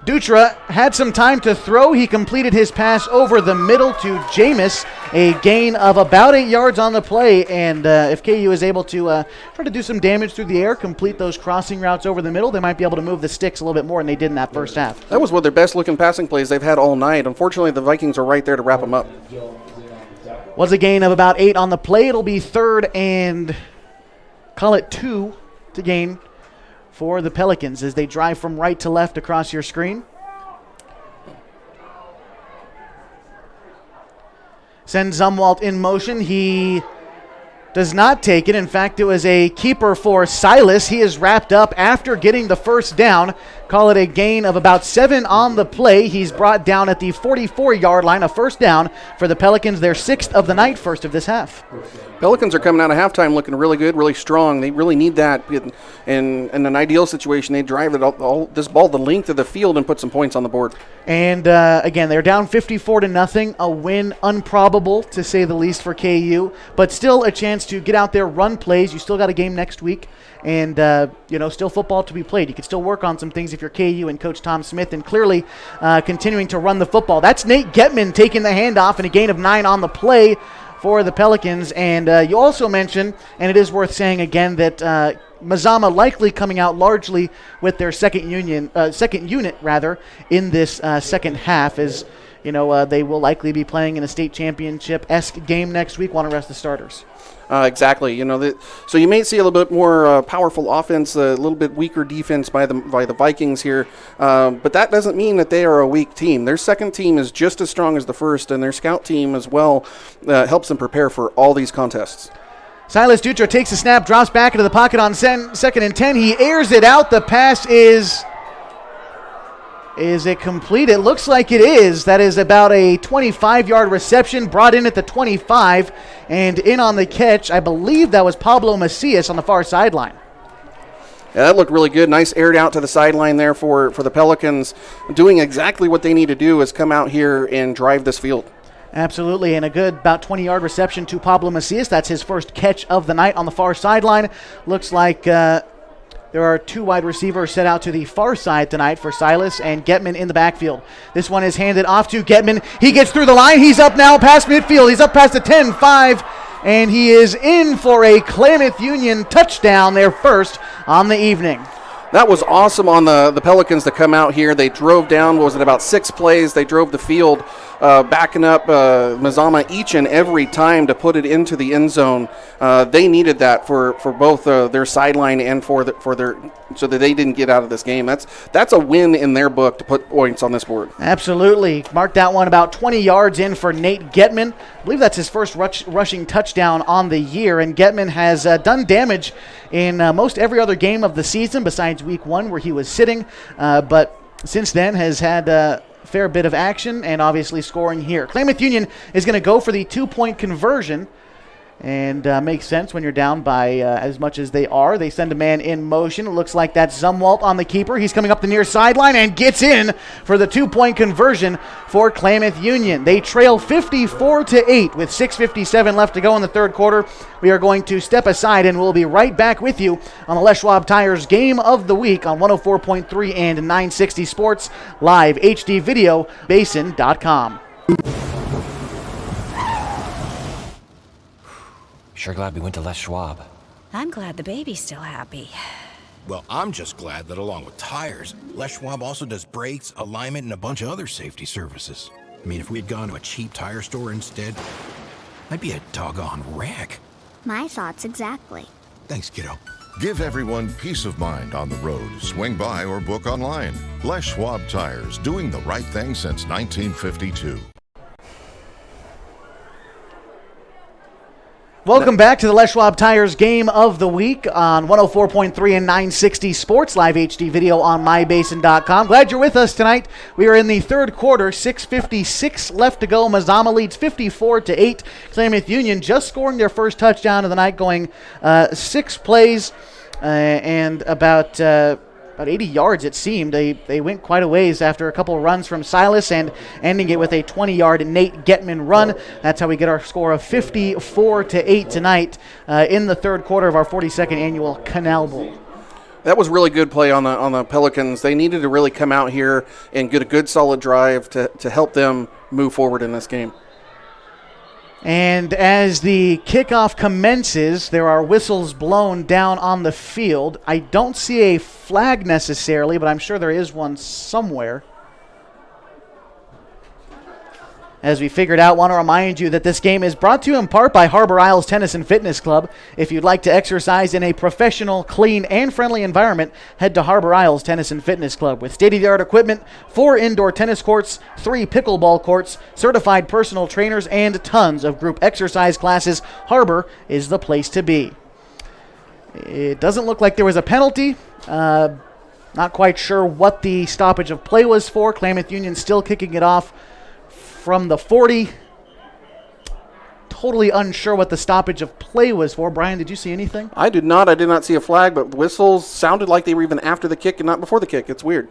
Speaker 1: Dutra had some time to throw. He completed his pass over the middle to Jameis, a gain of about 8 yards on the play. And if KU is able to try to do some damage through the air, complete those crossing routes over the middle, they might be able to move the sticks a little bit more than they did in that first half.
Speaker 3: That was one of their best-looking passing plays they've had all night. Unfortunately, the Vikings are right there to wrap them up.
Speaker 1: Was a gain of about 8 on the play. It'll be 3rd and call it 2 to gain for the Pelicans as they drive from right to left across your screen. Send Zumwalt in motion. He does not take it. In fact, it was a keeper for Silas. He is wrapped up after getting the first down. Call it a gain of about 7 on the play. He's brought down at the 44-yard line, a first down for the Pelicans, their 6th of the night, first of this half.
Speaker 3: Pelicans are coming out of halftime looking really good, really strong. They really need that. In an ideal situation, they drive this ball the length of the field and put some points on the board.
Speaker 1: And again, they're down 54-0. A win improbable, to say the least, for KU, but still a chance to get out there, run plays. You still got a game next week, and still football to be played. You can still work on some things if you're KU and Coach Tom Smith, and clearly continuing to run the football. That's Nate Getman taking the handoff and a gain of 9 on the play for the Pelicans. And you also mentioned, and it is worth saying again, that Mazama likely coming out largely with their second unit in this second half, as they will likely be playing in a state championship-esque game next week. Want to rest the starters.
Speaker 3: Exactly. So you may see a little bit more powerful offense, a little bit weaker defense by the Vikings here, but that doesn't mean that they are a weak team. Their second team is just as strong as the first, and their scout team as well helps them prepare for all these contests.
Speaker 1: Silas Dutra takes a snap, drops back into the pocket on 2nd and 10. He airs it out. The pass is it complete? It looks like it is. That is about a 25-yard reception, brought in at the 25, and in on the catch, I believe that was Pablo Macias on the far sideline.
Speaker 3: Yeah, that looked really good. Nice aired out to the sideline there for the Pelicans, doing exactly what they need to do is come out here and drive this field.
Speaker 1: Absolutely, and a good about 20-yard reception to Pablo Macias. That's his first catch of the night on the far sideline. Looks like there are 2 wide receivers set out to the far side tonight for Silas and Getman in the backfield. This one is handed off to Getman. He gets through the line. He's up now past midfield. He's up past the 10-5, and he is in for a Klamath Union touchdown, their first on the evening.
Speaker 3: That was awesome on the Pelicans to come out here. They drove down, about 6 plays? They drove the field, backing up Mazama each and every time to put it into the end zone. They needed that for both their sideline and for their so that they didn't get out of this game. That's a win in their book to put points on this board.
Speaker 1: Absolutely. Marked that one about 20 yards in for Nate Getman. I believe that's his first rushing touchdown on the year, and Getman has done damage in most every other game of the season besides week 1 where he was sitting, but since then has had a fair bit of action and obviously scoring here. Klamath Union is going to go for the 2-point conversion, and makes sense when you're down by as much as they are. They send a man in motion. It looks like that's Zumwalt on the keeper. He's coming up the near sideline and gets in for the 2-point conversion for Klamath Union. They trail 54-8 with 6:57 left to go in the third quarter. We are going to step aside, and we'll be right back with you on the Les Schwab Tires Game of the Week on 104.3 and 960 Sports, live HD video, basin.com.
Speaker 4: Sure glad we went to Les Schwab.
Speaker 5: I'm glad the baby's still happy.
Speaker 6: Well, I'm just glad that along with tires, Les Schwab also does brakes, alignment, and a bunch of other safety services. I mean, if we'd gone to a cheap tire store instead, I'd be a doggone wreck.
Speaker 7: My thoughts exactly.
Speaker 6: Thanks, kiddo.
Speaker 8: Give everyone peace of mind on the road. Swing by or book online. Les Schwab Tires, doing the right thing since 1952.
Speaker 1: Welcome back to the Les Schwab Tires Game of the Week on 104.3 and 960 Sports, live HD video on mybasin.com. Glad you're with us tonight. We are in the third quarter, 6:56 left to go. Mazama leads 54-8. Klamath Union just scoring their first touchdown of the night, going 6 plays and about about 80 yards it seemed. They went quite a ways after a couple of runs from Silas and ending it with a 20-yard Nate Getman run. That's how we get our score of 54-8 tonight in the third quarter of our 42nd annual Canal Bowl.
Speaker 3: That was really good play on the Pelicans. They needed to really come out here and get a good solid drive to help them move forward in this game.
Speaker 1: And as the kickoff commences, there are whistles blown down on the field. I don't see a flag necessarily, but I'm sure there is one somewhere. As we figured out, want to remind you that this game is brought to you in part by Harbor Isles Tennis and Fitness Club. If you'd like to exercise in a professional, clean, and friendly environment, head to Harbor Isles Tennis and Fitness Club. With state-of-the-art equipment, 4 indoor tennis courts, 3 pickleball courts, certified personal trainers, and tons of group exercise classes, Harbor is the place to be. It doesn't look like there was a penalty. Not quite sure what the stoppage of play was for. Klamath Union still kicking it off from the 40. Totally unsure what the stoppage of play was for. Brian, did you see anything?
Speaker 3: I did not. I did not see a flag, but whistles sounded like they were even after the kick and not before the kick. It's weird.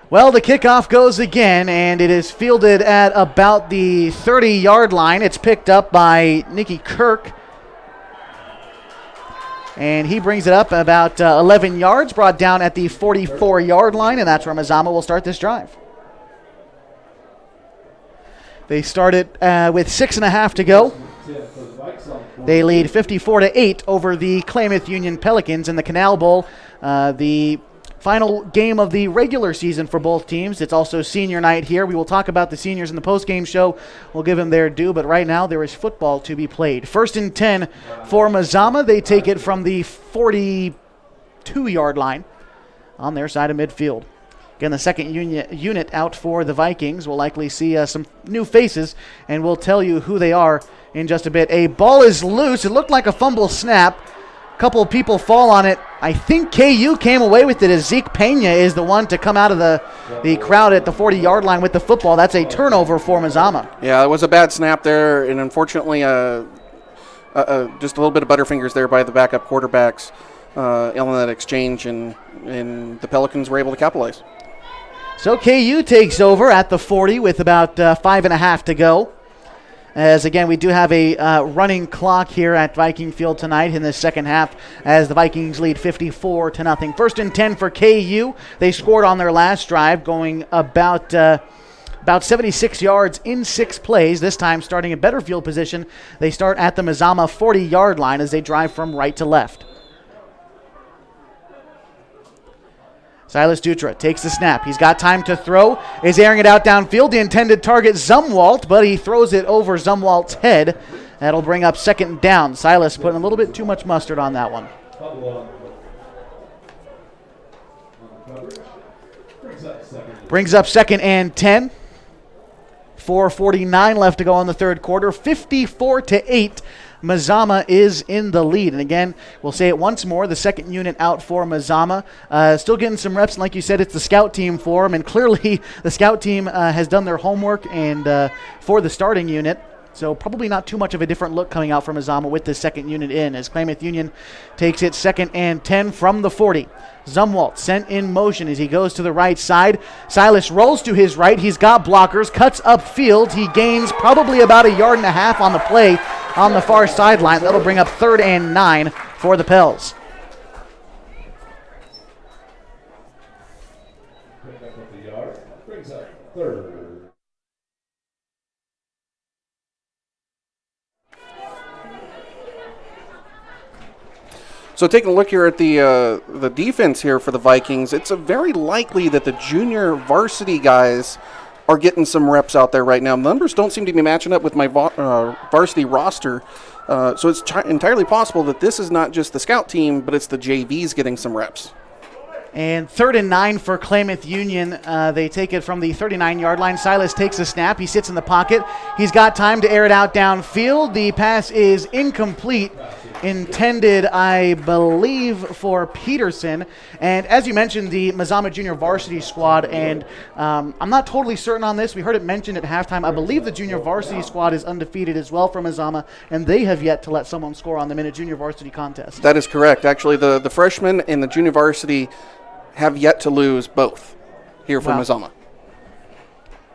Speaker 1: Well, the kickoff goes again, and it is fielded at about the 30-yard line. It's picked up by Nicky Kirk, and he brings it up about 11 yards, brought down at the 44-yard line, and that's where Mazama will start this drive. They started with 6.5 to go. They lead 54-8 over the Klamath Union Pelicans in the Canal Bowl. The final game of the regular season for both teams. It's also senior night here. We will talk about the seniors in the post-game show. We'll give them their due, but right now there is football to be played. 1st and 10 for Mazama. They take it from the 42-yard line on their side of midfield. Again, the second unit out for the Vikings. We'll likely see some new faces, and we'll tell you who they are in just a bit. A ball is loose. It looked like a fumble snap. A couple of people fall on it. I think KU came away with it as Zeke Pena is the one to come out of the crowd at the 40-yard line with the football. That's a turnover for Mazama.
Speaker 3: Yeah, it was a bad snap there, and unfortunately just a little bit of butterfingers there by the backup quarterbacks on that exchange, and the Pelicans were able to capitalize.
Speaker 1: So KU takes over at the 40 with about 5.5 to go. As again, we do have a running clock here at Viking Field tonight in the second half as the Vikings lead 54-0. 1st and 10 for KU. They scored on their last drive, going about 76 yards in 6 plays. This time starting in better field position. They start at the Mazama 40-yard line as they drive from right to left. Silas Dutra takes the snap. He's got time to throw. Is airing it out downfield. The intended target, Zumwalt, but he throws it over Zumwalt's head. That'll bring up 2nd down. Silas putting a little bit too much mustard on that one. Brings up 2nd and 10. 4:49 left to go in the third quarter. 54-8. Mazama is in the lead. And again, we'll say it once more, the second unit out for Mazama. Still getting some reps, and like you said, it's the scout team for him. And clearly the scout team has done their homework and for the starting unit. So probably not too much of a different look coming out from Mazama with the second unit in as Klamath Union takes it 2nd and 10 from the 40. Zumwalt sent in motion as he goes to the right side. Silas rolls to his right. He's got blockers, cuts upfield. He gains probably about 1.5 yards on the play on the far sideline. That'll bring up 3rd and 9 for the Pels.
Speaker 2: Brings up 3rd.
Speaker 3: So taking a look here at the defense here for the Vikings, it's very likely that the junior varsity guys are getting some reps out there right now. Numbers don't seem to be matching up with my varsity roster, so it's entirely possible that this is not just the scout team, but it's the JVs getting some reps.
Speaker 1: And 3rd and 9 for Klamath Union. They take it from the 39-yard line. Silas takes a snap. He sits in the pocket. He's got time to air it out downfield. The pass is incomplete. Intended, I believe, for Peterson. And as you mentioned, the Mazama Junior Varsity squad, and I'm not totally certain on this. We heard it mentioned at halftime. I believe the Junior Varsity squad is undefeated as well for Mazama, and they have yet to let someone score on them in a Junior Varsity contest.
Speaker 3: That is correct. Actually, the freshmen in the Junior Varsity have yet to lose both here for Mazama.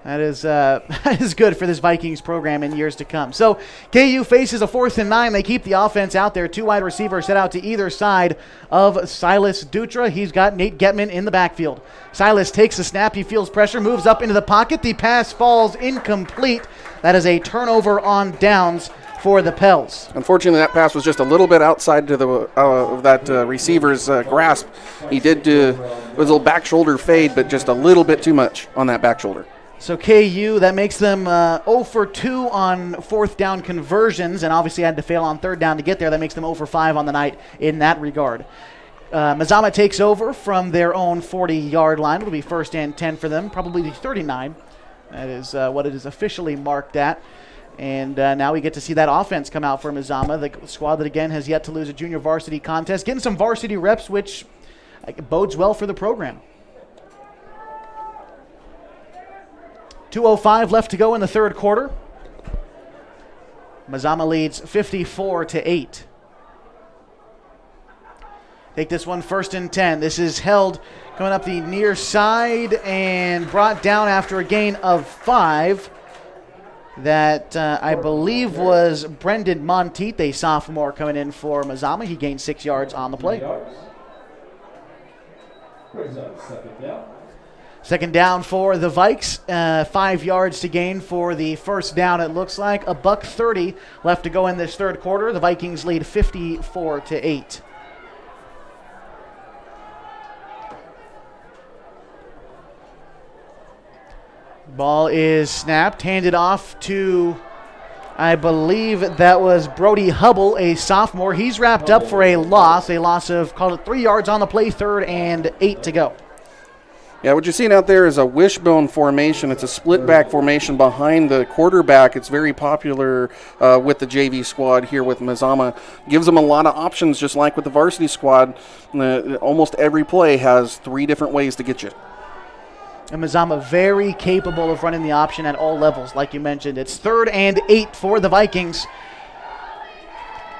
Speaker 1: That is good for this Vikings program in years to come. So KU faces a 4th and 9. They keep the offense out there. 2 wide receivers set out to either side of Silas Dutra. He's got Nate Getman in the backfield. Silas takes the snap. He feels pressure, moves up into the pocket. The pass falls incomplete. That is a turnover on downs for the Pels.
Speaker 3: Unfortunately, that pass was just a little bit outside to the of that receiver's grasp. He did it was a little back shoulder fade, but just a little bit too much on that back shoulder.
Speaker 1: So KU, that makes them 0 for 2 on 4th down conversions, and obviously had to fail on 3rd down to get there. That makes them 0 for 5 on the night in that regard. Mazama takes over from their own 40-yard line. It'll be 1st and 10 for them, probably the 39. That is what it is officially marked at. And now we get to see that offense come out for Mazama, the squad that, again, has yet to lose a junior varsity contest. Getting some varsity reps, which bodes well for the program. 2:05 left to go in the 3rd quarter. Mazama leads 54-8. Take this one 1st and 10. This is held coming up the near side and brought down after a gain of 5. That I believe was Brendan Monteith, a sophomore coming in for Mazama. He gained 6 yards on the play. Second down for the Vikes. 5 yards to gain for the 1st down, it looks like. $1:30 left to go in this 3rd quarter. The Vikings lead 54-8. Ball is snapped, handed off to, I believe that was Brody Hubble, a sophomore. He's wrapped up for a loss of, call it 3 yards on the play, 3rd and 8 to go.
Speaker 3: Yeah, what you're seeing out there is a wishbone formation. It's a split back formation behind the quarterback. It's very popular with the JV squad here with Mazama. Gives them a lot of options, just like with the varsity squad. Almost every play has 3 different ways to get you.
Speaker 1: And Mazama very capable of running the option at all levels, like you mentioned. It's 3rd and 8 for the Vikings.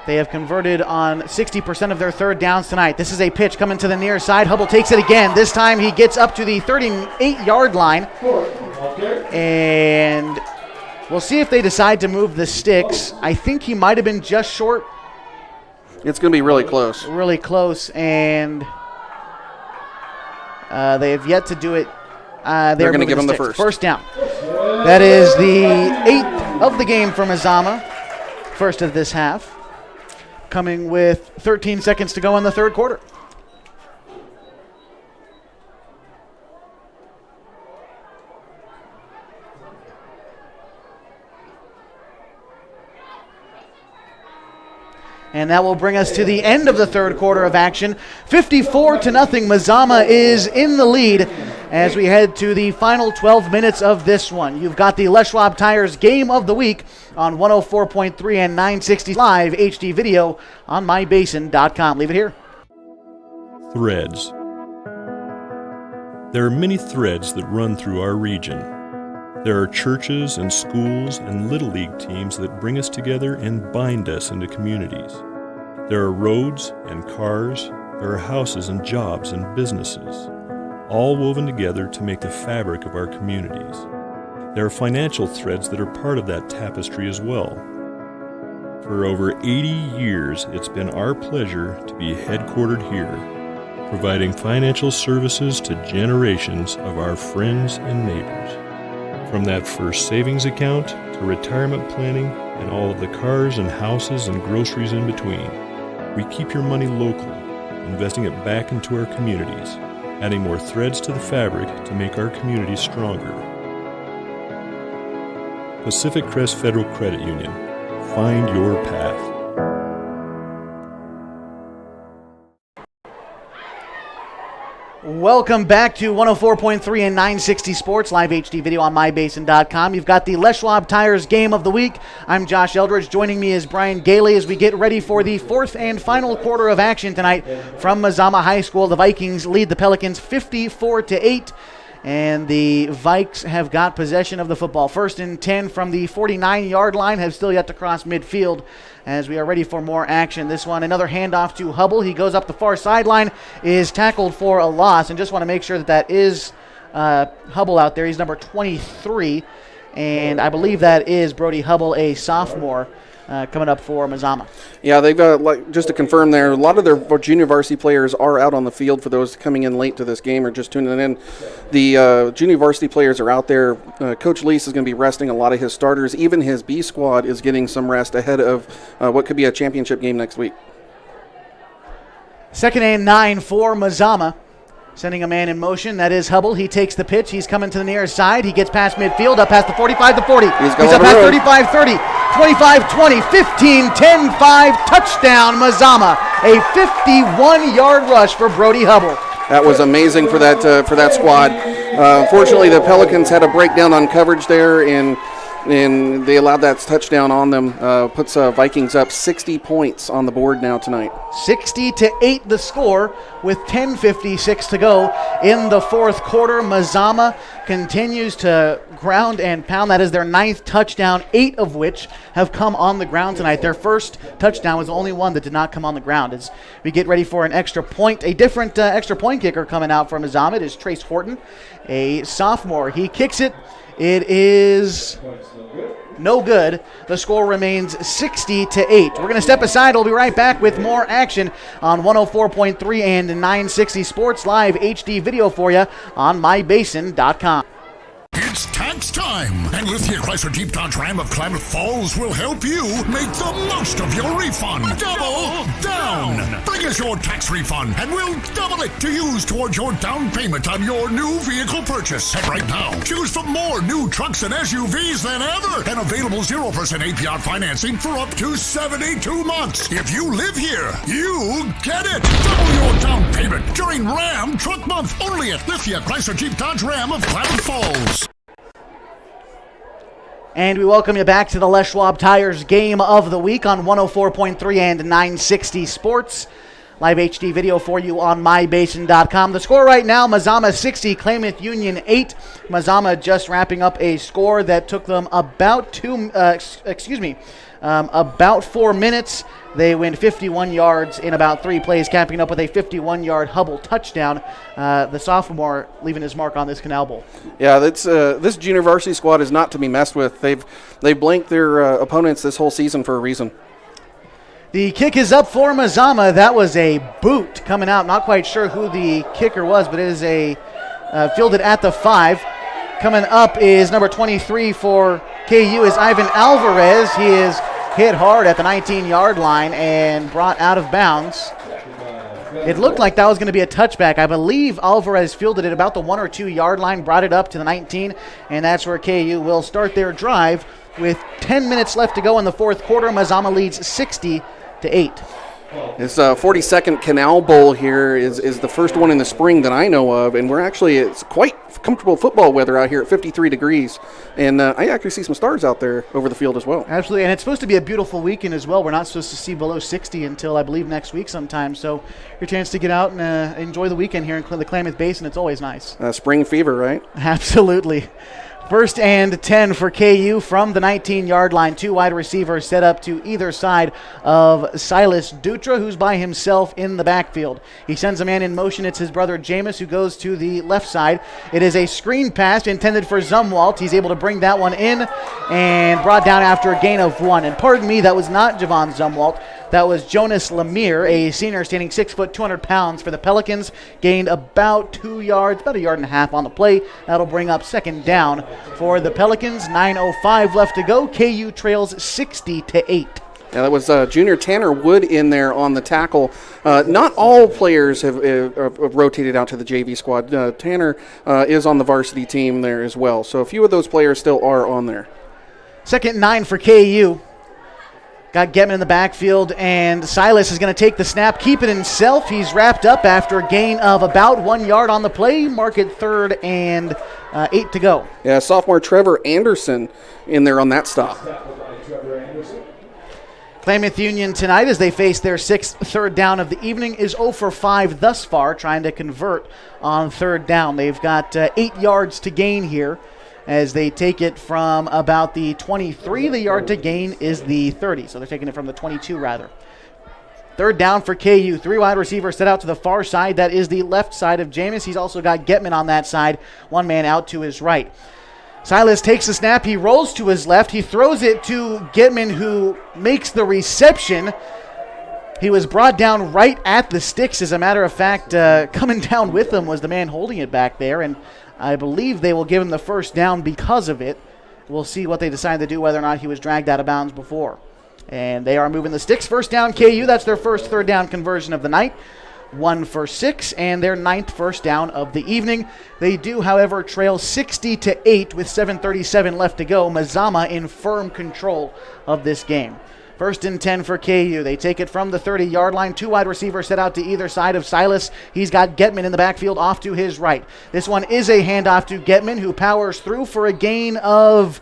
Speaker 1: They have converted on 60% of their 3rd downs tonight. This is a pitch coming to the near side. Hubble takes it again. This time he gets up to the 38-yard line. And we'll see if they decide to move the sticks. I think he might have been just short.
Speaker 3: It's going to be really close.
Speaker 1: Really close, and they have yet to do it.
Speaker 3: They're going to give him the
Speaker 1: first down. That is the 8th of the game for Mazama. First of this half. Coming with 13 seconds to go in the 3rd quarter. And that will bring us to the end of the 3rd quarter of action. 54-0. Mazama is in the lead as we head to the final 12 minutes of this one. You've got the Les Schwab Tires Game of the Week on 104.3 and 960 live HD video on mybasin.com. Leave it here.
Speaker 12: Threads. There are many threads that run through our region. There are churches and schools and Little League teams that bring us together and bind us into communities. There are roads and cars, there are houses and jobs and businesses, all woven together to make the fabric of our communities. There are financial threads that are part of that tapestry as well. For over 80 years, it's been our pleasure to be headquartered here, providing financial services to generations of our friends and neighbors. From that first savings account to retirement planning and all of the cars and houses and groceries in between, we keep your money local, investing it back into our communities, adding more threads to the fabric to make our communities stronger. Pacific Crest Federal Credit Union. Find your path.
Speaker 1: Welcome back to 104.3 and 960 Sports, live HD video on mybasin.com. You've got the Les Schwab Tires Game of the Week. I'm Josh Eldridge. Joining me is Brian Gailey as we get ready for the 4th and final quarter of action tonight from Mazama High School. The Vikings lead the Pelicans 54-8, and the Vikes have got possession of the football. 1st and 10 from the 49-yard line, have still yet to cross midfield as we are ready for more action. This one, another handoff to Hubble. He goes up the far sideline, is tackled for a loss, and just want to make sure that is Hubble out there. He's number 23, and I believe that is Brody Hubble, a sophomore, coming up for Mazama.
Speaker 3: Yeah, they've just to confirm there, a lot of their junior varsity players are out on the field for those coming in late to this game or just tuning in. The junior varsity players are out there. Coach Lease is going to be resting a lot of his starters. Even his B squad is getting some rest ahead of what could be a championship game next week.
Speaker 1: 2nd and 9 for Mazama. Sending a man in motion. That is Hubble. He takes the pitch. He's coming to the near side. He gets past midfield, up past the 45 to 40. He's up past 35 30, 25 20, 15 10 5. Touchdown, Mazama. A 51-yard rush for Brody Hubble.
Speaker 3: That was amazing for that squad. Unfortunately, the Pelicans had a breakdown on coverage there, and they allowed that touchdown on them. Puts Vikings up 60 points on the board now tonight.
Speaker 1: 60-8 the score with 10:56 to go in the fourth quarter. Mazama continues to ground and pound. That is their 9th touchdown, 8 of which have come on the ground tonight. Their first touchdown was the only one that did not come on the ground. As we get ready for an extra point, a different extra point kicker coming out for Mazama. It is Trace Horton, a sophomore. He kicks it. It is no good. The score remains 60-8. We're going to step aside. We'll be right back with more action on 104.3 and 960 Sports Live HD video for you on mybasin.com.
Speaker 10: It's tax time! And Lithia Chrysler Jeep Dodge Ram of Klamath Falls will help you make the most of your refund. Double down! Bring us your tax refund and we'll double it to use towards your down payment on your new vehicle purchase. And right now, choose from more new trucks and SUVs than ever and available 0% APR financing for up to 72 months. If you live here, you get it! Double your down payment during Ram Truck Month only at Lithia Chrysler Jeep Dodge Ram of Klamath Falls.
Speaker 1: And we welcome you back to the Les Schwab Tires Game of the Week on 104.3 and 960 Sports. Live HD video for you on mybasin.com. The score right now, Mazama 60, Klamath Union 8. Mazama just wrapping up a score that took them about 4 minutes. They win 51 yards in about 3 plays, capping up with a 51-yard Hubble touchdown. The sophomore leaving his mark on this Canal Bowl.
Speaker 3: Yeah, that's this junior varsity squad is not to be messed with. They've blanked their opponents this whole season for a reason.
Speaker 1: The kick is up for Mazama. That was a boot coming out. Not quite sure who the kicker was, but it is a fielded at the 5. Coming up is number 23 for KU is Ivan Alvarez. He is hit hard at the 19-yard line and brought out of bounds. It looked like that was going to be a touchback. I believe Alvarez fielded it about the 1 or 2 yard line, brought it up to the 19, and that's where KU will start their drive with 10 minutes left to go in the fourth quarter. Mazama leads 60-8.
Speaker 3: This 42nd Canal Bowl here is the first one in the spring that I know of, and it's quite comfortable football weather out here at 53 degrees, and I actually see some stars out there over the field as well.
Speaker 1: Absolutely, and it's supposed to be a beautiful weekend as well. We're not supposed to see below 60 until I believe next week sometime, so your chance to get out and enjoy the weekend here in the Klamath Basin, it's always nice.
Speaker 3: Spring fever, right?
Speaker 1: Absolutely. First and 10 for KU from the 19-yard line. 2 wide receivers set up to either side of Silas Dutra, who's by himself in the backfield. He sends a man in motion. It's his brother Jameis, who goes to the left side. It is a screen pass intended for Zumwalt. He's able to bring that one in and brought down after a gain of 1. And pardon me, that was not Javon Zumwalt. That was Jonas Lemire, a senior standing 6 foot, 200 pounds for the Pelicans. Gained about 2 yards, about 1.5 yards on the play. That'll bring up second down for the Pelicans. 9:05 left to go. KU trails 60-8.
Speaker 3: Yeah, that was junior Tanner Wood in there on the tackle. Not all players have rotated out to the JV squad. Tanner is on the varsity team there as well. So a few of those players still are on there. 2nd and 9
Speaker 1: for KU. Got Getman in the backfield, and Silas is going to take the snap, keep it himself. He's wrapped up after a gain of about 1 yard on the play. Mark it 3rd and 8 to go.
Speaker 3: Yeah, sophomore Trevor Anderson in there on that stop.
Speaker 1: Klamath Union tonight, as they face their 6th third down of the evening, is 0 for 5 thus far, trying to convert on 3rd down. They've got 8 yards to gain here as they take it from about the 23. The yard to gain is the 30, so they're taking it from the 22 rather. Third down for KU. 3 wide receivers set out to the far side. That is the left side of Jameis. He's also got Getman on that side. 1 man out to his right. Silas takes the snap. He rolls to his left. He throws it to Getman, who makes the reception. He was brought down right at the sticks. As a matter of fact, coming down with him was the man holding it back there, and I believe they will give him the first down because of it. We'll see what they decide to do, whether or not he was dragged out of bounds before. And they are moving the sticks. First down, KU. That's their first third down conversion of the night. 1 for 6, and their 9th first down of the evening. They do, however, trail 60-8 with 7:37 left to go. Mazama in firm control of this game. First and 10 for KU. They take it from the 30-yard line. 2 wide receivers set out to either side of Silas. He's got Getman in the backfield off to his right. This one is a handoff to Getman, who powers through for a gain of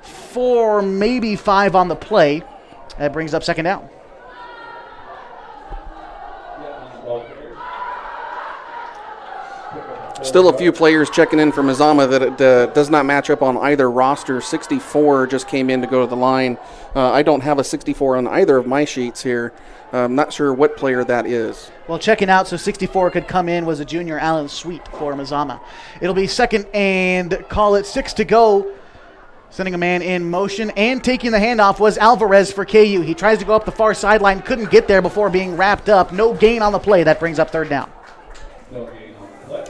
Speaker 1: 4, maybe 5 on the play. That brings up second down.
Speaker 3: Still a few players checking in for Mazama that it does not match up on either roster. 64 just came in to go to the line. I don't have a 64 on either of my sheets here. I'm not sure what player that is.
Speaker 1: Well, checking out so 64 could come in was a junior Allen Sweet for Mazama. It'll be second and call it 6 to go. Sending a man in motion and taking the handoff was Alvarez for KU. He tries to go up the far sideline, couldn't get there before being wrapped up. No gain on the play. That brings up third down.
Speaker 2: No gain on the play.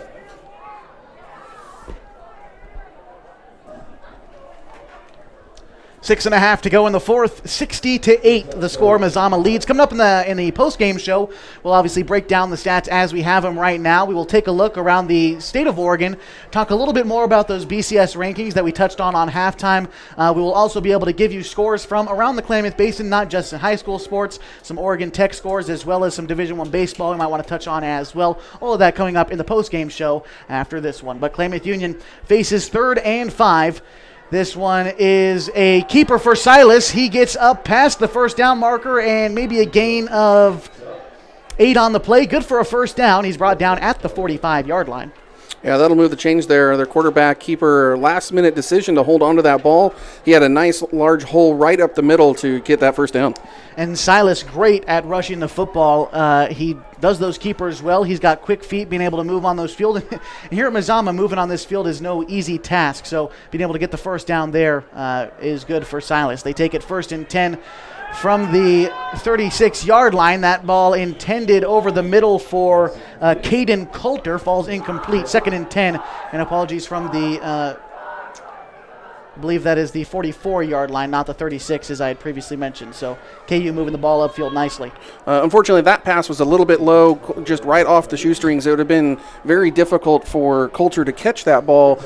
Speaker 1: 6.5 to go in the fourth. 60-8 the score. Mazama leads. Coming up in the post-game show, we'll obviously break down the stats as we have them right now. We will take a look around the state of Oregon, talk a little bit more about those BCS rankings that we touched on halftime. We will also be able to give you scores from around the Klamath Basin, not just in high school sports, some Oregon Tech scores, as well as some Division I baseball we might want to touch on as well. All of that coming up in the post-game show after this one. But Klamath Union faces 3rd and 5. This one is a keeper for Silas. He gets up past the first down marker and maybe a gain of 8 on the play. Good for a first down. He's brought down at the 45-yard line.
Speaker 3: Yeah, that'll move the change there. Their quarterback keeper, last-minute decision to hold on to that ball. He had a nice large hole right up the middle to get that first down.
Speaker 1: And Silas, great at rushing the football. He does those keepers well. He's got quick feet, being able to move on those field. And here at Mazama, moving on this field is no easy task. So being able to get the first down there is good for Silas. They take it 1st and 10 from the 36-yard line. That ball intended over the middle for Caden Coulter falls incomplete. 2nd and 10. And apologies from the, I believe that is the 44-yard line, not the 36, as I had previously mentioned. So KU moving the ball upfield nicely.
Speaker 3: Unfortunately, that pass was a little bit low, just right off the shoestrings. It would have been very difficult for Coulter to catch that ball,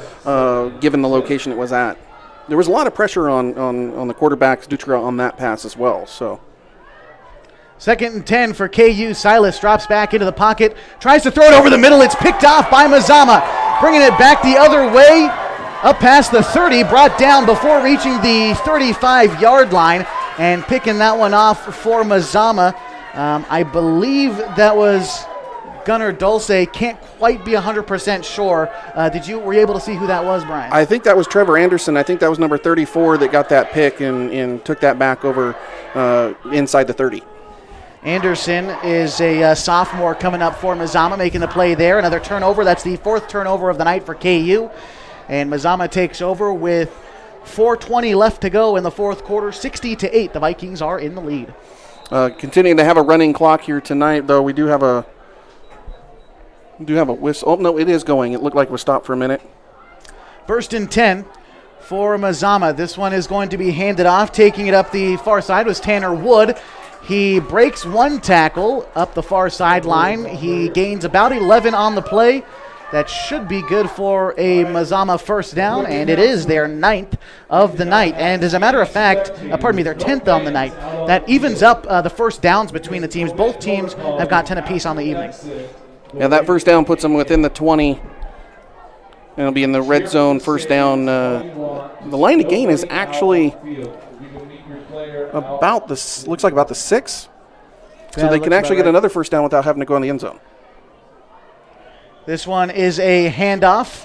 Speaker 3: given the location it was at. There was a lot of pressure on the quarterback's Dutra on that pass as well. So
Speaker 1: 2nd and 10 for KU. Silas drops back into the pocket, tries to throw it over the middle. It's picked off by Mazama, bringing it back the other way, up past the 30, brought down before reaching the 35-yard line, and picking that one off for Mazama. I believe that was Gunnar Dulce. Can't quite be 100% sure. Were you able to see who that was, Brian?
Speaker 3: I think that was Trevor Anderson. I think that was number 34 that got that pick and took that back over inside the 30.
Speaker 1: Anderson is a sophomore coming up for Mazama, making the play there. Another turnover. That's the 4th turnover of the night for KU. And Mazama takes over with 4:20 left to go in the 4th quarter. 60-8. The Vikings are in the lead.
Speaker 3: Continuing to have a running clock here tonight, though. We do have a whistle. Oh, no, it is going. It looked like it was stopped for a minute.
Speaker 1: 1st and 10 for Mazama. This one is going to be handed off. Taking it up the far side was Tanner Wood. He breaks 1 tackle up the far sideline. He gains about 11 on the play. That should be good for a Mazama first down, and it is their 9th of the night. And as a matter of fact, their 10th on the night. That evens up the first downs between the teams. Both teams have got 10 apiece on the evening.
Speaker 3: Yeah, that first down puts them within the 20. And it'll be in the red zone, first down. The line to gain is actually about looks like about the 6. So they can actually get another first down without having to go in the end zone.
Speaker 1: This one is a handoff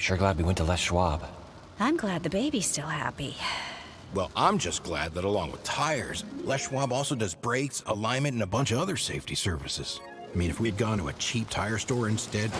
Speaker 4: Sure glad we went to Les Schwab.
Speaker 5: I'm glad the baby's still happy.
Speaker 6: Well, I'm just glad that along with tires, Les Schwab also does brakes, alignment, and a bunch of other safety services. I mean, if we had gone to a cheap tire store instead,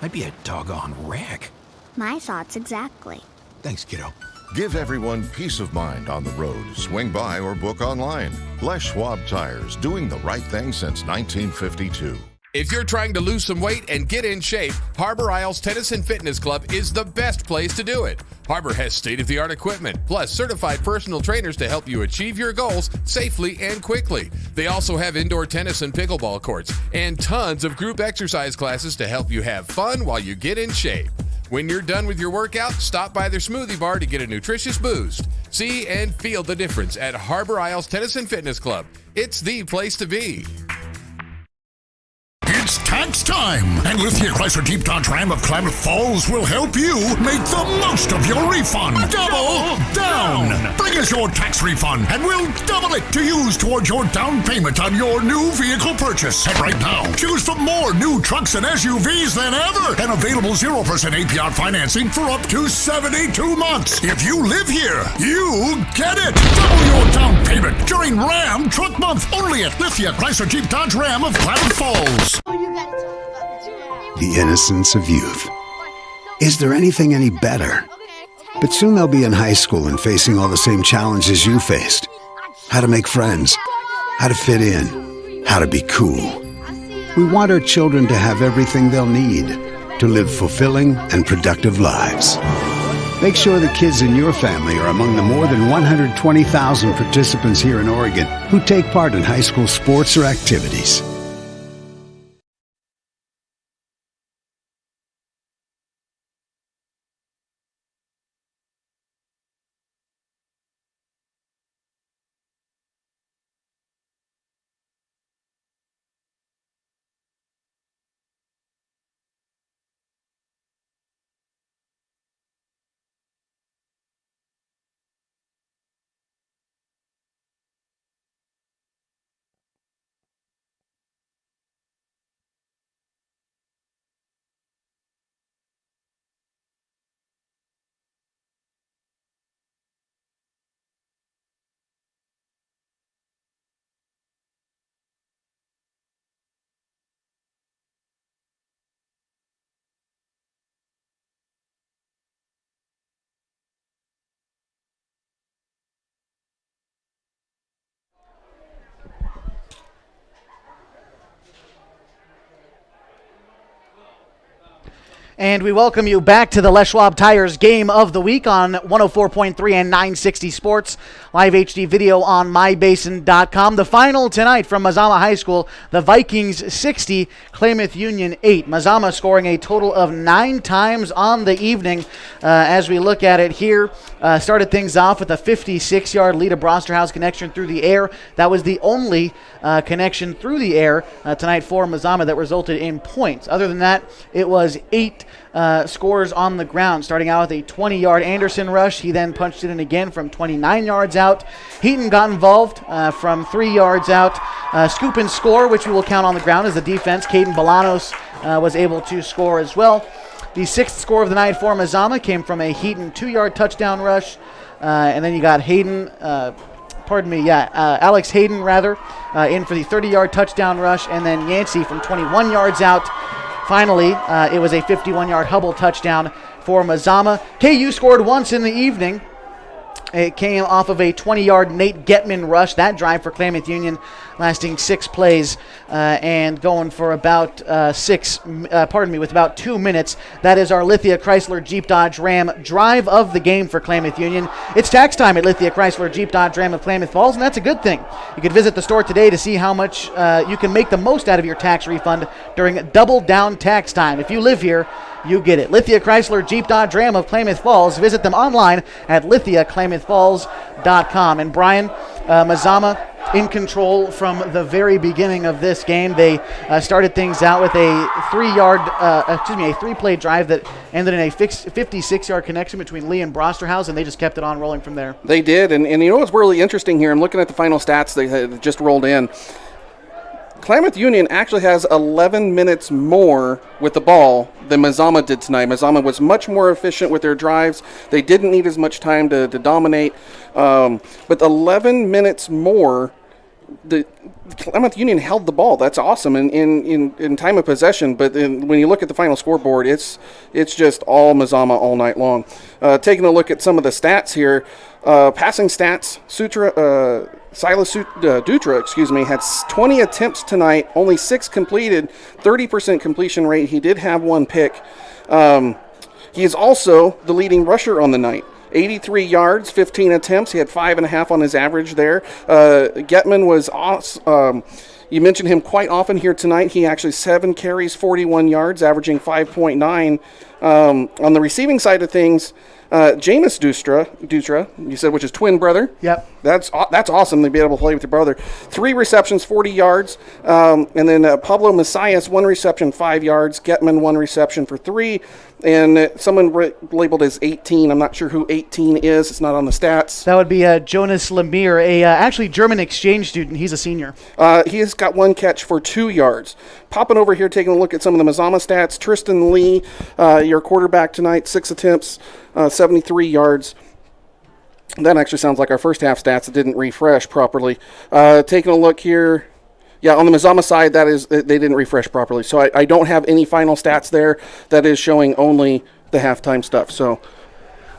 Speaker 6: I'd be a doggone wreck.
Speaker 7: My thoughts exactly.
Speaker 6: Thanks, kiddo.
Speaker 8: Give everyone peace of mind on the road. Swing by or book online. Les Schwab Tires, doing the right thing since 1952.
Speaker 9: If you're trying to lose some weight and get in shape, Harbor Isles Tennis and Fitness Club is the best place to do it. Harbor has state-of-the-art equipment, plus certified personal trainers to help you achieve your goals safely and quickly. They also have indoor tennis and pickleball courts, and tons of group exercise classes to help you have fun while you get in shape. When you're done with your workout, stop by their smoothie bar to get a nutritious boost. See and feel the difference at Harbor Isles Tennis and Fitness Club. It's the place to be.
Speaker 10: It's tax time! And Lithia Chrysler Jeep Dodge Ram of Klamath Falls will help you make the most of your refund. Double down! Bring us your tax refund and we'll double it to use towards your down payment on your new vehicle purchase. And right now, choose from more new trucks and SUVs than ever and available 0% APR financing for up to 72 months. If you live here, you get it! Double your down payment during Ram Truck Month only at Lithia Chrysler Jeep Dodge Ram of Klamath Falls.
Speaker 11: The innocence of youth. Is there anything any better? But soon they'll be in high school and facing all the same challenges you faced. How to make friends, how to fit in, how to be cool. We want our children to have everything they'll need to live fulfilling and productive lives. Make sure the kids in your family are among the more than 120,000 participants here in Oregon who take part in high school sports or activities.
Speaker 1: And we welcome you back to the Les Schwab Tires Game of the Week on 104.3 and 960 Sports. Live HD video on mybasin.com. The final tonight from Mazama High School, the Vikings 60, Klamath Union 8. Mazama scoring a total of 9 times on the evening. As we look at it here, started things off with a 56-yard Lita Brosterhouse connection through the air. That was the only connection through the air tonight for Mazama that resulted in points. Other than that, it was 8 scores on the ground, starting out with a 20-yard Anderson rush. He then punched it in again from 29 yards out. Heaton got involved from 3 yards out. Scoop and score, which we will count on the ground as the defense. Caden Bolanos was able to score as well. The 6th score of the night for Mazama came from a Heaton 2-yard touchdown rush. And then you got Hayden, Alex Hayden, in for the 30-yard touchdown rush. And then Yancey from 21 yards out. Finally, it was a 51-yard Hubble touchdown for Mazama. KU scored once in the evening. It came off of a 20-yard Nate Getman rush. That drive for Klamath Union lasting 6 plays and going for about with about 2 minutes. That is our Lithia Chrysler Jeep Dodge Ram drive of the game for Klamath Union. It's tax time at Lithia Chrysler Jeep Dodge Ram of Klamath Falls, and that's a good thing. You can visit the store today to see how much you can make the most out of your tax refund during double down tax time. If you live here, you get it. Lithia Chrysler Jeep Dodge Ram of Klamath Falls. Visit them online at lithiaklamathfalls.com. And Brian, Mazama in control from the very beginning of this game. They started things out with a 3-play drive that ended in a 56-yard connection between Lee and Brosterhouse, and they just kept it on rolling from there.
Speaker 3: They did, and you know what's really interesting here? I'm looking at the final stats that just rolled in. Klamath Union actually has 11 minutes more with the ball than Mazama did tonight. Mazama was much more efficient with their drives. They didn't need as much time to dominate. But 11 minutes more, the Klamath Union held the ball. That's awesome in time of possession. But when you look at the final scoreboard, it's just all Mazama all night long. Taking a look at some of the stats here, passing stats, Silas Dutra, had 20 attempts tonight, only 6 completed, 30% completion rate. He did have 1 pick. He is also the leading rusher on the night. 83 yards, 15 attempts. He had 5.5 on his average there. Getman was awesome. You mentioned him quite often here tonight. He actually 7 carries, 41 yards, averaging 5.9. On the receiving side of things, Jameis Dutra, you said, which is twin brother.
Speaker 1: Yep.
Speaker 3: That's awesome to be able to play with your brother. 3 receptions, 40 yards. And then Pablo Messias, 1 reception, 5 yards. Getman, 1 reception for 3. And someone labeled as 18. I'm not sure who 18 is. It's not on the stats.
Speaker 1: That would be Jonas Lemire, actually German exchange student. He's a senior.
Speaker 3: He has got 1 catch for 2 yards. Popping over here, taking a look at some of the Mazama stats. Tristan Lee, your quarterback tonight, 6 attempts, 73 yards. That actually sounds like our first half stats. It didn't refresh properly. Taking a look here. Yeah, on the Mazama side, that is they didn't refresh properly. So I don't have any final stats there. That is showing only the halftime stuff. So,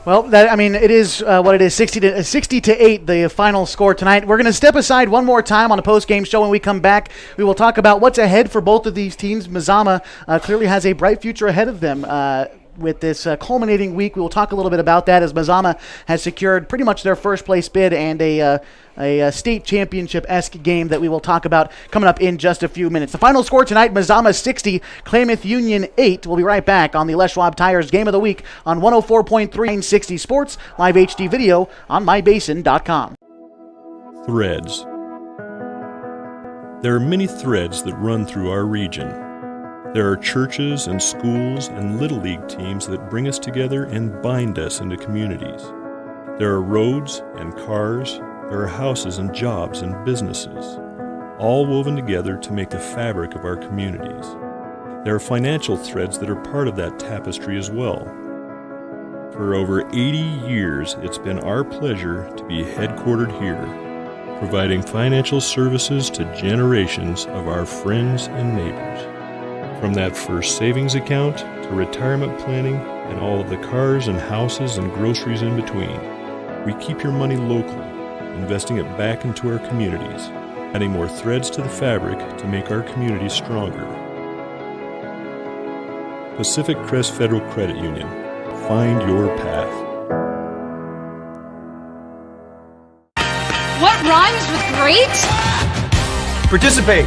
Speaker 1: well, it is what it is, 60 to 8, the final score tonight. We're going to step aside one more time on a post-game show. When we come back, we will talk about what's ahead for both of these teams. Mazama clearly has a bright future ahead of them. With this culminating week, we will talk a little bit about that, as Mazama has secured pretty much their first place bid and a state championship-esque game that we will talk about coming up in just a few minutes. The final score tonight, Mazama 60, Klamath Union 8. We'll be right back on the Les Schwab Tires Game of the Week on 104.3 960 Sports, live HD video on mybasin.com.
Speaker 12: Threads. There are many threads that run through our region. There are churches and schools and Little League teams that bring us together and bind us into communities. There are roads and cars, there are houses and jobs and businesses, all woven together to make the fabric of our communities. There are financial threads that are part of that tapestry as well. For over 80 years, it's been our pleasure to be headquartered here, providing financial services to generations of our friends and neighbors. From that first savings account to retirement planning and all of the cars and houses and groceries in between, we keep your money local, investing it back into our communities, adding more threads to the fabric to make our communities stronger. Pacific Crest Federal Credit Union. Find your path.
Speaker 13: What rhymes with great?
Speaker 14: Participate.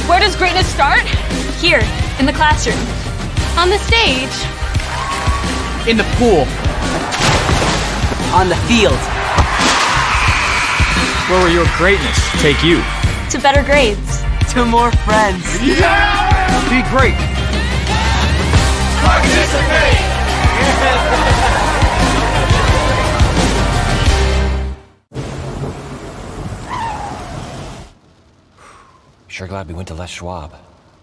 Speaker 13: Where does greatness start? Here, in the classroom. On the stage.
Speaker 14: In the pool.
Speaker 15: On the field.
Speaker 14: Where will your greatness take you?
Speaker 13: To better grades.
Speaker 15: To more friends.
Speaker 14: Yeah! Be great.
Speaker 10: Participate!
Speaker 4: Sure glad we went to Les Schwab.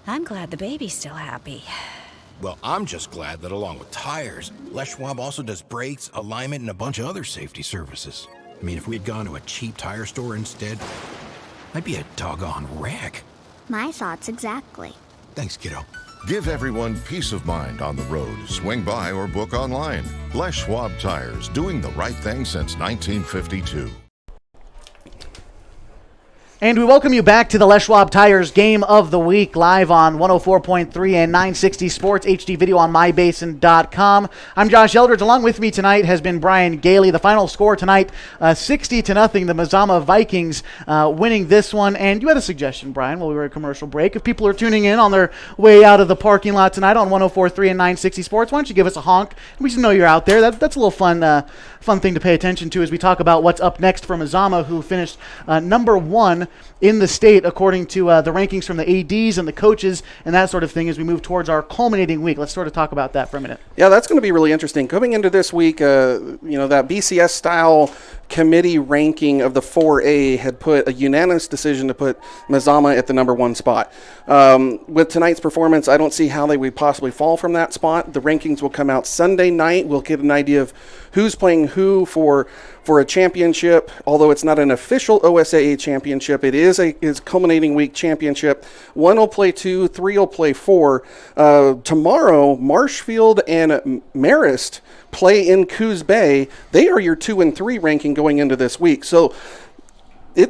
Speaker 5: I'm glad the baby's still happy.
Speaker 6: Well, I'm just glad that along with tires, Les Schwab also does brakes, alignment, and a bunch of other safety services. I mean, if we had gone to a cheap tire store instead, I'd be a doggone wreck.
Speaker 7: My thoughts exactly.
Speaker 6: Thanks, kiddo.
Speaker 8: Give everyone peace of mind on the road. Swing by or book online. Les Schwab Tires, doing the right thing since 1952.
Speaker 1: And we welcome you back to the Les Schwab Tires Game of the Week, live on 104.3 and 960 Sports, HD video on mybasin.com. I'm Josh Eldridge. Along with me tonight has been Brian Gailey. The final score tonight, 60-0, the Mazama Vikings winning this one. And you had a suggestion, Brian, while we were at commercial break. If people are tuning in on their way out of the parking lot tonight on 104.3 and 960 Sports, why don't you give us a honk? We should know you're out there. That's a little fun thing to pay attention to as we talk about what's up next for Mazama, who finished number 1 in the state according to the rankings from the ADs and the coaches and that sort of thing as we move towards our culminating week. Let's sort of talk about that for a minute.
Speaker 3: Yeah, that's going to be really interesting. Coming into this week, that BCS style committee ranking of the 4A had put a unanimous decision to put Mazama at the number 1 spot. With tonight's performance, I don't see how they would possibly fall from that spot. The rankings will come out Sunday night. We'll get an idea of who's playing who for a championship. Although it's not an official OSAA championship, it is a culminating week championship. 1 will play 2, 3 will play 4. Tomorrow, Marshfield and Marist play in Coos Bay. They are your 2 and 3 ranking going into this week. So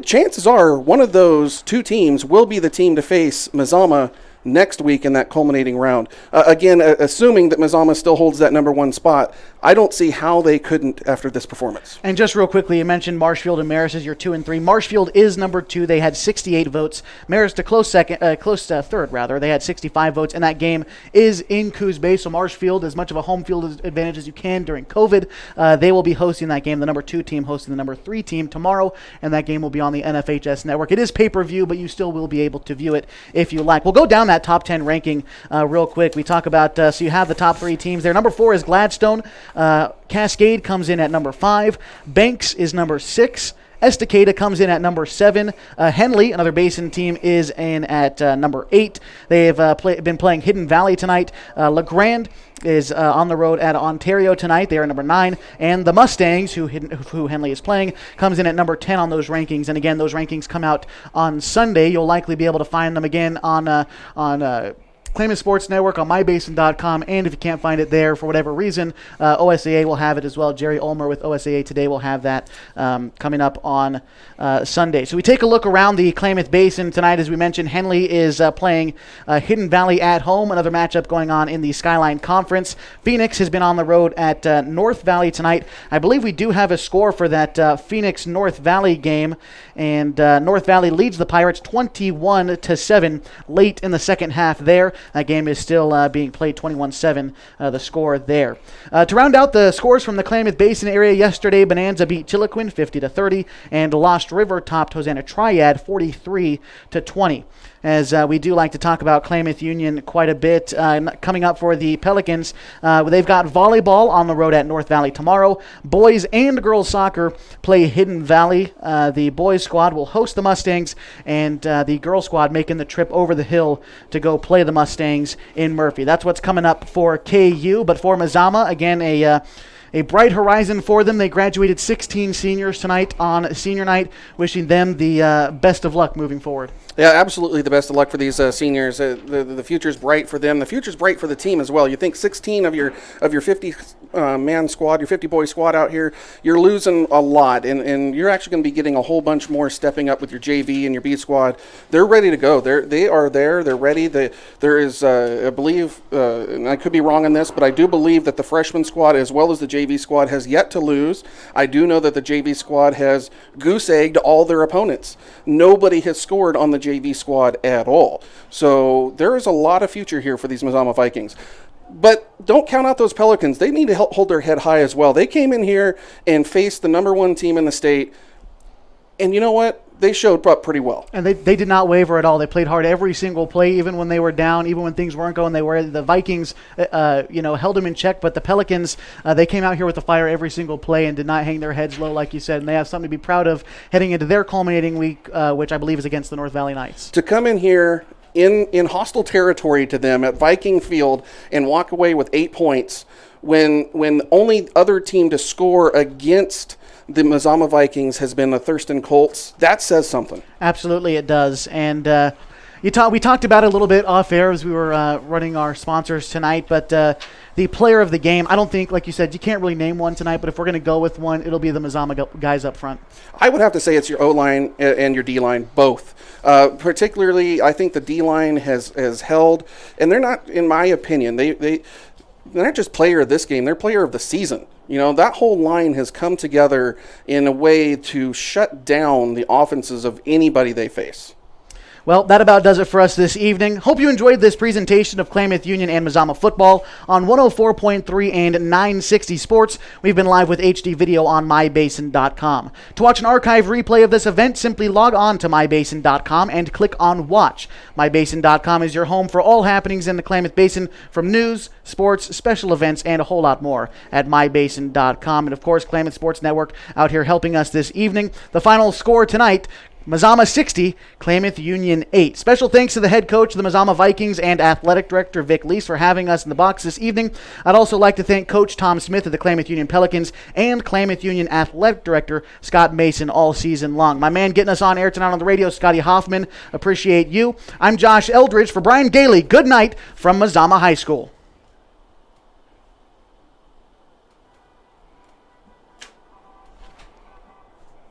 Speaker 3: chances are one of those 2 teams will be the team to face Mazama next week in that culminating round. Again, assuming that Mazama still holds that number 1 spot, I don't see how they couldn't after this performance.
Speaker 1: And just real quickly, you mentioned Marshfield and Marist as your 2 and 3. Marshfield is number 2. They had 68 votes. Marist a close third, rather. They had 65 votes, and that game is in Coos Bay. So Marshfield, as much of a home field advantage as you can during COVID, they will be hosting that game. The number 2 team hosting the number 3 team tomorrow, and that game will be on the NFHS network. It is pay-per-view, but you still will be able to view it if you like. We'll go down that top 10 ranking real quick. We talk about, so you have the top 3 teams there. Number 4 is Gladstone. Cascade comes in at number 5. Banks is number 6. Estacada comes in at number 7. Henley, another Basin team, is in at number 8. They have been playing Hidden Valley tonight. LeGrand is on the road at Ontario tonight. They are number 9. And the Mustangs, who Henley is playing, comes in at number 10 on those rankings. And again, those rankings come out on Sunday. You'll likely be able to find them again on Klamath Sports Network on mybasin.com, and if you can't find it there for whatever reason, OSAA will have it as well. Jerry Ulmer with OSAA Today will have that coming up on Sunday. So we take a look around the Klamath Basin tonight. As we mentioned, Henley is playing Hidden Valley at home, another matchup going on in the Skyline Conference. Phoenix has been on the road at North Valley tonight. I believe we do have a score for that Phoenix-North Valley game, and North Valley leads the Pirates 21-7 late in the second half there. That game is still being played 21-7, the score there. To round out the scores from the Klamath Basin area, yesterday Bonanza beat Chiloquin 50-30, and Lost River topped Hosanna Triad 43-20. As we do like to talk about Klamath Union quite a bit. Coming up for the Pelicans, they've got volleyball on the road at North Valley tomorrow. Boys and girls soccer play Hidden Valley. The boys squad will host the Mustangs, and the girls squad making the trip over the hill to go play the Mustangs in Murphy. That's what's coming up for KU. But for Mazama, again, a bright horizon for them. They graduated 16 seniors tonight on senior night. Wishing them the best of luck moving forward.
Speaker 3: Yeah, absolutely the best of luck for these seniors. The future's bright for them. The future's bright for the team as well. You think 16 of your 50 man squad, your 50 boy squad out here, you're losing a lot, and you're actually going to be getting a whole bunch more stepping up with your JV and your B squad. They're ready to go. They are there. They're ready. There is, I believe, and I could be wrong on this, but I do believe that the freshman squad as well as the JV squad has yet to lose. I do know that the JV squad has goose-egged all their opponents. Nobody has scored on the JV squad at all. So there is a lot of future here for these Mazama Vikings. But don't count out those Pelicans. They need to hold their head high as well. They came in here and faced the number 1 team in the state. And you know what? They showed up pretty well.
Speaker 1: And they did not waver at all. They played hard every single play, even when they were down, even when things weren't going. The Vikings, held them in check. But the Pelicans, they came out here with the fire every single play and did not hang their heads low, like you said. And they have something to be proud of heading into their culminating week, which I believe is against the North Valley Knights.
Speaker 3: To come in here in hostile territory to them at Viking Field and walk away with 8 points when the only other team to score against the Mazama Vikings has been the Thurston Colts, that says something.
Speaker 1: Absolutely it does. And we talked about it a little bit off air as we were running our sponsors tonight, but the player of the game, I don't think, like you said, you can't really name one tonight, but if we're going to go with one, it'll be the Mazama guys up front. I
Speaker 3: would have to say it's your O-line and your D-line, both. Particularly, I think the D-line has held, and they're not, in my opinion, they're not just player of this game, they're player of the season. You know, that whole line has come together in a way to shut down the offenses of anybody they face.
Speaker 1: Well, that about does it for us this evening. Hope you enjoyed this presentation of Klamath Union and Mazama football on 104.3 and 960 Sports. We've been live with HD video on mybasin.com. To watch an archive replay of this event, simply log on to mybasin.com and click on Watch. Mybasin.com is your home for all happenings in the Klamath Basin, from news, sports, special events, and a whole lot more at mybasin.com. And of course, Klamath Sports Network out here helping us this evening. The final score tonight: Mazama 60, Klamath Union 8. Special thanks to the head coach of the Mazama Vikings and athletic director Vic Leese for having us in the box this evening. I'd also like to thank Coach Tom Smith of the Klamath Union Pelicans and Klamath Union athletic director Scott Mason all season long. My man getting us on air tonight on the radio, Scotty Hoffman. Appreciate you. I'm Josh Eldridge. For Brian Gailey, good night from Mazama High School.